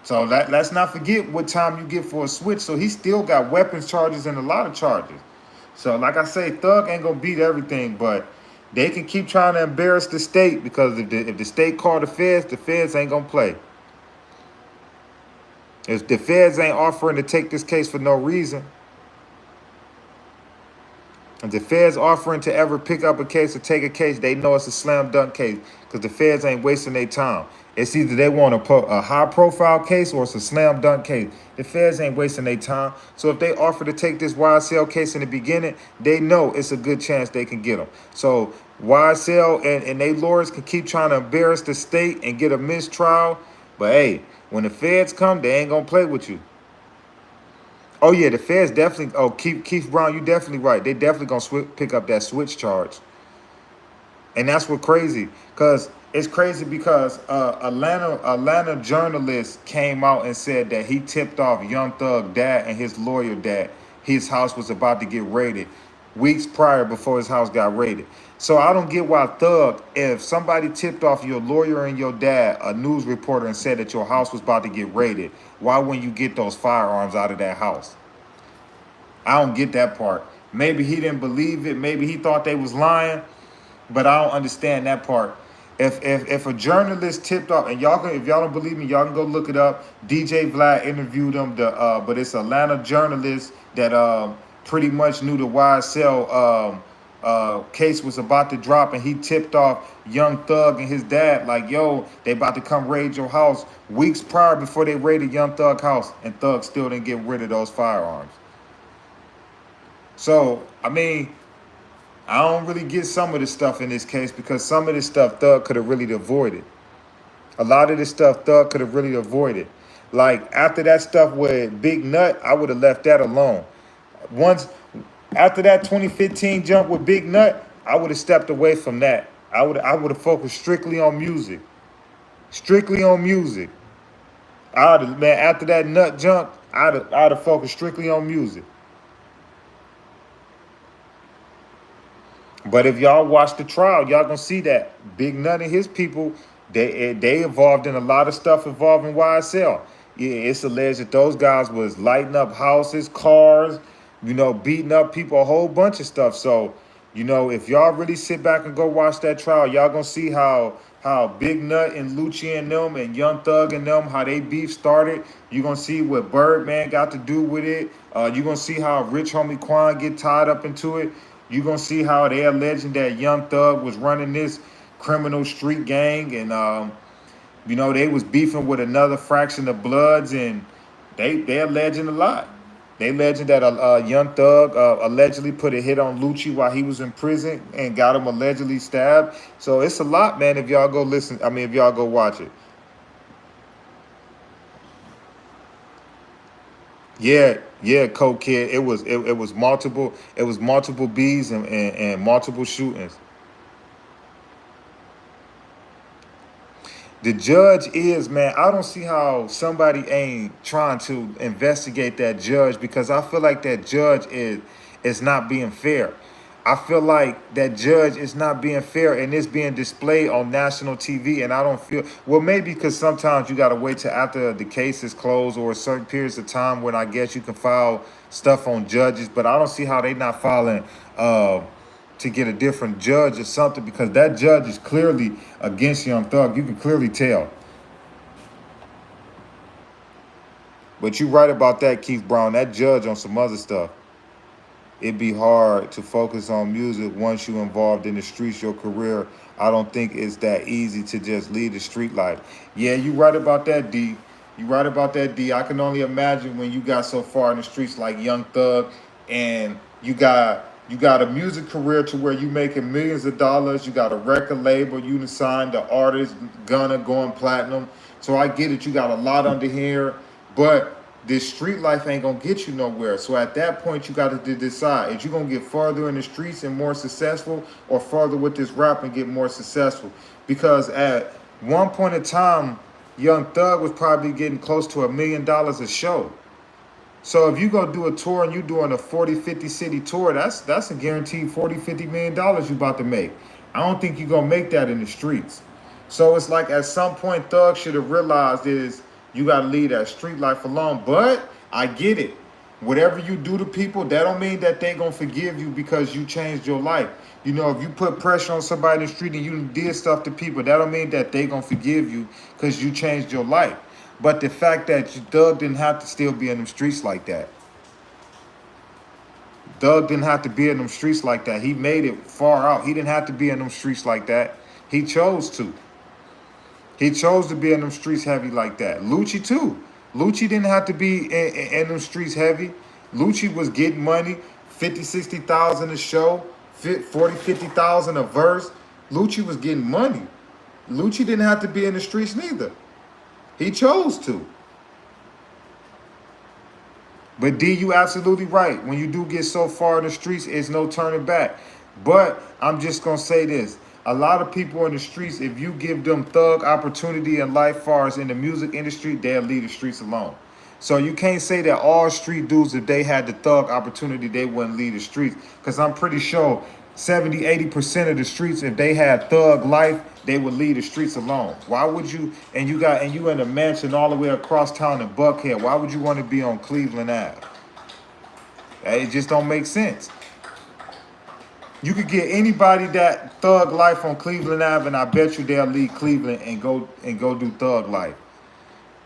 So let's not forget what time you get for a switch. So he still got weapons charges and a lot of charges. So like I say, Thug ain't gonna beat everything, but they can keep trying to embarrass the state, because if the state call the feds ain't gonna play. If the feds ain't offering to take this case for no reason, if the feds offering to ever pick up a case or take a case, they know it's a slam dunk case, because the feds ain't wasting their time. It's either they want a high profile case or it's a slam dunk case. The feds ain't wasting their time. So if they offer to take this YSL case in the beginning, they know it's a good chance they can get them. So YSL and they lawyers can keep trying to embarrass the state and get a mistrial. But hey, when the feds come, they ain't gonna play with you. Oh yeah, the feds definitely. Oh, Keith Brown, you definitely right. They definitely gonna pick up that switch charge. And that's what crazy, because it's crazy because Atlanta journalist came out and said that he tipped off Young Thug dad and his lawyer that his house was about to get raided weeks prior before his house got raided. So I don't get why Thug, if somebody tipped off your lawyer and your dad, a news reporter, and said that your house was about to get raided, why wouldn't you get those firearms out of that house? I don't get that part. Maybe he didn't believe it. Maybe he thought they was lying, but I don't understand that part. If a journalist tipped off, and if y'all don't believe me, y'all can go look it up. DJ Vlad interviewed him, but it's Atlanta journalist that pretty much knew the YSL case was about to drop, and he tipped off Young Thug and his dad like, yo, they about to come raid your house weeks prior before they raided Young Thug house, and Thug still didn't get rid of those firearms. So, I mean, I don't really get some of this stuff in this case, because some of this stuff Thug could have really avoided. A lot of this stuff Thug could have really avoided. Like, after that stuff with Big Nut, I would have left that alone. After that 2015 jump with Big Nut, I would have stepped away from that. I would have focused strictly on music. Strictly on music. After that Nut jump, I'd have focused strictly on music. But if y'all watch the trial, y'all gonna see that Big Nut and his people, they involved in a lot of stuff involving YSL. Yeah, it's alleged that those guys was lighting up houses, cars, beating up people, a whole bunch of stuff. So, if y'all really sit back and go watch that trial, y'all gonna see how Big Nut and Lucci and them and Young Thug and them, how they beef started. You're gonna see what Birdman got to do with it. You're gonna see how Rich Homie Quan get tied up into it. You're going to see how they're alleging that Young Thug was running this criminal street gang, and, they was beefing with another fraction of Bloods, and they're alleging a lot. They alleging that Young Thug allegedly put a hit on Lucci while he was in prison and got him allegedly stabbed. So it's a lot, man, if y'all go listen. I mean, if y'all go watch it. Yeah, Coke Kid. It was multiple bees and multiple shootings. The judge is, man, I don't see how somebody ain't trying to investigate that judge, because I feel like that judge is not being fair. I feel like that judge is not being fair, and it's being displayed on national TV, and I don't feel, well, maybe because sometimes you got to wait till after the case is closed or certain periods of time when I guess you can file stuff on judges, but I don't see how they not filing to get a different judge or something, because that judge is clearly against Young Thug. You can clearly tell. But you right about that, Keith Brown. That judge on some other stuff. It'd be hard to focus on music once you're involved in the streets. Your career, I don't think it's that easy to just lead the street life. Yeah, you right about that, D. You right about that, D. I can only imagine when you got so far in the streets like Young Thug, and you got a music career to where you making millions of dollars. You got a record label. You signed the artist, Gunna going platinum. So I get it. You got a lot under here, but this street life ain't gonna get you nowhere. So at that point, you got to decide: is you gonna get further in the streets and more successful, or further with this rap and get more successful? Because at one point in time, Young Thug was probably getting close to $1 million a show. So if you go do a tour and you doing a 40, 50 city tour, that's a guaranteed 40, 50 million dollars you about to make. I don't think you're gonna make that in the streets. So it's like at some point, Thug should have realized is you got to leave that street life alone. But I get it. Whatever you do to people, that don't mean that they going to forgive you because you changed your life. You know, if you put pressure on somebody in the street and you did stuff to people, that don't mean that they going to forgive you because you changed your life. But the fact that Thug didn't have to still be in them streets like that. Thug didn't have to be in them streets like that. He made it far out. He didn't have to be in them streets like that. He chose to. He chose to be in them streets heavy like that. Lucci too. Lucci didn't have to be in them streets heavy. Lucci was getting money, 50, 60,000 a show, 40, 50,000 a verse. Lucci was getting money. Lucci didn't have to be in the streets neither. He chose to. But D, you absolutely right. When you do get so far in the streets, it's no turning back. But I'm just going to say this. A lot of people in the streets, if you give them Thug opportunity in life, far as in the music industry, they'll leave the streets alone. So you can't say that all street dudes, if they had the Thug opportunity, they wouldn't leave the streets. Because I'm pretty sure 70, 80% of the streets, if they had Thug life, they would leave the streets alone. Why would you, and you in a mansion all the way across town in Buckhead, why would you want to be on Cleveland Ave? It just don't make sense. You could get anybody that Thug life on Cleveland Ave, and I bet you they'll leave Cleveland and go do Thug life.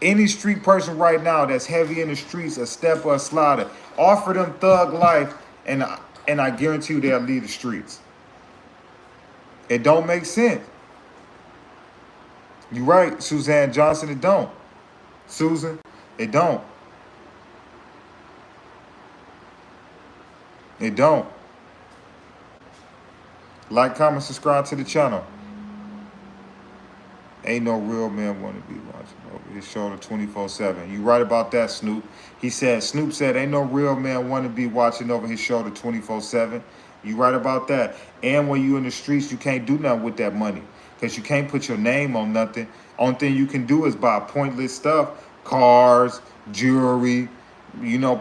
Any street person right now that's heavy in the streets, a step or a slider, offer them Thug life, and I guarantee you they'll leave the streets. It don't make sense. You right, Suzanne Johnson, it don't. Susan, it don't. It don't. Like, comment, subscribe to the channel. Ain't no real man want to be watching over his shoulder 24/7. You right about that, Snoop. Snoop said, ain't no real man want to be watching over his shoulder 24/7. You right about that. And when you in the streets, you can't do nothing with that money because you can't put your name on nothing. Only thing you can do is buy pointless stuff, cars, jewelry,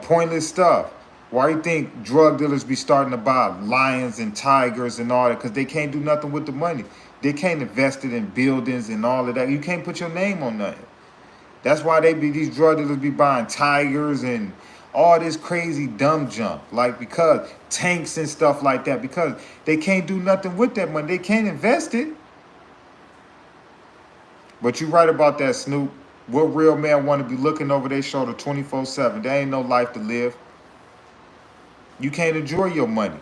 pointless stuff. Why do you think drug dealers be starting to buy lions and tigers and all that? Because they can't do nothing with the money. They can't invest it in buildings and all of that. You can't put your name on nothing. That's why these drug dealers be buying tigers and all this crazy dumb junk. Like, because tanks and stuff like that. Because they can't do nothing with that money. They can't invest it. But you right about that, Snoop. What real man want to be looking over their shoulder 24/7? There ain't no life to live. You can't enjoy your money.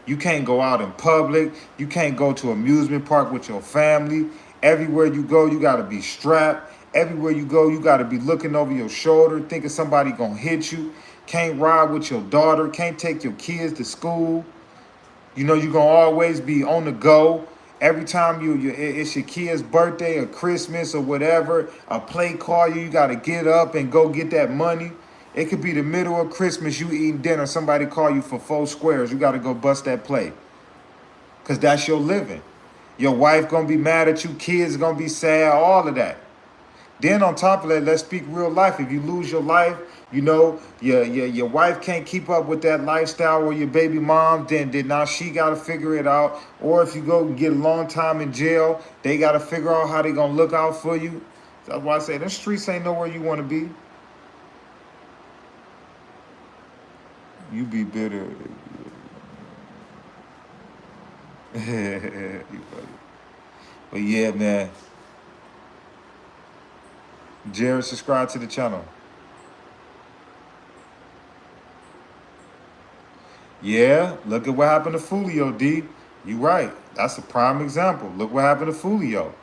You can't go out in public. You can't go to amusement park with your family. Everywhere you go, you got to be strapped. Everywhere you go, you got to be looking over your shoulder, thinking somebody going to hit you. Can't ride with your daughter. Can't take your kids to school. You're going to always be on the go. Every time it's your kid's birthday or Christmas or whatever, a play call you got to get up and go get that money. It could be the middle of Christmas, you eating dinner, somebody call you for 4 squares. You got to go bust that play because that's your living. Your wife going to be mad at you, kids going to be sad, all of that. Then on top of that, let's speak real life. If you lose your life, you know, your wife can't keep up with that lifestyle, or your baby mom, then now she got to figure it out. Or if you go get a long time in jail, they got to figure out how they going to look out for you. That's why I say the streets ain't nowhere you want to be. You be bitter. But yeah, man. Jared, subscribe to the channel. Yeah, look at what happened to Foolio, D. You right. That's a prime example. Look what happened to Foolio.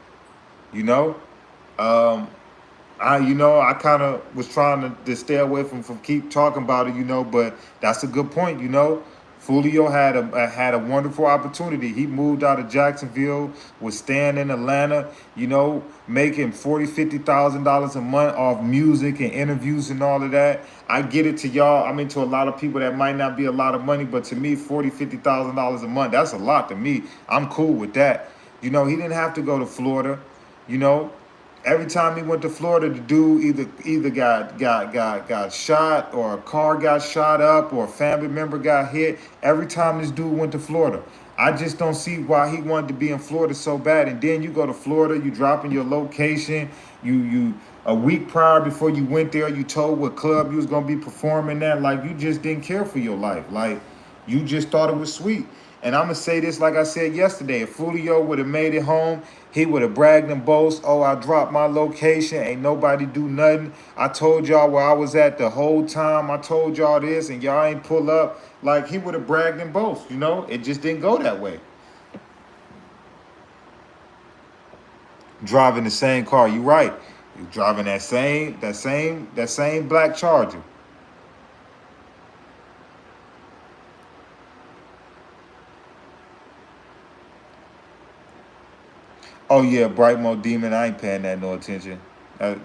You know? I kind of was trying to stay away from keep talking about it, but that's a good point, Foolio had a wonderful opportunity. He moved out of Jacksonville, was staying in Atlanta, making $40,000-$50,000 a month off music and interviews and all of that. I get it to y'all. I mean, to a lot of people that might not be a lot of money, but to me, $40,000-$50,000 a month, that's a lot to me. I'm cool with that. He didn't have to go to Florida, Every time he went to Florida, the dude either got shot, or a car got shot up, or a family member got hit. Every time this dude went to Florida, I just don't see why he wanted to be in Florida so bad. And then you go to Florida, you drop in your location, you a week prior before you went there, you told what club you was gonna be performing at. Like, you just didn't care for your life. Like, you just thought it was sweet. And I'm going to say this like I said yesterday. If Julio would have made it home, he would have bragged and boast, oh, I dropped my location, ain't nobody do nothing. I told y'all where I was at the whole time. I told y'all this, and y'all ain't pull up. Like, he would have bragged and boast, It just didn't go that way. Driving the same car, you right. You driving that same black Charger. Oh yeah, Bright Mo Demon, I ain't paying that no attention. I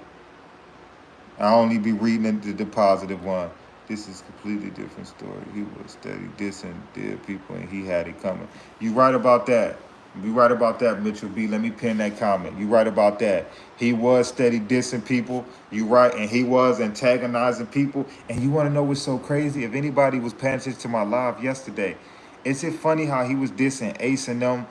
only be reading the positive one. This is a completely different story. He was steady dissing dead people, and he had it coming. You right about that. You right about that, Mitchell B. Let me pin that comment. You right about that. He was steady dissing people. You right, and he was antagonizing people. And you want to know what's so crazy? If anybody was paying attention to my live yesterday, is it funny how he was dissing Ace and them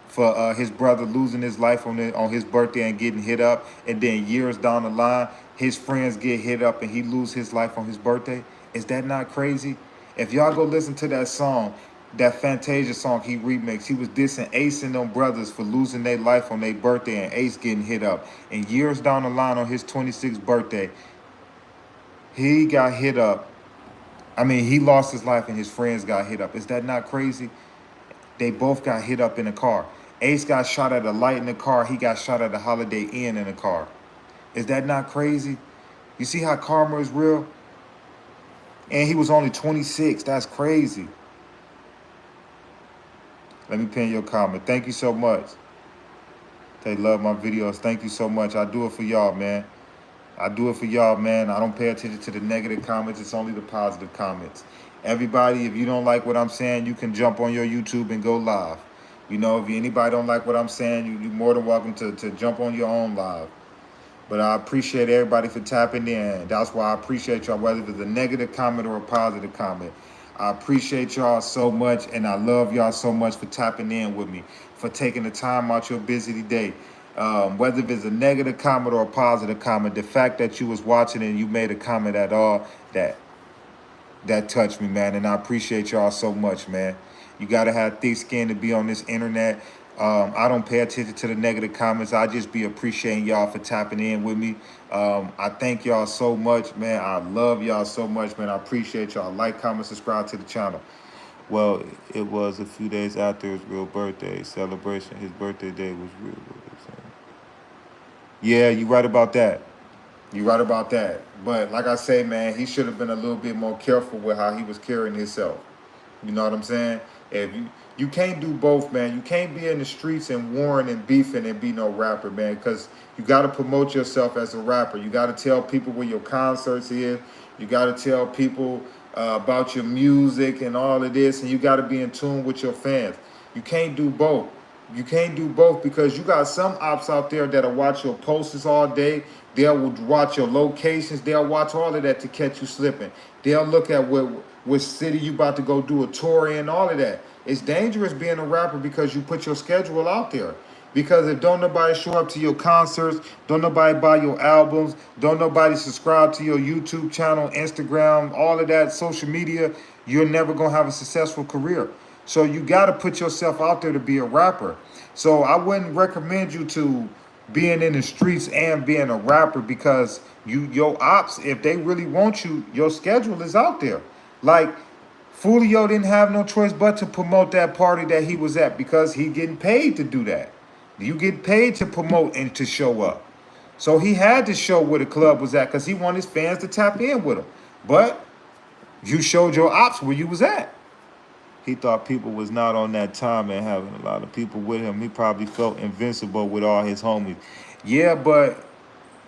for his brother losing his life on his birthday and getting hit up, and then years down the line, his friends get hit up and he lose his life on his birthday? Is that not crazy? If y'all go listen to that song, that Fantasia song he remixed, he was dissing Ace and them brothers for losing their life on their birthday and Ace getting hit up. And years down the line on his 26th birthday, he got hit up. I mean, he lost his life and his friends got hit up. Is that not crazy? They both got hit up in a car. Ace got shot at a light in the car. He got shot at a Holiday Inn in a car. Is that not crazy? You see how karma is real? And he was only 26. That's crazy. Let me pin your comment. Thank you so much. They love my videos. Thank you so much. I do it for y'all, man. I do it for y'all, man. I don't pay attention to the negative comments. It's only the positive comments. Everybody, if you don't like what I'm saying, you can jump on your YouTube and go live. If anybody don't like what I'm saying, you're more than welcome to jump on your own live. But I appreciate everybody for tapping in. That's why I appreciate y'all, whether it's a negative comment or a positive comment. I appreciate y'all so much, and I love y'all so much for tapping in with me, for taking the time out your busy day. Whether it's a negative comment or a positive comment, the fact that you was watching and you made a comment at all, that touched me, man, and I appreciate y'all so much, man. You got to have thick skin to be on this internet. I don't pay attention to the negative comments. I just be appreciating y'all for tapping in with me. I thank y'all so much, man. I love y'all so much, man. I appreciate y'all. Like, comment, subscribe to the channel. Well, it was a few days after his real birthday celebration. His birthday day was real. Yeah, you right about that. You right about that. But like I say, man, he should have been a little bit more careful with how he was carrying himself. You know what I'm saying? If you can't do both, man. You can't be in the streets and warring and beefing and be no rapper, man, because you got to promote yourself as a rapper. You got to tell people where your concerts is. You got to tell people about your music and all of this, and you got to be in tune with your fans. You can't do both. You can't do both because you got some ops out there that'll watch your posts all day. They'll watch your locations. They'll watch all of that to catch you slipping. They'll look at what city you about to go do a tour in, all of that. It's dangerous being a rapper because you put your schedule out there. Because if don't nobody show up to your concerts, don't nobody buy your albums, don't nobody subscribe to your YouTube channel, Instagram, all of that social media, you're never gonna have a successful career. So you gotta put yourself out there to be a rapper. So I wouldn't recommend you to being in the streets and being a rapper because your ops, if they really want you, your schedule is out there. Like Foolio didn't have no choice but to promote that party that he was at because he getting paid to do that. You get paid to promote and to show up. So he had to show where the club was at because he wanted his fans to tap in with him. But you showed your ops where you was at. He thought people was not on that time and having a lot of people with him. He probably felt invincible with all his homies. Yeah, but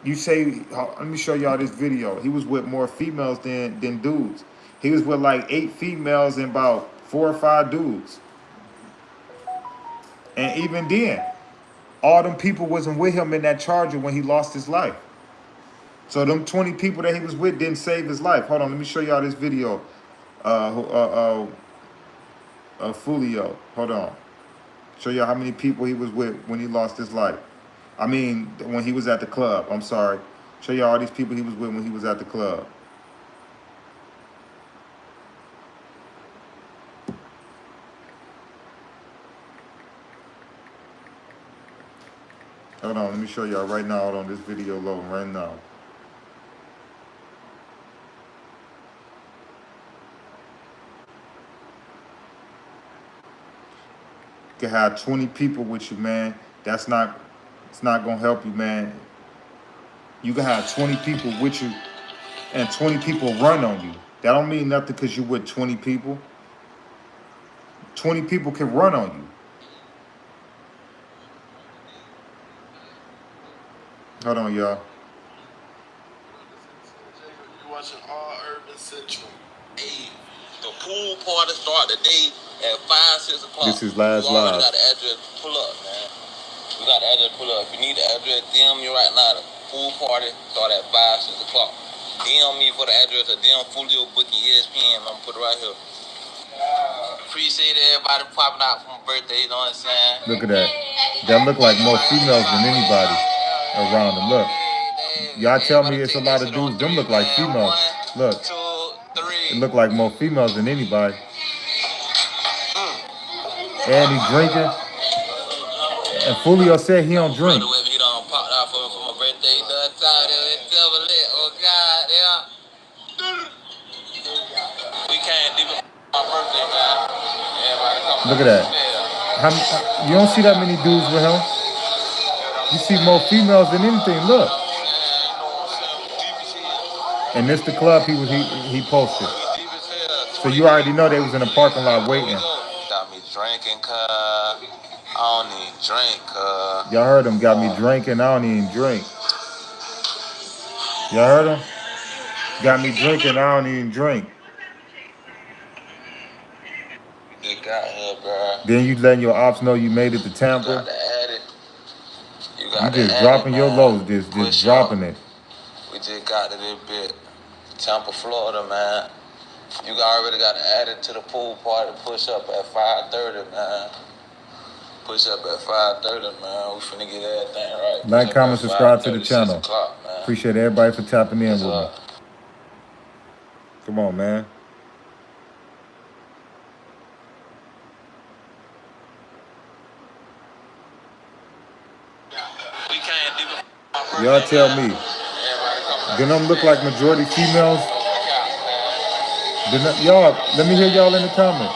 you say, let me show y'all this video. He was with more females than dudes. He was with like 8 females and about 4 or 5 dudes. And even then, all them people wasn't with him in that Charger when he lost his life. So them 20 people that he was with didn't save his life. Hold on, let me show y'all this video. Foolio. Hold on. Show y'all how many people he was with when he lost his life. I mean, when he was at the club. I'm sorry. Show y'all all these people he was with when he was at the club. Hold on, let me show y'all right now. Hold on, this video loading right now. You can have 20 people with you, man. It's not gonna help you, man. You can have 20 people with you and 20 people run on you. That don't mean nothing because you with 20 people. 20 people can run on you. Hold on, y'all. You watching All Urban Central. Hey, the pool party start today at 5, 6 o'clock. This is last we already live. got the address. Pull up, man. We got the address. Pull up. If you need the address, DM me right now. The pool party start at 5, 6 o'clock. DM me for the address. Or DM Julio Bookie ESPN. I'm gonna put it right here. Appreciate everybody popping out for my birthday. You know what I'm saying? Look at that. That look like more females than anybody around them. Look. Y'all tell me it's a lot of dudes. Them look like females. Look. It look like more females than anybody. And he drinking. And Foolio said he don't drink. He done popped out for my birthday. Oh, God, yeah. We can't do my birthday, man. Everybody come. Look at that. You don't see that many dudes with him. You see more females than anything. Look. And this the club he posted. So you already know they was in the parking lot waiting. Got me drinking, cuz. I don't even drink, cuz. Y'all heard him. Got me drinking. I don't even drink. Y'all heard him? Got me drinking. I don't even drink. You got here, bro. Then you letting your ops know you made it to Tampa. You got to add it. You just dropping your lows. Just dropping it. We just got to this bit. Tampa, Florida, man. You already got to add it to the pool party. Push up at 5:30, man. Push up at 5:30, man. We finna get everything right. Like, comment, subscribe to the channel. Man. Appreciate everybody for tapping in with me. Come on, man. Y'all tell me. Do them look like majority females? Y'all, let me hear y'all in the comments.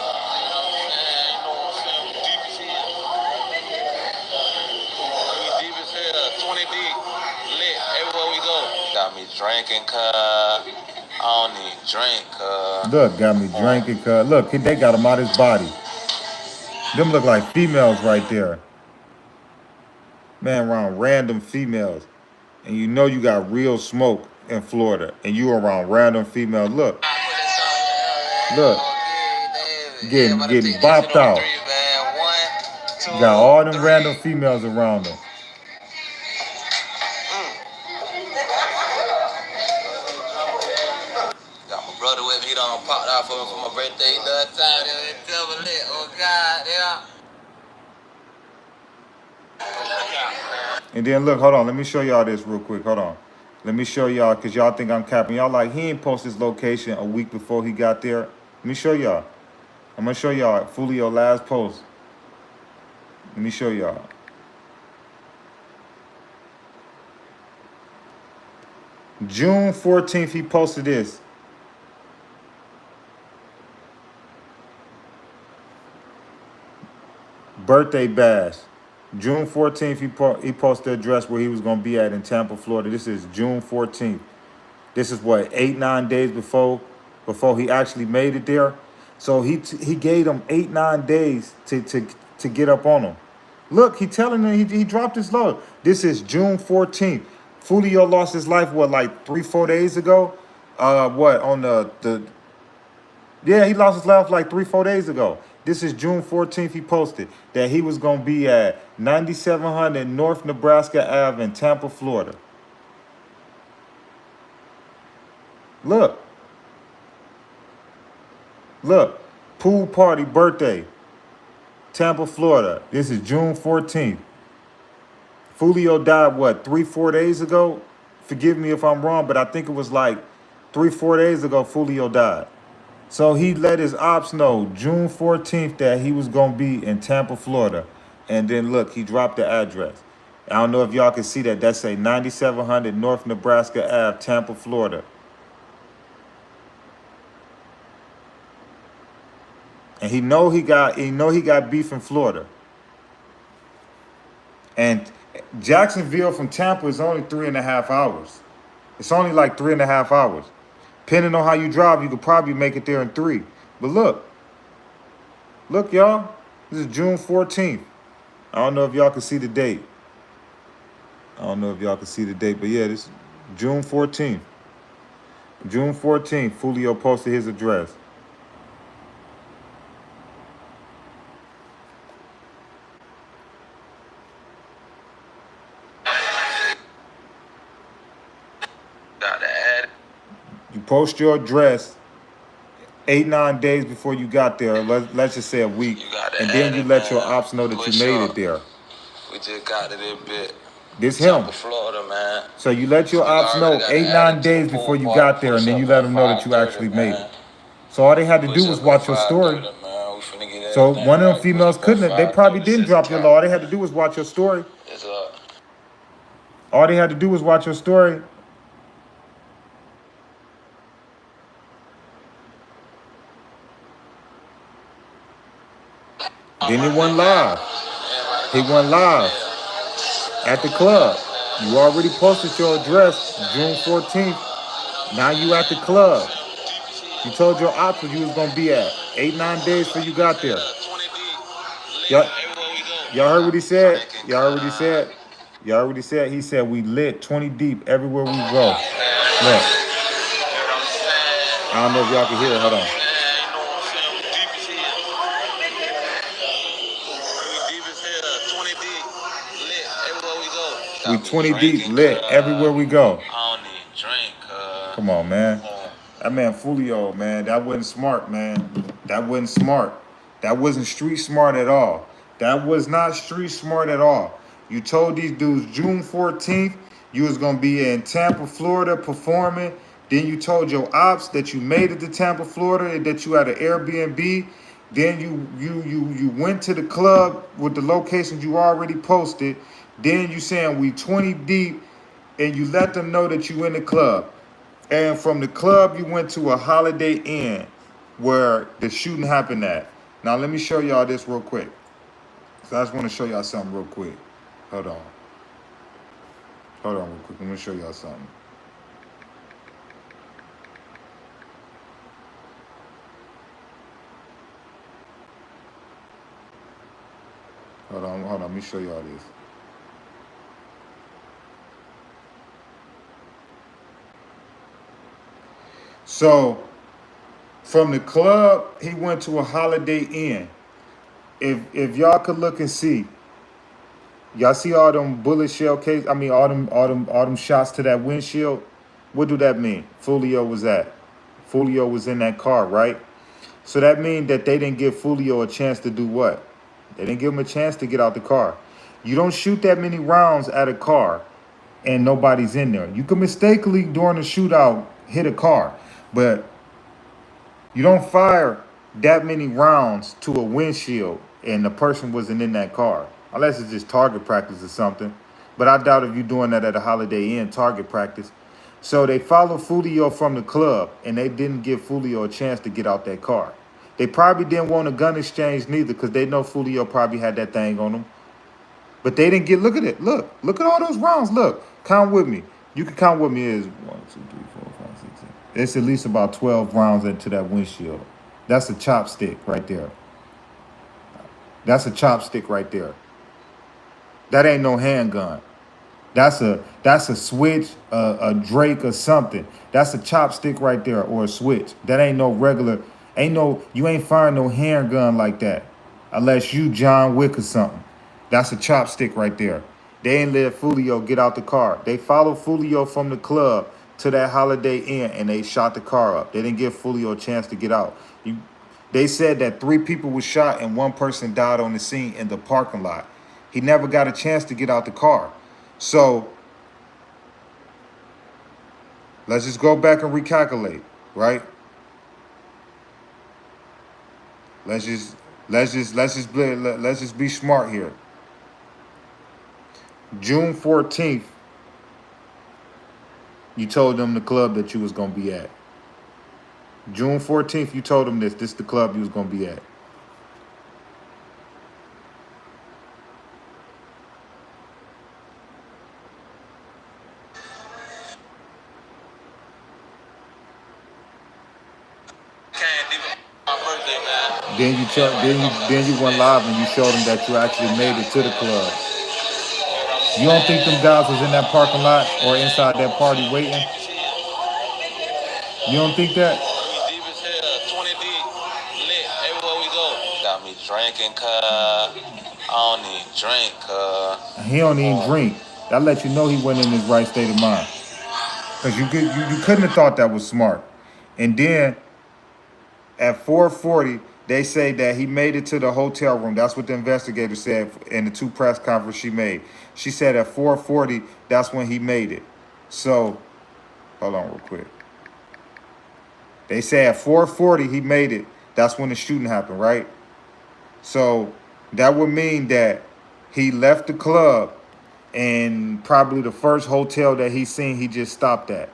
Got me drinking, cuz. I don't even drink, cuz. Look, got me drinking, cuz. Look, they got him out his body. Them look like females right there. Man, around random females. And you know you got real smoke in Florida. And you around random females. Look. Look. Getting bopped out. 1, 2, Got all them random females around him. Got my brother with me. He done popped out for me for my birthday. He done time. Double lit. Oh, God. Yeah. And then look, hold on. Let me show y'all this real quick. Hold on. Let me show y'all, because y'all think I'm capping. Y'all like, he ain't post his location a week before he got there. Let me show y'all. I'm going to show y'all Foolio last post. Let me show y'all. June 14th, he posted this. Birthday bash. June 14th, he posted the address where he was going to be at in Tampa, Florida. This is June 14th. This is what, 8-9 days before he actually made it there. So he gave them 8-9 days to get up on him. Look, he telling them he dropped his load. This is June 14th. Foolio lost his life, what, like 3-4 days ago? What, on yeah, he lost his life like 3-4 days ago. This is June 14th. He posted that he was going to be at 9700 North Nebraska Ave in Tampa, Florida. Look. Look. Pool party birthday. Tampa, Florida. This is June 14th. Foolio died, what, 3-4 days ago? Forgive me if I'm wrong, but I think it was like 3-4 days ago Foolio died. So he let his ops know June 14th that he was going to be in Tampa, Florida. And then, look, he dropped the address. I don't know if y'all can see that. That's a 9700 North Nebraska Ave, Tampa, Florida. And he know he got beef in Florida. And Jacksonville from Tampa is only 3.5 hours. It's only like 3.5 hours. Depending on how you drive, you could probably make it there in 3. But look. Look, y'all. This is June 14th. I don't know if y'all can see the date. But yeah, this is June 14th. June 14th, Foolio posted his address. You post your address 8-9 days before you got there. Let's just say a week, and then you let your ops know that you made it there. We just got to this bit. This him. Florida, man. So you let your ops know 8-9 days before you got there, and then you let them know that you actually made it. So all they had to do was watch your story. So one of them females couldn't have. They probably didn't drop your low. All they had to do was watch your story. All they had to do was watch your story. Then he went live. He went live at the club. You already posted your address June 14th. Now you at the club. You told your ops where you was gonna be at 8-9 days before you got there. Y'all heard what he said? Y'all heard what he said? Y'all heard what he said? He said we lit 20 deep everywhere we go. Look. I don't know if y'all can hear it. Hold on. We 20 deep, lit everywhere we go. I don't need drink. Come on, man. That man Foolio, man. That wasn't smart, man. That wasn't smart. That wasn't street smart at all. That was not street smart at all. You told these dudes June 14th you was gonna be in Tampa, Florida performing. Then you told your ops that you made it to Tampa, Florida, and that you had an Airbnb. Then you went to the club with the locations you already posted. Then you saying we 20 deep, and you let them know that you in the club. And from the club, you went to a Holiday Inn where the shooting happened at. Now, let me show y'all this real quick. So I just want to show y'all something real quick. Hold on. Hold on real quick. Let me show y'all something. Hold on. Let me show y'all this. So, from the club, he went to a Holiday Inn. if y'all could look and see, y'all see all them bullet shell case. I mean, all them shots to that windshield. What do that mean? Foolio was at. Foolio was in that car, right? So that means that they didn't give Foolio a chance to do what? They didn't give him a chance to get out the car. You don't shoot that many rounds at a car and nobody's in there. You could mistakenly, during a shootout, hit a car, but you don't fire that many rounds to a windshield and the person wasn't in that car. Unless it's just target practice or something. But I doubt if you're doing that at a Holiday Inn target practice. So they followed Foolio from the club and they didn't give Foolio a chance to get out that car. They probably didn't want a gun exchange neither because they know Foolio probably had that thing on him. But they didn't get, look at it. Look at all those rounds. Look, count with me. You can count with me. Is 1, 2, 3, 4, 5, 6, 7. It's at least about 12 rounds into that windshield. That's a chopstick right there. That's a chopstick right there. That ain't no handgun. That's a switch, a Drake or something. That's a chopstick right there or a switch. That ain't no regular, you ain't firing no handgun like that. Unless you John Wick or something. That's a chopstick right there. They ain't let Foolio get out the car. They followed Foolio from the club to that Holiday Inn and they shot the car up. They didn't give Foolio a chance to get out. They said that 3 people were shot and 1 person died on the scene in the parking lot. He never got a chance to get out the car. So let's just go back and recalculate, right? Let's just be smart here. June 14th, you told them the club that you was gonna be at. June 14th, you told them this is the club you was gonna be at. Then you went live and you showed them that you actually made it to the club. You don't think them guys was in that parking lot or inside that party waiting? You don't think that? Deep as hell, 20 deep, lit everywhere we go. Got me drinking, I don't even drink, He don't even drink. That let you know he wasn't in his right state of mind. Because you couldn't have thought that was smart. And then at 4:40, they say that he made it to the hotel room. That's what the investigator said in the 2 press conference she made. She said at 4:40, that's when he made it. So, hold on real quick. They say at 4:40 he made it. That's when the shooting happened, right? So that would mean that he left the club and probably the first hotel that he seen, he just stopped at.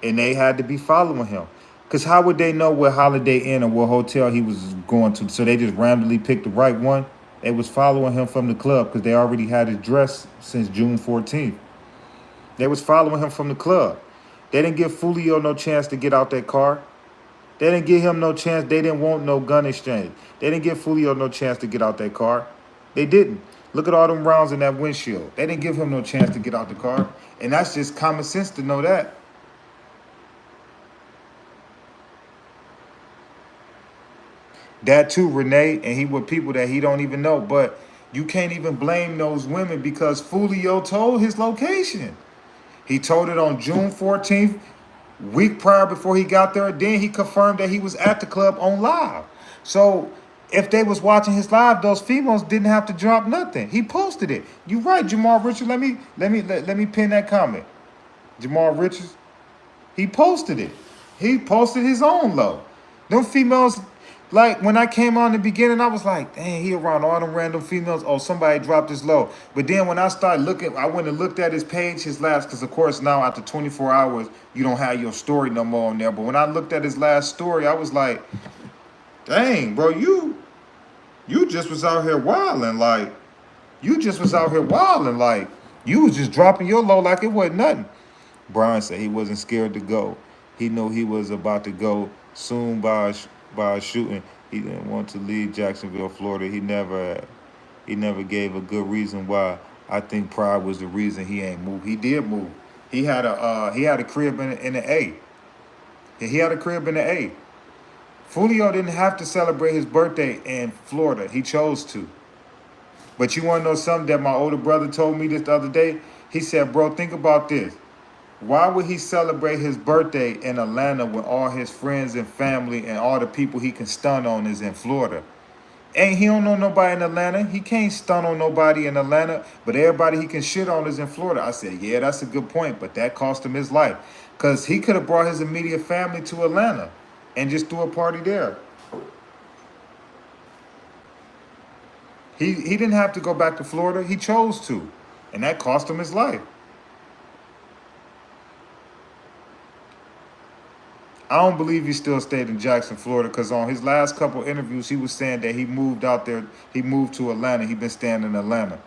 And they had to be following him. Because how would they know what Holiday Inn or what hotel he was going to? So they just randomly picked the right one. They was following him from the club because they already had his dress since June 14th. They was following him from the club. They didn't give Foolio no chance to get out that car. They didn't give him no chance. They didn't want no gun exchange. They didn't give Foolio no chance to get out that car. They didn't. Look at all them rounds in that windshield. They didn't give him no chance to get out the car. And that's just common sense to know that. That too, Renee, and he with people that he don't even know. But you can't even blame those women because Foolio told his location. He told it on June 14th, week prior before he got there. Then he confirmed that he was at the club on live. So if they was watching his live, those females didn't have to drop nothing. He posted it. You right, Jamal Richards. Let me pin that comment. Jamal Richards, he posted it. He posted his own low. Them females. Like, when I came on in the beginning, I was like, dang, he around all them random females. Oh, somebody dropped his low. But then when I started looking, I went and looked at his page, his last, because, of course, now after 24 hours, you don't have your story no more on there. But when I looked at his last story, I was like, dang, bro, you just was out here wilding. Like, you was just dropping your low like it wasn't nothing. Brian said he wasn't scared to go. He knew he was about to go soon by a shooting. He didn't want to leave Jacksonville, Florida. He never gave a good reason why. I think pride was the reason he ain't moved. He did move. He had a crib in the A. He had a crib in the A. Foolio didn't have to celebrate his birthday in Florida. He chose to. But you want to know something that my older brother told me this the other day? He said, bro, think about this. Why would he celebrate his birthday in Atlanta when all his friends and family and all the people he can stun on is in Florida? And he don't know nobody in Atlanta. He can't stun on nobody in Atlanta, but everybody he can shit on is in Florida. I said, yeah, that's a good point, but that cost him his life. Because he could have brought his immediate family to Atlanta and just threw a party there. He didn't have to go back to Florida. He chose to. And that cost him his life. I don't believe he still stayed in Jackson, Florida, because on his last couple interviews, he was saying that he moved out there. He moved to Atlanta. He been staying in Atlanta.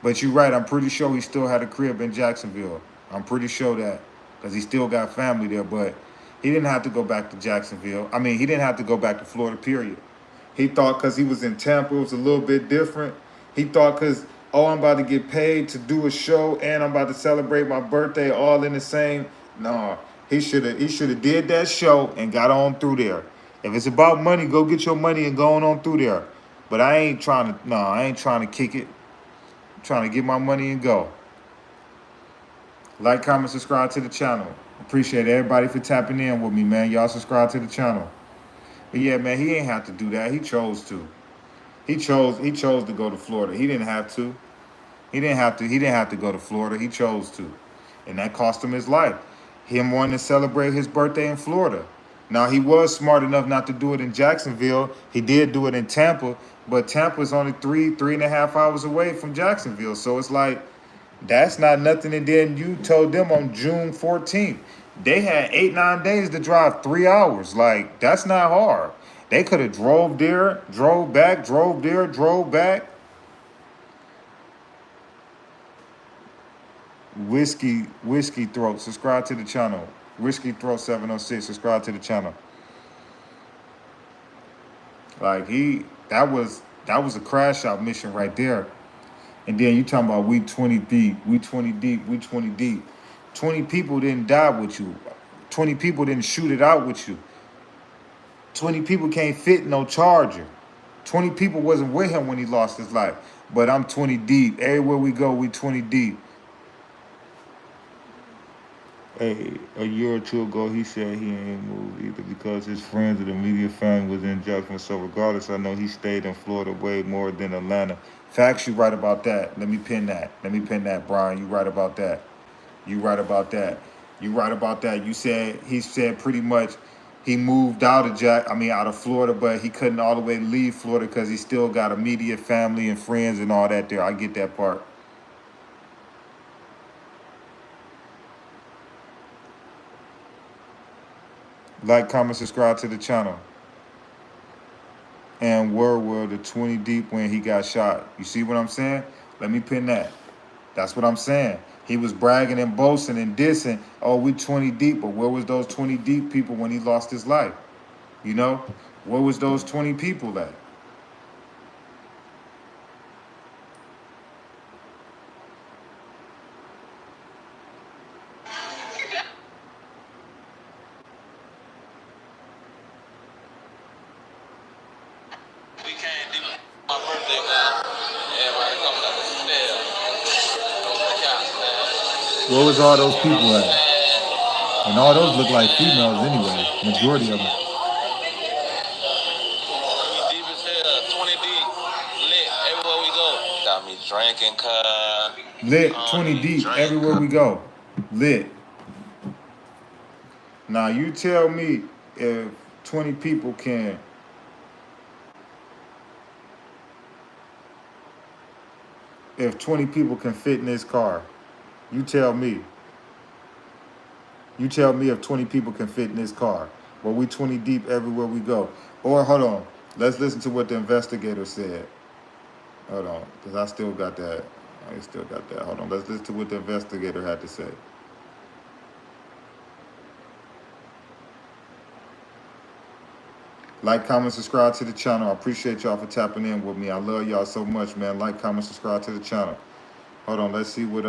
But you're right. I'm pretty sure he still had a crib in Jacksonville. I'm pretty sure that, because he still got family there. But he didn't have to go back to Jacksonville. I mean, he didn't have to go back to Florida, period. He thought because he was in Tampa, it was a little bit different. He thought because, oh, I'm about to get paid to do a show and I'm about to celebrate my birthday all in the same. No, he should have did that show and got on through there. If it's about money, go get your money and go on through there. But I ain't trying to kick it. I'm trying to get my money and go. Like, comment, subscribe to the channel. Appreciate everybody for tapping in with me, man. Y'all subscribe to the channel. But yeah, man, he ain't have to do that. He chose to. He chose to go to Florida. He didn't have to. He didn't have to go to Florida. He chose to. And that cost him his life. Him wanting to celebrate his birthday in Florida. Now, he was smart enough not to do it in Jacksonville. He did do it in Tampa, but Tampa's only 3.5 hours away from Jacksonville. So it's like, that's not nothing. And then you told them on June 14th. They had 8-9 days to drive 3 hours. Like, that's not hard. They could have drove there, drove back, drove there, drove back. Whiskey Throat, subscribe to the channel. Whiskey Throat 706, subscribe to the channel. Like, that was a crash out mission right there. And then you talking about we 20 deep, we 20 deep, we 20 deep. 20 people didn't die with you. 20 people didn't shoot it out with you. 20 people can't fit no Charger. 20 people wasn't with him when he lost his life. But I'm 20 deep. Everywhere we go, we 20 deep. Hey, a year or two ago, he said he ain't moved either because his friends and immediate family was in Jacksonville. So regardless, I know he stayed in Florida way more than Atlanta. Facts, you right about that. Let me pin that. Let me pin that, Brian. You right about that. You right about that. You right about that. He said pretty much he moved out of Florida, but he couldn't all the way leave Florida because he still got immediate family and friends and all that there. I get that part. Like, comment, subscribe to the channel. And where were the 20 deep when he got shot? You see what I'm saying? Let me pin that. That's what I'm saying. He was bragging and boasting and dissing, oh, we 20 deep, but where was those 20 deep people when he lost his life? You know? Where was those 20 people at? We can't do my birthday, man. Everybody coming up the stairs. Where was all those people at? And all those look like females anyway, majority of them. We deep as hell, 20 deep, lit everywhere we go. Got me drinking, Lit, 20 deep, everywhere we go. Lit. Now, you tell me if 20 people can... If 20 people can fit in this car, you tell me. You tell me if 20 people can fit in this car. Well, we 20 deep everywhere we go. Or, hold on. Let's listen to what the investigator said. Hold on, because I still got that. I still got that. Hold on. Let's listen to what the investigator had to say. Like, comment, subscribe to the channel. I appreciate y'all for tapping in with me. I love y'all so much, man. Like, comment, subscribe to the channel. Hold on. Let's see what...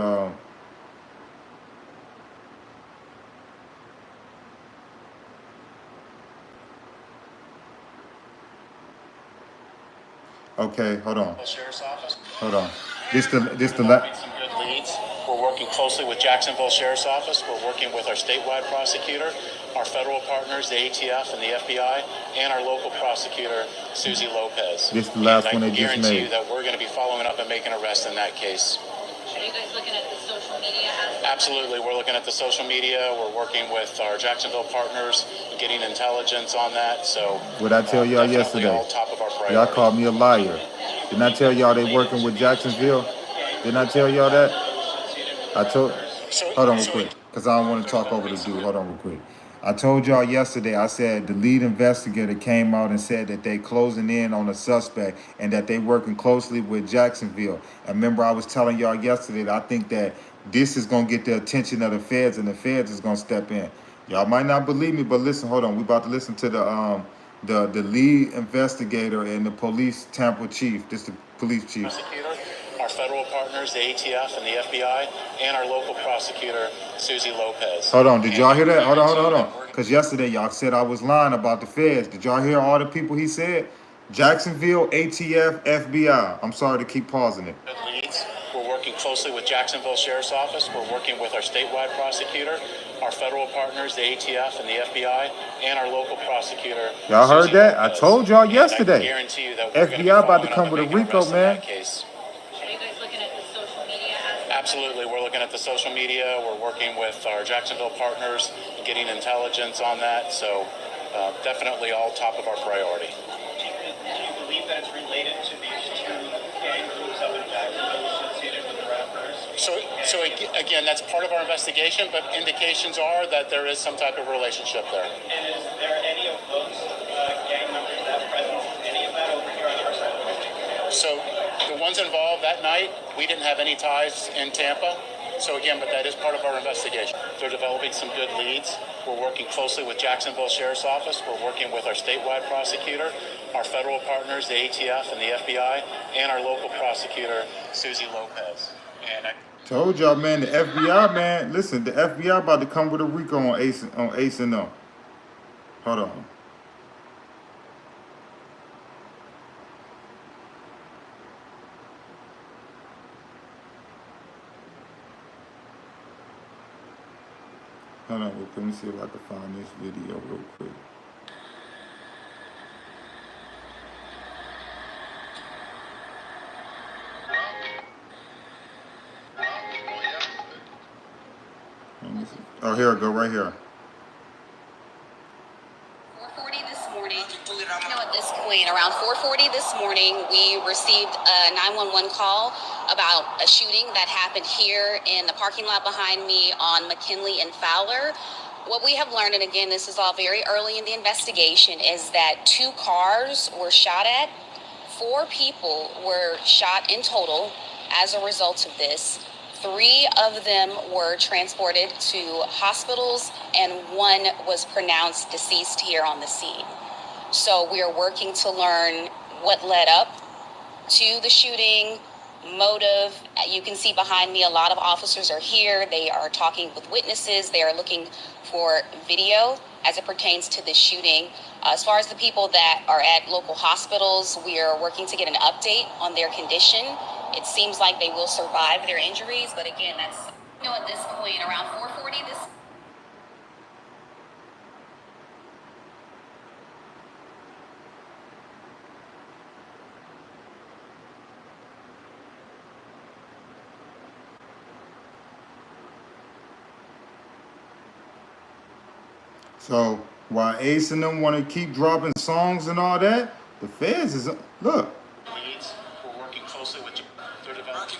Okay, hold on. Sheriff's Office. Hold on. This the Developing some good leads. We're working closely with Jacksonville Sheriff's Office. We're working with our statewide prosecutor, our federal partners, the ATF and the FBI, and our local prosecutor, Susie Lopez. This the last one they I just guarantee made. you that we're going to be following up and making arrests in that case. Are you guys looking at the social media aspect? Absolutely. We're looking at the social media. We're working with our Jacksonville partners, getting intelligence on that. So, What I tell y'all definitely yesterday? all top of our priority. Y'all called me a liar. Didn't I tell y'all they working with Jacksonville? Didn't I tell y'all that? I told. Hold on real quick, because I don't want to talk over the dude. Hold on real quick. I told y'all yesterday, I said the lead investigator came out and said that they closing in on a suspect and that they working closely with Jacksonville. And remember, I was telling y'all yesterday that I think that this is going to get the attention of the feds and the feds is going to step in. Y'all might not believe me, but listen, hold on. We about to listen to the lead investigator and the police Tampa chief. This is the police chief. Prosecutor, our federal partners, the ATF and the FBI, and our local prosecutor, Susie Lopez. Hold on, did y'all hear that? Hold on. Because yesterday y'all said I was lying about the feds. Did y'all hear all the people he said? Jacksonville, ATF, FBI. I'm sorry to keep pausing it. Good leads. We're working closely with Jacksonville Sheriff's Office. We're working with our statewide prosecutor, our federal partners, the ATF and the FBI, and our local prosecutor. Y'all heard Susie that? I Lopez. told y'all And yesterday. I guarantee you that we're gonna be FBI about to following come up with a and making RICO, arrests in man. that case. Are you guys looking at the social media aspect? Absolutely. We're looking at the social media. We're working with our Jacksonville partners, getting intelligence on that. So definitely all top of our priority. Do you believe that it's related to these two gang groups up in Jacksonville associated with the rappers? So again, that's part of our investigation, but indications are that there is some type of relationship there. And is there any of those gang members that present any of that over here on our side of the state? So the ones involved that night, we didn't have any ties in Tampa. So again, but that is part of our investigation. They're developing some good leads. We're working closely with Jacksonville Sheriff's Office. We're working with our statewide prosecutor, our federal partners, the ATF and the FBI, and our local prosecutor, Susie Lopez. And I Told y'all, man, the FBI, man. Listen, the FBI about to come with a RICO on Ace and them. Hold on. Hold on, let me see if I can find this video real quick. Oh, here I go, right here. 4:40 this morning. At this point, around 4:40 this morning, we received a 911 call about a shooting that happened here in the parking lot behind me on McKinley and Fowler. What we have learned, and again, this is all very early in the investigation, is that 2 cars were shot at. 4 people were shot in total as a result of this. 3 of them were transported to hospitals, and 1 was pronounced deceased here on the scene. So we are working to learn what led up to the shooting, motive. You can see behind me, a lot of officers are here. They are talking with witnesses. They are looking for video as it pertains to this shooting. As far as the people that are at local hospitals, we are working to get an update on their condition. It seems like they will survive their injuries, but again, that's, at this point, around 4:40 this. So while Ace and them want to keep dropping songs and all that, the feds is look. leads. We're working closely with. They're developing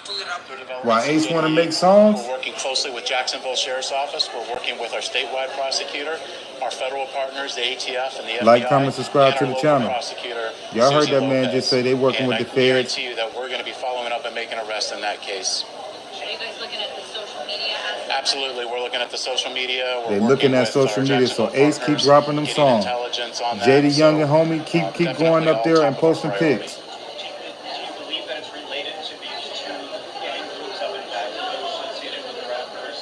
While some Ace good want to leads. make songs, We're working closely with Jacksonville Sheriff's Office. We're working with our statewide prosecutor, our federal partners, the ATF and the FBI. Like, comment, subscribe and to our the local channel. prosecutor, Y'all heard Susie that man Lopez. just say they working And with the I feds. guarantee you that we're going to be following up and making arrests in that case. Are you guys looking at the social media aspect? Absolutely, we're looking at the social media. We're They looking working at with social our media. So Jacksonville Ace keep partners, dropping them getting songs. intelligence on JD that. Young So, and homie keep definitely going up all there top and of our posting priority. pics. Do you believe that it's related to these two gang groups up in Jacksonville associated with the rappers?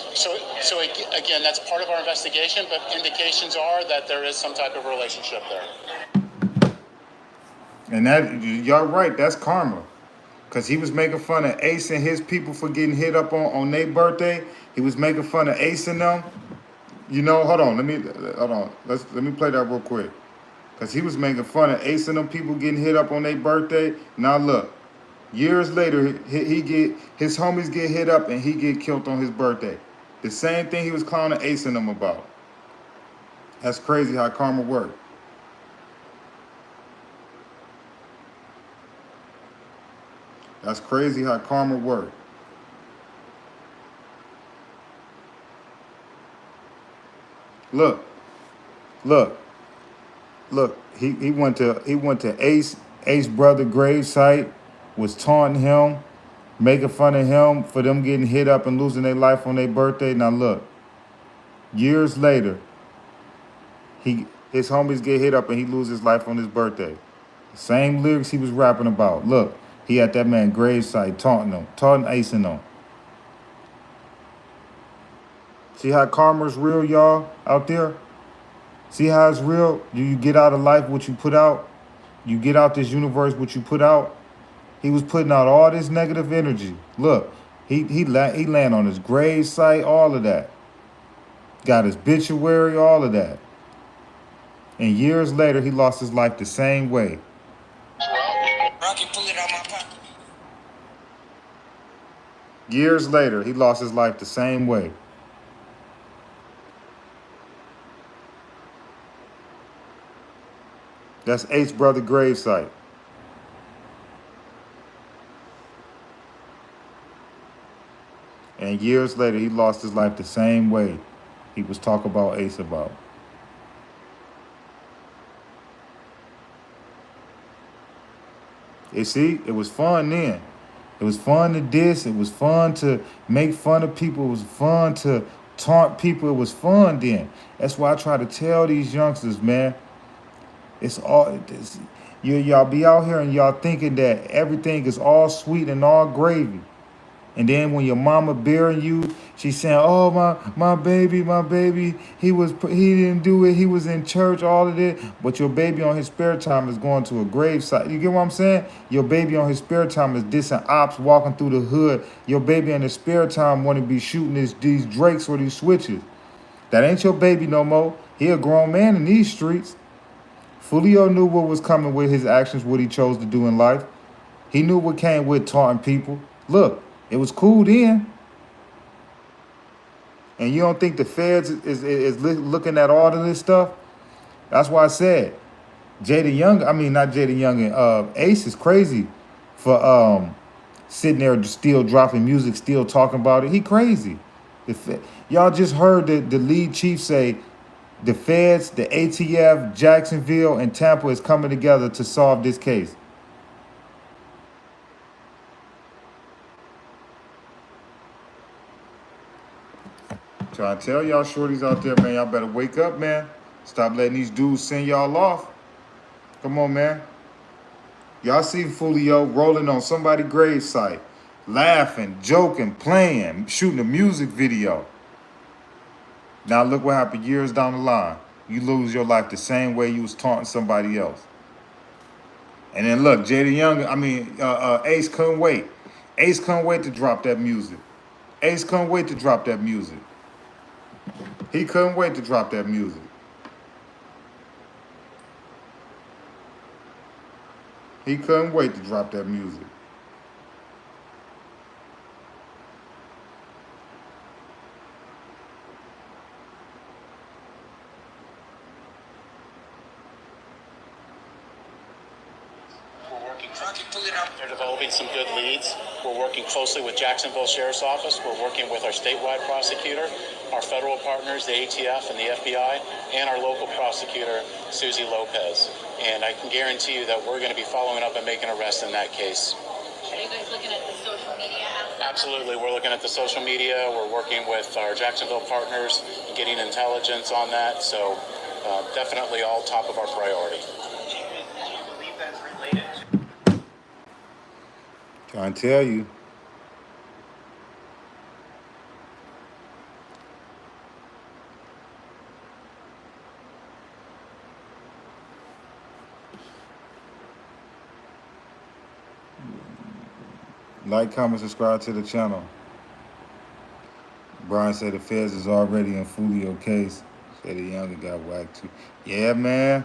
So again, that's part of our investigation, but indications are that there is some type of relationship there. And that, y'all right, that's karma. Because he was making fun of Ace and his people for getting hit up on their birthday. He was making fun of Ace and them. You know, hold on. Let me play that real quick. Because he was making fun of Ace and them people getting hit up on their birthday. Now look, years later, his homies get hit up and he get killed on his birthday. The same thing he was clowning Ace and them about. That's crazy how karma works. That's crazy how karma works. Look. He went to Ace brother grave site, was taunting him, making fun of him for them getting hit up and losing their life on their birthday. Now look, years later, his homies get hit up and he loses his life on his birthday. The same lyrics he was rapping about. Look, he at that man grave site taunting Ace and them. See how karma's real, y'all, out there? See how it's real? You get out of life what you put out. You get out this universe what you put out. He was putting out all this negative energy. Look, he land on his grave site, all of that. Got his obituary, all of that. And years later, he lost his life the same way. Years later, he lost his life the same way. That's Ace brother gravesite. And years later, he lost his life the same way he was talking about Ace about. You see, it was fun then. It was fun to diss. It was fun to make fun of people. It was fun to taunt people. It was fun then. That's why I try to tell these youngsters, man. It's all y'all be out here and y'all thinking that everything is all sweet and all gravy. And then when your mama bearing you, she's saying, "Oh my baby, he didn't do it. He was in church, all of it." But your baby on his spare time is going to a gravesite. You get what I'm saying? Your baby on his spare time is dissing ops, walking through the hood. Your baby in his spare time want to be shooting these Drakes or these switches. That ain't your baby no more. He a grown man in these streets. Foolio knew what was coming with his actions, what he chose to do in life. He knew what came with taunting people. Look, it was cool then. And you don't think the feds is looking at all of this stuff? That's why I said not Jada Young, Ace is crazy for sitting there still dropping music, still talking about it. He crazy. Y'all just heard the lead chief say the feds, the ATF, Jacksonville, and Tampa is coming together to solve this case. Trying to tell y'all shorties out there, man, y'all better wake up, man. Stop letting these dudes send y'all off. Come on, man. Y'all see Foolio rolling on somebody's gravesite, laughing, joking, playing, shooting a music video. Now look what happened years down the line. You lose your life the same way you was taunting somebody else. And then look, Ace couldn't wait. Ace couldn't wait to drop that music. Ace couldn't wait to drop that music. He couldn't wait to drop that music. He couldn't wait to drop that music. They're developing some good leads. We're working closely with Jacksonville Sheriff's Office. We're working with our statewide prosecutor, our federal partners, the ATF and the FBI, and our local prosecutor, Susie Lopez. And I can guarantee you that we're going to be following up and making arrests in that case. Are you guys looking at the social media? Absolutely. We're looking at the social media. We're working with our Jacksonville partners, getting intelligence on that. So definitely all top of our priority. Trying to tell you. Like, comment, subscribe to the channel. Brian said the feds is already in Foolio case. Said the younger got whacked too. Yeah, man.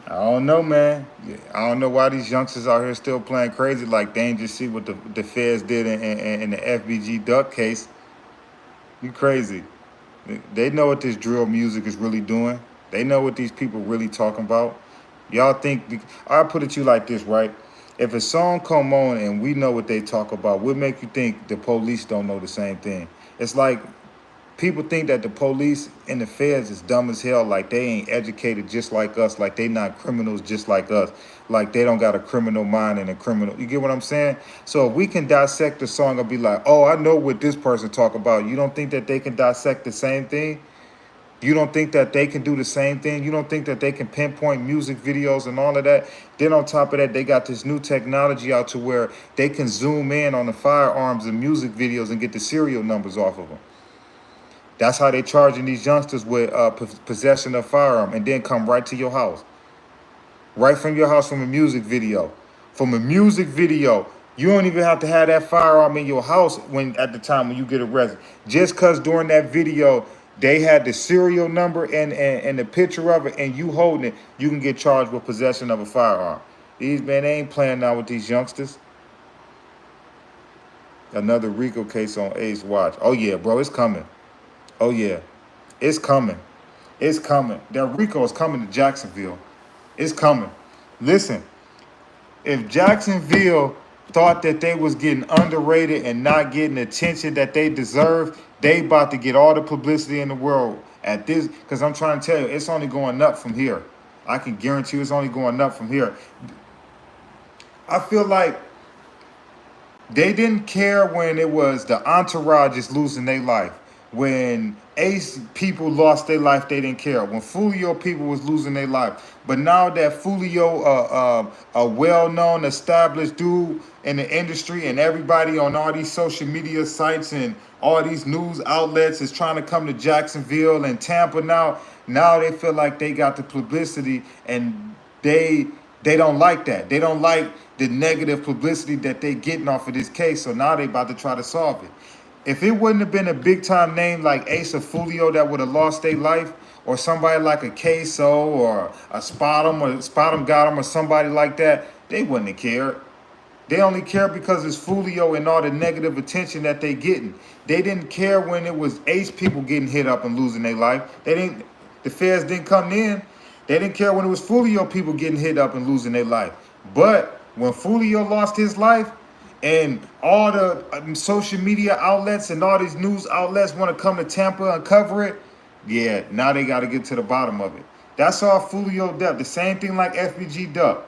I don't know, man. I don't know why these youngsters out here still playing crazy like they ain't just see what the feds did in the FBG Duck case. You crazy. They know what this drill music is really doing. They know what these people really talking about. Y'all think, I'll put it to you like this, right? If a song come on and we know what they talk about, what make you think the police don't know the same thing? It's like people think that the police and the feds is dumb as hell, like they ain't educated just like us, like they not criminals just like us, like they don't got a criminal mind and a criminal. You get what I'm saying? So if we can dissect the song and be like, oh, I know what this person talk about. You don't think that they can dissect the same thing? You don't think that they can do the same thing? You don't think that they can pinpoint music videos and all of that? Then on top of that, they got this new technology out to where they can zoom in on the firearms and music videos and get the serial numbers off of them. That's how they charging these youngsters with possession of firearm, and then come right to your house. Right from your house from a music video. From a music video. You don't even have to have that firearm in your house at the time when you get arrested. Just because during that video, they had the serial number and the picture of it, and you holding it, you can get charged with possession of a firearm. These men ain't playing now with these youngsters. Another RICO case on Ace Watch. Oh yeah, bro, it's coming. Oh yeah, it's coming. It's coming. That RICO is coming to Jacksonville. It's coming. Listen, if Jacksonville thought that they was getting underrated and not getting the attention that they deserve, they about to get all the publicity in the world at this, because I'm trying to tell you, it's only going up from here. I can guarantee you it's only going up from here. I feel like they didn't care when it was the entourage is losing their life. When Ace people lost their life, they didn't care. When Foolio people was losing their life. But now that Foolio, a well-known, established dude in the industry, and everybody on all these social media sites and all these news outlets is trying to come to Jacksonville and Tampa now they feel like they got the publicity, and they don't like that. They don't like the negative publicity that they getting off of this case. So now they about to try to solve it. If it wouldn't have been a big-time name like Ace or Foolio that would have lost their life, or somebody like a Queso or a Spot'em got 'em or somebody like that, they wouldn't have cared. They only care because it's Foolio and all the negative attention that they getting. They didn't care when it was Ace people getting hit up and losing their life. The feds didn't come in. They didn't care when it was Foolio people getting hit up and losing their life. But when Foolio lost his life, and all the social media outlets and all these news outlets want to come to Tampa and cover it, yeah, now they got to get to the bottom of it. That's all Foolio Duck. The same thing like FBG Duck.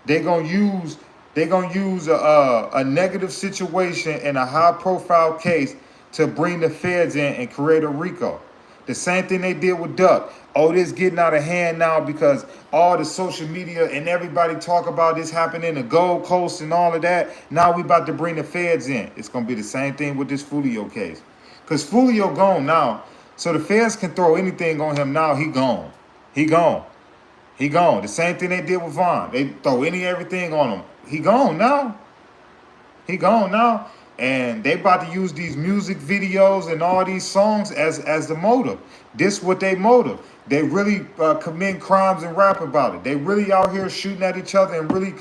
They're gonna use a negative situation in a high-profile case to bring the feds in and create a RICO. The same thing they did with Duck. Oh, this getting out of hand now because all the social media and everybody talk about this happening in the Gold Coast and all of that. Now we about to bring the feds in. It's going to be the same thing with this Foolio case. Because Foolio gone now. So the feds can throw anything on him now. He gone. He gone. He gone. The same thing they did with Vaughn. They throw everything on him. He gone now. He gone now. And they about to use these music videos and all these songs as the motive. This what they motive. They really commit crimes and rap about it. They really out here shooting at each other and really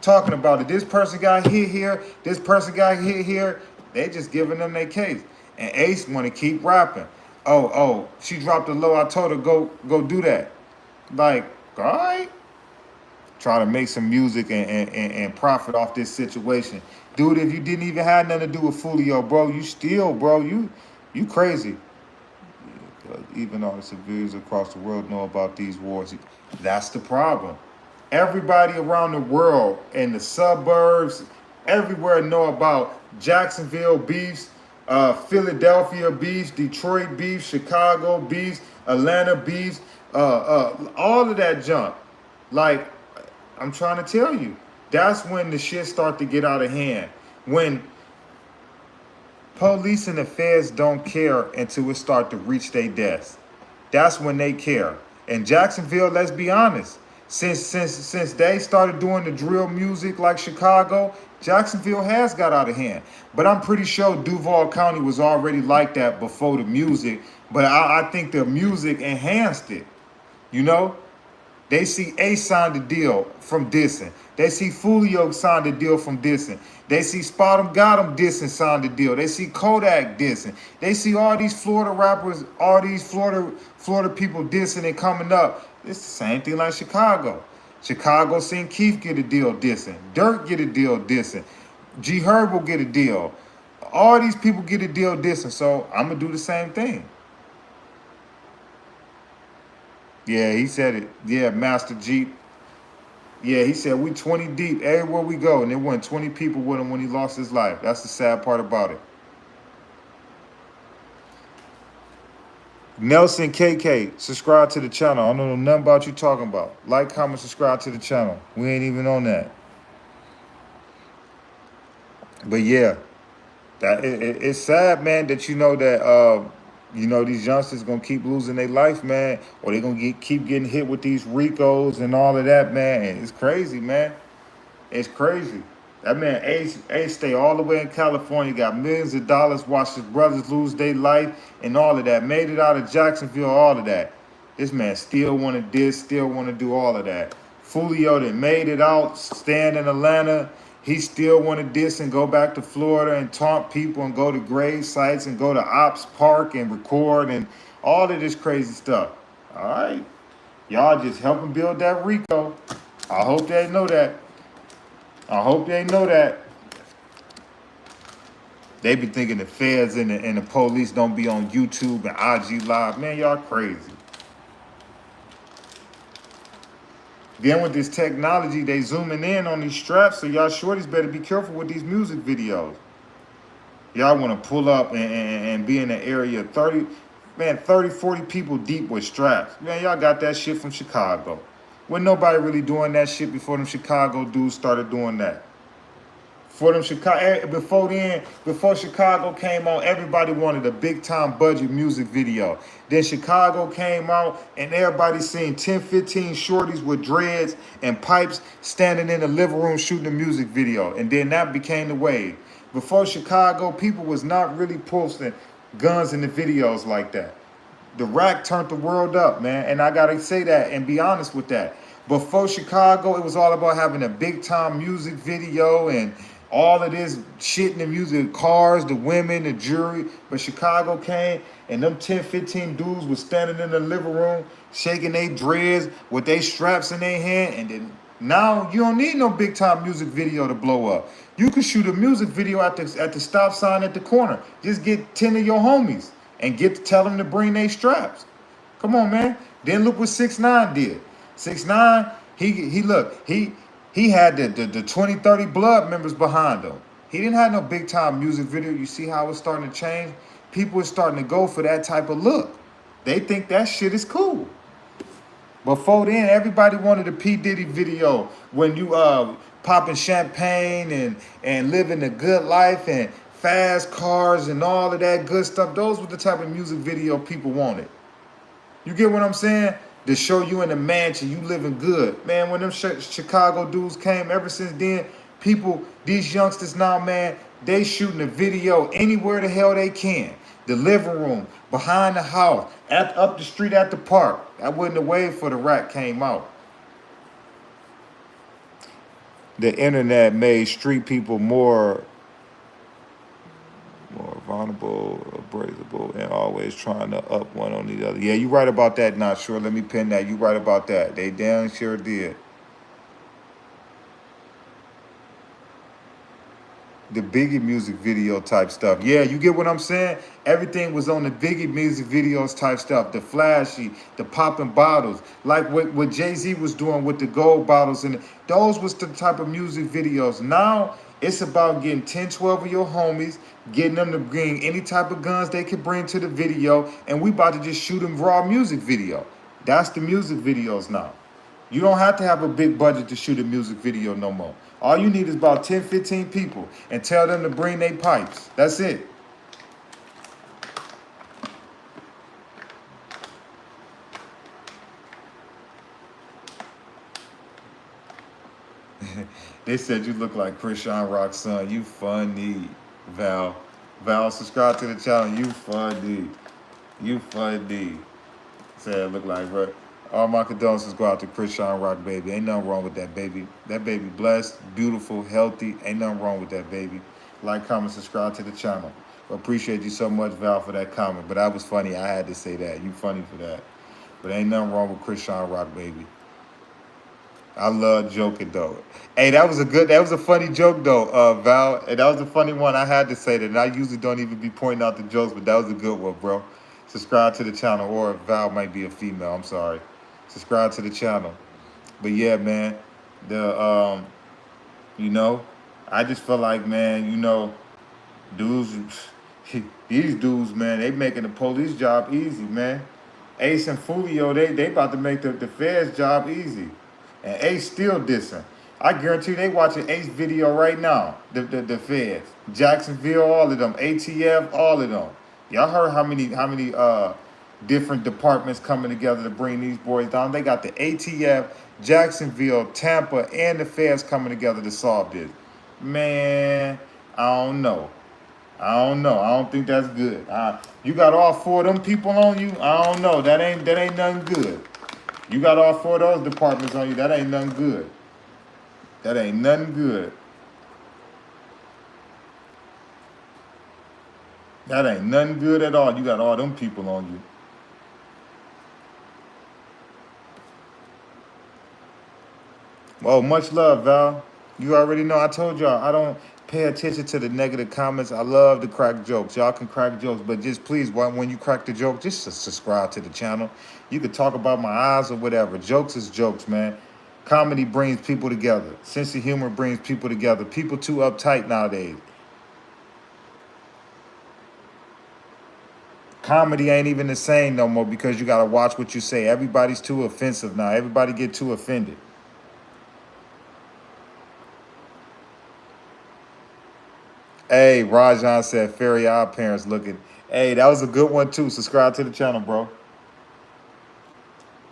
talking about it. This person got hit here. This person got hit here. They just giving them their case. And Ace want to keep rapping. Oh, she dropped a low. I told her go do that. Like, all right. Try to make some music and profit off this situation. Dude, if you didn't even have nothing to do with Foolio, bro, you still, bro, you crazy. Even all the civilians across the world know about these wars. That's the problem. Everybody around the world, in the suburbs, everywhere know about Jacksonville beefs, Philadelphia beefs, Detroit beefs, Chicago beefs, Atlanta beefs, all of that junk. Like, I'm trying to tell you, that's when the shit start to get out of hand. When police and the feds don't care until it start to reach their deaths. That's when they care. In Jacksonville, let's be honest, Since they started doing the drill music like Chicago, Jacksonville has got out of hand. But I'm pretty sure Duval County was already like that before the music. But I think the music enhanced it. You know? They see Ace signed a deal from dissing. They see Foolio signed a deal from dissing. They see Spot 'em Got 'em dissing signed a deal. They see Kodak dissing. They see all these Florida rappers, all these Florida people dissing and coming up. It's the same thing like Chicago. Chicago seen Keith get a deal dissing. Dirk get a deal dissing. G Herb will get a deal. All these people get a deal dissing. So I'm gonna do the same thing. Yeah, he said it. Yeah, Master Jeep. Yeah, he said we 20 deep everywhere we go, and there weren't 20 people with him when he lost his life. That's the sad part about it. Nelson KK, subscribe to the channel. I don't know nothing about you talking about. Like, comment, subscribe to the channel. We ain't even on that. But yeah, it's sad, man, that you know that these youngsters gonna keep losing their life, man, or they gonna keep getting hit with these RICOs and all of that, man. It's crazy, man. It's crazy. That man Ace stay all the way in California, got millions of dollars, watched his brothers lose their life and all of that. Made it out of Jacksonville, all of that. This man still want to diss, still want to do all of that. Foolio that made it out, stand in Atlanta. He still want to diss and go back to Florida and taunt people and go to grave sites and go to Ops Park and record and all of this crazy stuff. All right. Y'all just helping build that RICO. I hope they know that. I hope they know that. They be thinking the feds and the police don't be on YouTube and IG Live. Man, y'all crazy. Then with this technology, they zooming in on these straps, so y'all shorties better be careful with these music videos. Y'all want to pull up and be in the area 30, 40 people deep with straps. Man, y'all got that shit from Chicago. Wasn't nobody really doing that shit before them Chicago dudes started doing that. Before Chicago came on, everybody wanted a big time budget music video. Then Chicago came out and everybody seen 10, 15 shorties with dreads and pipes standing in the living room shooting a music video. And then that became the wave. Before Chicago, people was not really posting guns in the videos like that. The rack turned the world up, man. And I gotta say that and be honest with that. Before Chicago, it was all about having a big time music video and all of this shit in the music, cars, the women, the jury. But Chicago came and them 10, 15 dudes was standing in the living room, shaking their dreads with their straps in their hand. And then now you don't need no big time music video to blow up. You can shoot a music video at the stop sign at the corner. Just get 10 of your homies and tell them to bring their straps. Come on, man. Then look what 6ix9ine did. 6ix9ine, he had the 20, 30 blood members behind him. He didn't have no big time music video. You see how it's starting to change? People are starting to go for that type of look. They think that shit is cool. Before then, everybody wanted a P. Diddy video when you popping champagne and living a good life and fast cars and all of that good stuff. Those were the type of music video people wanted. You get what I'm saying? To show you in a mansion, you living good. Man, when them Chicago dudes came, ever since then, these youngsters now, man, they shooting a video anywhere the hell they can. The living room, behind the house, up the street at the park. That wasn't the way for the rap came out. The internet made street people more vulnerable, abrasible, and always trying to up one on the other. Yeah, you right about that, not sure. Let me pin that. You right about that. They damn sure did. The Biggie music video type stuff. Yeah, you get what I'm saying? Everything was on the Biggie music videos type stuff. The flashy, the popping bottles. Like what Jay-Z was doing with the gold bottles. And those was the type of music videos. Now, it's about getting 10, 12 of your homies, getting them to bring any type of guns they can bring to the video, and we about to just shoot them raw music video. That's the music videos now. You don't have to have a big budget to shoot a music video no more. All you need is about 10, 15 people and tell them to bring their pipes. That's it. They said you look like Krishan Rock's son. You funny, Val. Val, subscribe to the channel. You funny. You funny. Said I look like, bro. All my condolences go out to Krishan Rock, baby. Ain't nothing wrong with that baby. That baby blessed, beautiful, healthy. Ain't nothing wrong with that baby. Like, comment, subscribe to the channel. Appreciate you so much, Val, for that comment. But that was funny. I had to say that. You funny for that. But ain't nothing wrong with Krishan Rock, baby. I love joking though. Hey, that was a funny joke though, Val. And that was a funny one. I had to say that. And I usually don't even be pointing out the jokes, but that was a good one, bro. Subscribe to the channel, or Val might be a female. I'm sorry. Subscribe to the channel. But yeah, man, you know, I just feel like, man, you know, dudes, these dudes, man, they making the police job easy, man. Ace and Foolio, they about to make the feds job easy. And Ace still dissing. I guarantee they watching Ace video right now. The feds, Jacksonville, all of them, ATF, all of them. Y'all heard how many different departments coming together to bring these boys down? They got the ATF, Jacksonville, Tampa, and the feds coming together to solve this. Man, I don't know. I don't think that's good. You got all 4 of them people on you? I don't know. That ain't nothing good. You got all 4 of those departments on you. That ain't nothing good. That ain't nothing good. That ain't nothing good at all. You got all them people on you. Well, much love, Val. You already know. I told y'all I don't pay attention to the negative comments. I love to crack jokes. Y'all can crack jokes, but just please, when you crack the joke, just subscribe to the channel. You can talk about my eyes or whatever. Jokes is jokes, man. Comedy brings people together. Sense of humor brings people together. People too uptight nowadays. Comedy ain't even the same no more because you got to watch what you say. Everybody's too offensive now. Everybody get too offended. Hey, Rajan said, Fairy Odd Parents looking. Hey, that was a good one too. Subscribe to the channel, bro.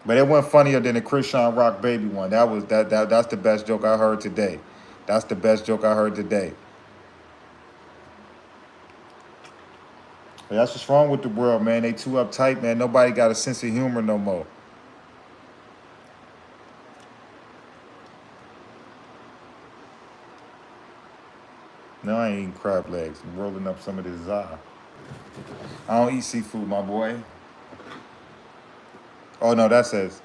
But it went funnier than the Krishan Rock baby one. That's the best joke I heard today. That's the best joke I heard today. But that's what's wrong with the world, man. They too uptight, man. Nobody got a sense of humor no more. No, I ain't eating crab legs. I'm rolling up some of this za. I don't eat seafood, my boy. Oh, no, that says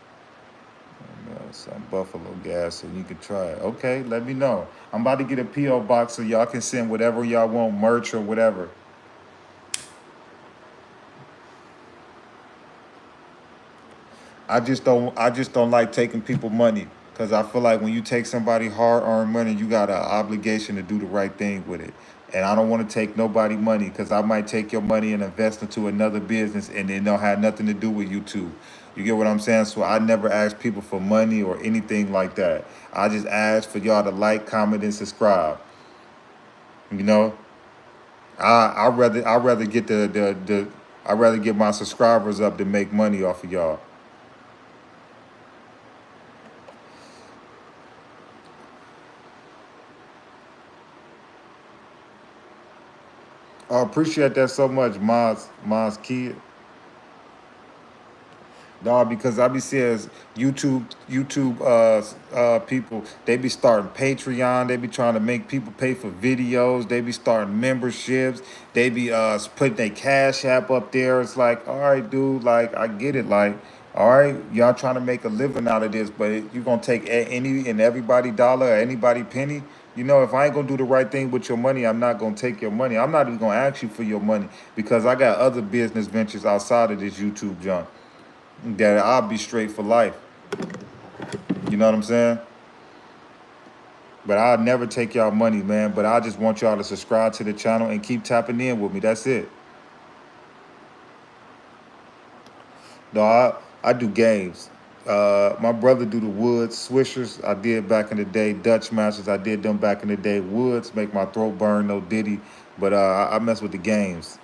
some buffalo gas, and you can try it. Okay, let me know. I'm about to get a P.O. box so y'all can send whatever y'all want, merch or whatever. I just don't like taking people money because I feel like when you take somebody hard-earned money, you got an obligation to do the right thing with it. And I don't want to take nobody money because I might take your money and invest into another business and it don't have nothing to do with YouTube. You get what I'm saying? So I never ask people for money or anything like that. I just ask for y'all to like, comment, and subscribe. You know, I'd rather get I'd rather get my subscribers up than make money off of y'all. I appreciate that so much, Ma's kid. Dog, because I be seeing YouTube people, they be starting Patreon, they be trying to make people pay for videos, they be starting memberships, they be putting their Cash App up there. It's like, all right, dude, like, I get it, like, all right, y'all trying to make a living out of this, but you gonna take any and everybody dollar or anybody penny? You know, if I ain't gonna do the right thing with your money, I'm not gonna take your money. I'm not even gonna ask you for your money because I got other business ventures outside of this YouTube junk that I'll be straight for life. You know what I'm saying? But I'll never take y'all money, man. But I just want y'all to subscribe to the channel and keep tapping in with me. That's it. No, I do games. My brother do the Woods Swishers. I did back in the day. Dutch Masters, I did them back in the day. Woods make my throat burn, no Diddy. But I mess with the games.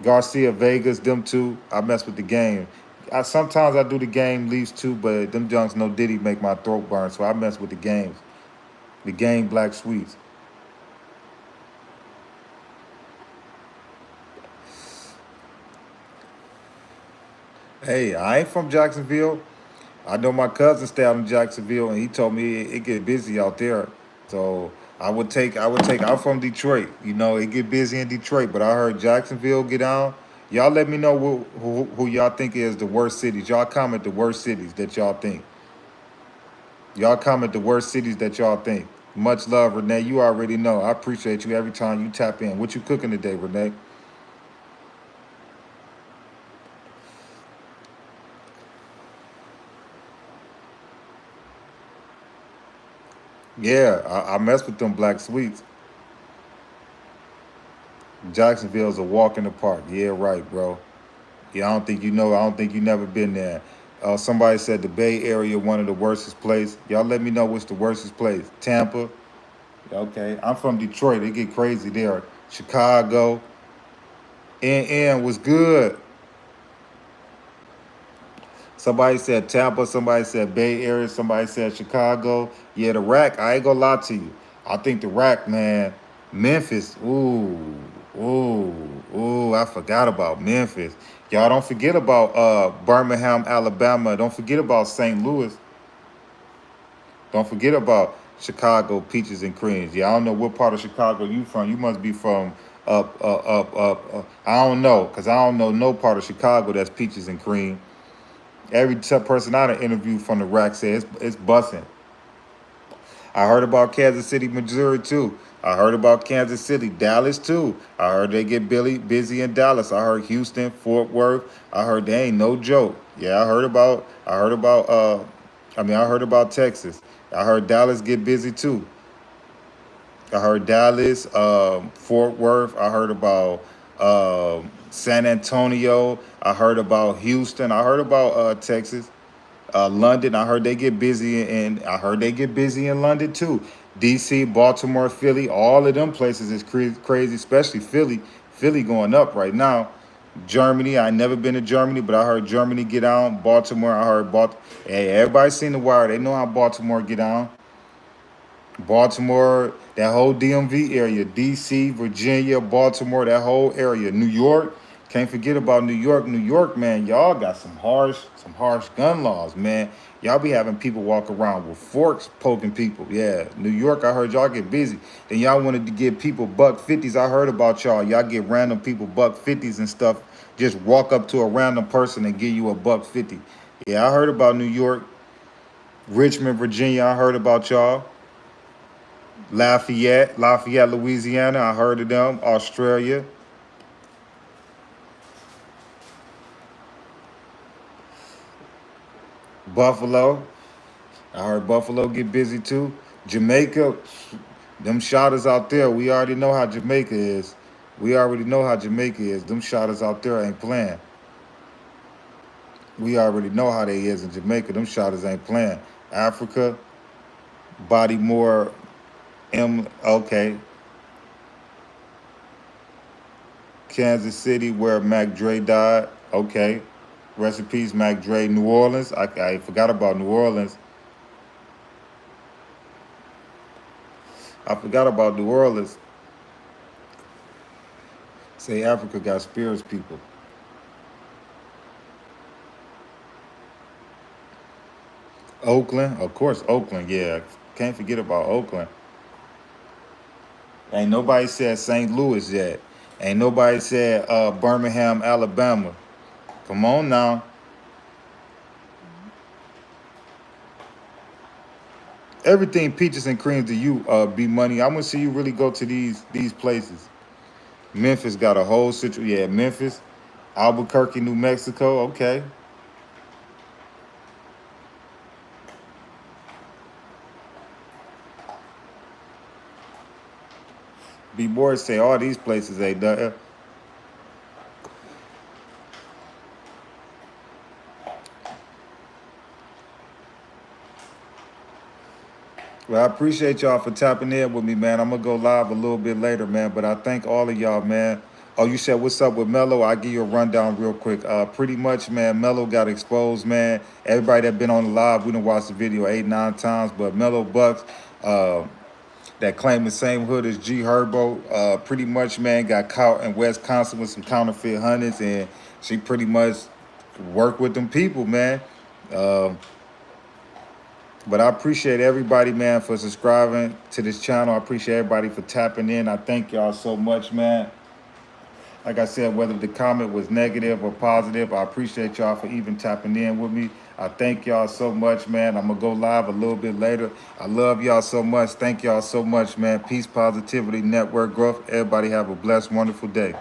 Garcia, Vegas, them two, I mess with the game. Sometimes I do the game leaves too, but them junks, no Diddy, make my throat burn, so I mess with the games. The gang Black Sweets. Hey, I ain't from Jacksonville. I know my cousin stay out in Jacksonville, and he told me it get busy out there. So I'm from Detroit. You know, it get busy in Detroit, but I heard Jacksonville get on. Y'all let me know who y'all think is the worst cities. Y'all comment the worst cities that y'all think. Y'all comment the worst cities that y'all think. Much love, Renee. You already know. I appreciate you every time you tap in. What you cooking today, Renee? Yeah, I mess with them Black Sweets. Jacksonville's a walk in the park. Yeah, right, bro. Yeah, I don't think you know. I don't think you never been there. Somebody said the Bay Area one of the worstest place. Y'all let me know what's the worstest place. Tampa. Okay, I'm from Detroit. It get crazy there. Chicago. And was good. Somebody said Tampa. Somebody said Bay Area. Somebody said Chicago. Yeah, the Rack. I ain't gonna lie to you. I think the Rack, man. Memphis. Ooh. I forgot about Memphis. Y'all don't forget about Birmingham, Alabama. Don't forget about St. Louis. Don't forget about Chicago peaches and creams. Yeah, I don't know what part of Chicago you from. You must be from up. I don't know, because I don't know no part of Chicago that's peaches and cream. Every person I done interviewed from the Rack says it's busting. I heard about Kansas City, Missouri, too. I heard about Kansas City, Dallas, too. I heard they get busy in Dallas. I heard Houston, Fort Worth. I heard they ain't no joke. Yeah, I heard about Texas. I heard Dallas get busy, too. I heard Dallas, Fort Worth. I heard about San Antonio. I heard about Houston. I heard about Texas. London, I heard they get busy, and I heard they get busy in London too. DC, Baltimore, Philly, all of them places is crazy, especially Philly. Philly going up right now. Germany, I never been to Germany, but I heard Germany get on. Baltimore, I heard Hey, everybody seen The Wire. They know how Baltimore get on. Baltimore, that whole DMV area, DC, Virginia, Baltimore, that whole area. New York, can't forget about New York. New York, man, y'all got some harsh gun laws, man. Y'all be having people walk around with forks poking people. Yeah, New York, I heard y'all get busy. Then y'all wanted to give people $150s. I heard about y'all. Y'all get random people $150s and stuff. Just walk up to a random person and give you a $150. Yeah, I heard about New York. Richmond, Virginia, I heard about y'all. Lafayette, Louisiana, I heard of them. Australia. Buffalo, I heard Buffalo get busy too. Jamaica, them shotters out there, we already know how Jamaica is. Them shotters out there ain't playing. We already know how they is in Jamaica. Them shotters ain't playing. Africa, Bodymore, okay. Kansas City, where Mac Dre died. Okay. Rest in peace, Mac Dre. New Orleans. I forgot about New Orleans. Say Africa got spirits, people. Oakland, of course, Oakland. Yeah, can't forget about Oakland. Ain't nobody said St. Louis yet. Ain't nobody said Birmingham, Alabama. Come on now. Everything peaches and creams to you, B Money. I'm gonna see you really go to these places. Memphis got a whole situation. Yeah, Memphis, Albuquerque, New Mexico. Okay. B-boys say all these places ain't done. Well, I appreciate y'all for tapping in with me, man. I'm going to go live a little bit later, man. But I thank all of y'all, man. Oh, you said, what's up with Mello? I'll give you a rundown real quick. Pretty much, man, Mello got exposed, man. Everybody that been on the live, we done watched the video 8, 9 times. But Melo Bucks, that claim the same hood as G Herbo. Pretty much, man, got caught in Wisconsin with some counterfeit hundreds, and she pretty much worked with them people, man. But I appreciate everybody, man, for subscribing to this channel. I appreciate everybody for tapping in. I thank y'all so much, man. Like I said, whether the comment was negative or positive, I appreciate y'all for even tapping in with me. I thank y'all so much, man. I'm going to go live a little bit later. I love y'all so much. Thank y'all so much, man. Peace, positivity, network growth. Everybody have a blessed, wonderful day.